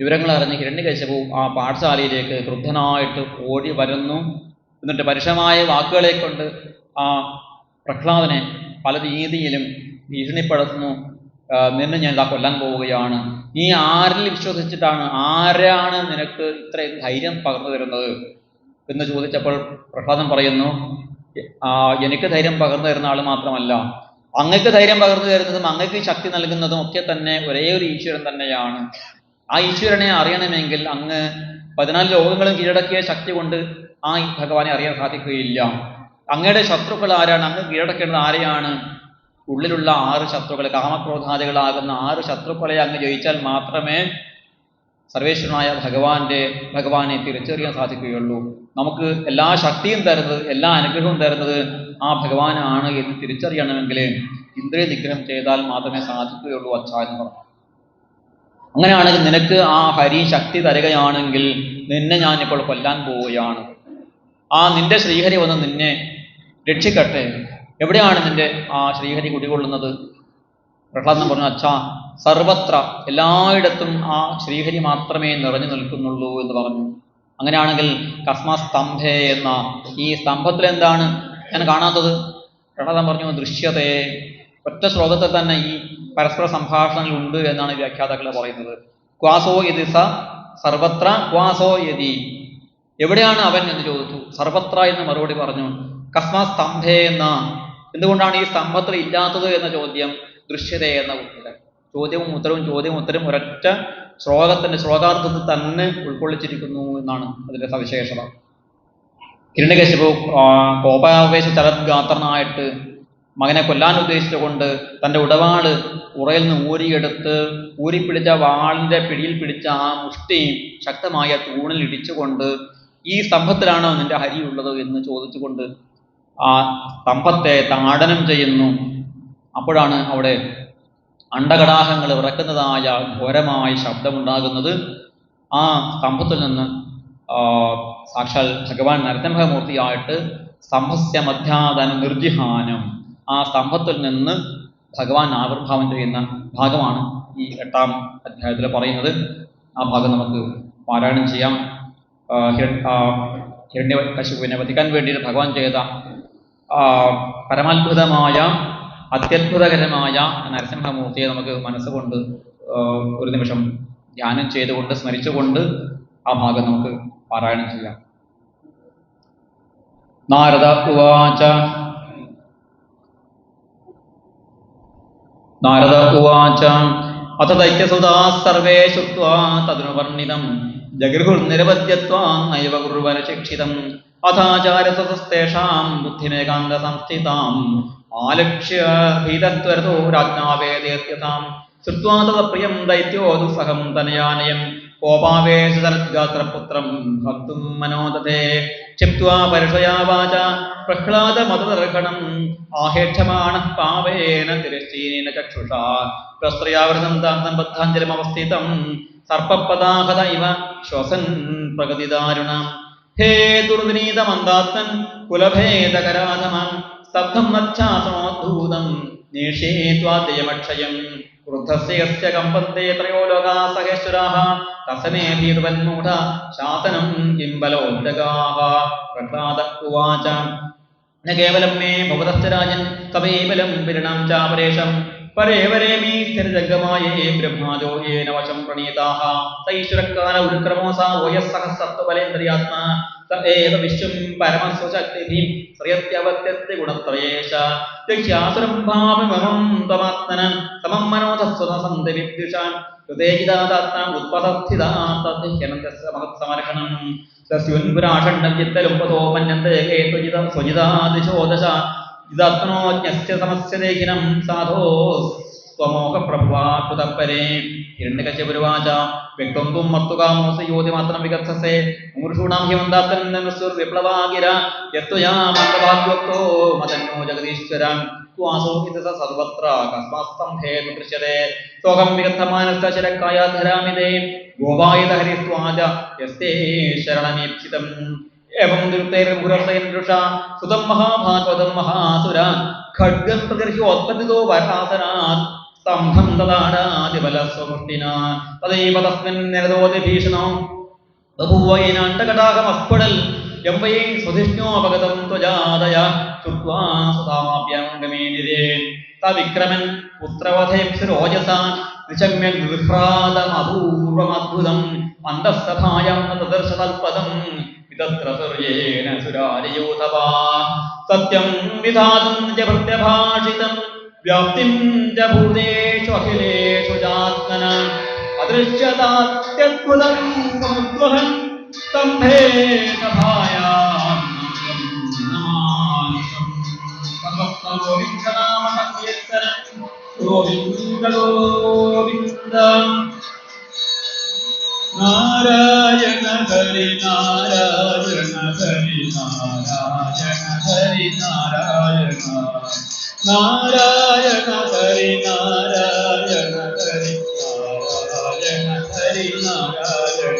വിവരങ്ങൾ അറിഞ്ഞ് ഹിരണ്യകശിപു ആ പാഠശാലയിലേക്ക് ക്രുദ്ധനായിട്ട് ഓടി വരുന്നു. എന്നിട്ട് പരുഷമായ വാക്കുകളെ കൊണ്ട് ആ പ്രഹ്ലാദനെ പല രീതിയിലും ഭീഷണിപ്പെടുത്തുന്നു. നിന്നെ ഞാൻ ഇതാ കൊല്ലാൻ പോവുകയാണ്, നീ ആരിൽ വിശ്വസിച്ചിട്ടാണ്, ആരാണ് നിനക്ക് ഇത്രയും ധൈര്യം പകർന്നു തരുന്നത് എന്ന് ചോദിച്ചപ്പോൾ പ്രഹ്ലാദൻ പറയുന്നു, എനിക്ക് ധൈര്യം പകർന്നു തരുന്ന ആൾ മാത്രമല്ല, അങ്ങക്ക് ധൈര്യം പകർന്നു തരുന്നതും അങ്ങക്ക് ശക്തി നൽകുന്നതും ഒക്കെ തന്നെ ഒരേ ഒരു ഈശ്വരൻ തന്നെയാണ്. ആ ഈശ്വരനെ അറിയണമെങ്കിൽ അങ്ങ് 14 ലോകങ്ങളും കീഴടക്കിയ ശക്തി കൊണ്ട് ആ ഭഗവാനെ അറിയാൻ സാധിക്കുകയില്ല. അങ്ങയുടെ ശത്രുക്കൾ ആരാണ്? അങ്ങ് കീഴടക്കേണ്ടത് ആരെയാണ്? ഉള്ളിലുള്ള 6 ശത്രുക്കൾ, കാമക്രോധാദികളാകുന്ന 6 ശത്രുക്കളെ അങ്ങ് ജയിച്ചാൽ മാത്രമേ സർവേശ്വരനായ ഭഗവാനെ തിരിച്ചറിയാൻ സാധിക്കുകയുള്ളൂ. നമുക്ക് എല്ലാ ശക്തിയും തരുന്നത്, എല്ലാ അനുഗ്രഹവും തരുന്നത് ആ ഭഗവാനാണ് എന്ന് തിരിച്ചറിയണമെങ്കിൽ ഇന്ദ്രിയ നിഗ്രഹം ചെയ്താൽ മാത്രമേ സാധിക്കുകയുള്ളൂ അച്ഛാ എന്ന് പറഞ്ഞു. അങ്ങനെയാണെങ്കിൽ നിനക്ക് ആ ഹരി ശക്തി തരികയാണെങ്കിൽ നിന്നെ ഞാനിപ്പോൾ കൊല്ലാൻ പോവുകയാണ്. നിന്റെ ശ്രീഹരി വന്ന് നിന്നെ രക്ഷിക്കട്ടെ. എവിടെയാണ് നിന്റെ ആ ശ്രീഹരി കുടികൊള്ളുന്നത്? പ്രഹ്ലാദൻ പറഞ്ഞു, അച്ഛാ സർവത്ര എല്ലായിടത്തും ആ ശ്രീഹരി മാത്രമേ നിറഞ്ഞു നിൽക്കുന്നുള്ളൂ എന്ന് പറഞ്ഞു. അങ്ങനെയാണെങ്കിൽ കസ്മാ സ്തംഭേ എന്ന ഈ സ്തംഭത്തിൽ എന്താണ് ഞാൻ കാണാത്തത്? പ്രഹ്ലാദൻ പറഞ്ഞു, ദൃശ്യതേ. ഒറ്റ ശ്ലോകത്തിൽ തന്നെ ഈ പരസ്പര സംഭാഷണങ്ങൾ ഉണ്ട് എന്നാണ് വ്യാഖ്യാതാക്കൾ പറയുന്നത്. ക്വാസോ യതി സ സർവത്ര ക്വാസോ യതി. എവിടെയാണ് അവൻ എന്ന് ചോദിച്ചു. സർവത്ര എന്ന് മറുപടി പറഞ്ഞു. കസ്മാ സ്തംഭേ എന്ന എന്തുകൊണ്ടാണ് ഈ സ്തംഭത്തിൽ ഇല്ലാത്തത് എന്ന ചോദ്യം ദൃശ്യത എന്ന ഉത്തരം. ചോദ്യവും ഉത്തരവും ഒരൊറ്റ ശ്ലോകാർത്ഥത്തിൽ തന്നെ ഉൾക്കൊള്ളിച്ചിരിക്കുന്നു എന്നാണ് അതിന്റെ സവിശേഷത. ഹിരണ്യകശിപു കോപാവേശ ചലദ്ഗാത്രനായിട്ട് മകനെ കൊല്ലാൻ ഉദ്ദേശിച്ചുകൊണ്ട് തൻ്റെ ഉടവാള് ഉറയിൽ നിന്ന് ഊരിപ്പിടിച്ച വാളിന്റെ പിടിയിൽ പിടിച്ച ആ മുഷ്ടി ശക്തമായ തൂണിൽ ഇടിച്ചുകൊണ്ട് ഈ സ്തംഭത്തിലാണോ നിന്റെ ഹരി ഉള്ളത് എന്ന് ചോദിച്ചുകൊണ്ട് ആ സ്തംഭത്തെ താടനം ചെയ്യുന്നു. അപ്പോഴാണ് അവിടെ അണ്ടകടാഹങ്ങൾ വിറക്കുന്നതായ ഘോരമായ ശബ്ദമുണ്ടാകുന്നത്. ആ സ്തംഭത്തിൽ നിന്ന് സാക്ഷാൽ ഭഗവാൻ നരസിംഹമൂർത്തിയായിട്ട് സ്തംഭസ്യ മധ്യാദന നിർജിഹാനം, ആ സ്തംഭത്തിൽ നിന്ന് ഭഗവാൻ ആവിർഭാവം ചെയ്യുന്ന ഭാഗമാണ് ഈ 8-ാം അധ്യായത്തിൽ പറയുന്നത്. ആ ഭാഗം നമുക്ക് പാരായണം ചെയ്യാം. ഹിരണ്യകശിപുവിനെ വധിക്കാൻ വേണ്ടി ഭഗവാൻ ചെയ്ത പരമാത്ഭുതമായ അത്യത്ഭുതകരമായ നരസിംഹമൂർത്തിയെ നമുക്ക് മനസ്സുകൊണ്ട് ഒരു നിമിഷം ധ്യാനം ചെയ്തുകൊണ്ട് സ്മരിച്ചുകൊണ്ട് ആ ഭാഗം നമുക്ക് പാരായണം ചെയ്യാം. നാരദ ഉവാച അത ദൈത്യസുതാ സർവേ ശ്രുത്വാ തദനുവർണ്ണിതം ജഗൃഹുർനിരവധ്യത്വാം നൈവ കുർവര ശിക്ഷിതം അഥാചാരസതസ്തേഷാം ബുദ്ധിമേകാന്ത സംസ്ഥിതാം ആലക്ഷ്യ ഭീതത്വരതോ രാജ്ഞാവേദേത്യതാം ശ്രുത്വാ തദപ്രിയം ദൈത്യോ ദുസ്സഹം തനയാനയം കോപാവേശതരദ്ഗാത്രപുത്രം ഭക്തും മനോദധേ ക്ഷിപ്ത്വാ പരുഷയാ വാച പ്രഹ്ലാദമതദർഹണം ആഹേക്ഷമാണഃ പാവേന തിരശ്ചീനേന ചക്ഷുഷാ പ്രസ്ത്രയാവൃതം താന്തം ബദ്ധാഞ്ജലിമവസ്ഥിതം സർപ്പപദാഹത ഇവ ശ്വസൻ പ്രഗതിദാരുണം. ഹേ ദുർവിനീതമന്ദാത്മൻ കുലഭേദകരാധമം സ്തബ്ധം മച്ഛാസനോദ്ധൂതം നിഷേത്വാദ്യമക്ഷയം ക്രുദ്ധസ്യ യസ്യ കമ്പന്തേ ത്രയോ ലോകാ സഹേശ്വരാഃ തസ്മേ ഭീരുവന്മൂഢ ശാസനം കിം ബലോദ്ദഗാഃ. പ്രഹ്ലാദ ഉവാച ന കേവലം മേ ഭവതശ്ച രാജൻ തവൈബലം വിരണം ചാപരേഷം പരേവരേമീ സ്ഥിരജംഗമായേ ബ്രഹ്മാദോ യേന വശം പ്രണീതാഃ സൈശ്വരക്കാല ഉരുക്രമോ സാ ഓയഃ സഹസ്രത്വബലേന്ദ്രിയാത്മാ സ ഏവ വിശ്വം പരമസ്വശക്തിഭിः ശ്രയത്യവത്യസ്യ ഗുണത്രയേശ യഹ്യാസുരം ഭാവമമം തമാത്മന സമം മനോധസ്വതസന്തി വിദ്യുഷാ ഹൃദയജിതാത്മാ ഉത്പതസ്ഥിതാ തദ്ഹ്യനന്ദസ്യ മഹത്സമർഹണം തസ്യോൻപുരാഷണ്ഡവിത്തലുംപതോ മന്യന്തേ സ്വജിതാദിശോദശ ഇതാത്മനോജ്ഞസ്യ സമസ്യ ദേഹിനം സാധോ സ്വമോഹപ്രഭുവാത്പുതപ്പരേ ഹിരണ്യകശിപുരുവാച വ്യക്തം ത്വം മർത്തുകാമോസയോതിമാത്രം വികത്സസേ മൂർഷൂണാം ഹിമന്താത്തന്നസുർവിപ്ലവാഗിര യസ്ത്വയാ മന്ദഭാഗ്യോക്തോ മതന്നോ ജഗദീശ്വര ത്വാസോ ഇതി സർവത്ര കസ്മാസ്തംഭേ ദൃശ്യതേ സോഹം വിഗദ്ധമാനസ്യ ശരക്കായ ധരാമിതേ ഗോവായുധ ഹരിസ്ത്വാജ യസ്തേ ശരണമീപ്സിതം एवं दुर्तैर्भुरसैन्दृषा सुतं महाभागवतं महासुर खड्गं प्रगर्ह्योत्पतितो वरासनात् स्तम्भं ददाडादिबलस्वमुष्टिना तदैव तस्मिन् निरदोति भीषणो बभूवैनाण्डकटाकमस्फुटल् यं वै स्वधिष्ण्योपगतं त्वजादय श्रुत्वा सुतामाप्यङ्गमेनिरे तविक्रमन् पुत्रवधेक्षुरोजसा निशम्य गृह्रादमपूर्वमद्भुतं मन्दस्तभायां तदर्शतल्पदं वितत्र सूर्येण सुरारियूथपा सत्यं विधातुं च प्रत्यभाषितं व्याप्तिं च भूतेषु अखिलेषु चात्मन अदृश्यतात्यद्भुतं समुद्वहं स्तम्भेन भायां नमामितं सर्वस्तमोविन्दनामसंकीर्तनं गोविन्द गोविन्द नारायण हरि नारायण हरि नारायण हरि नारायण नारायण हरि नारायण हरि नारायण हरि नारायण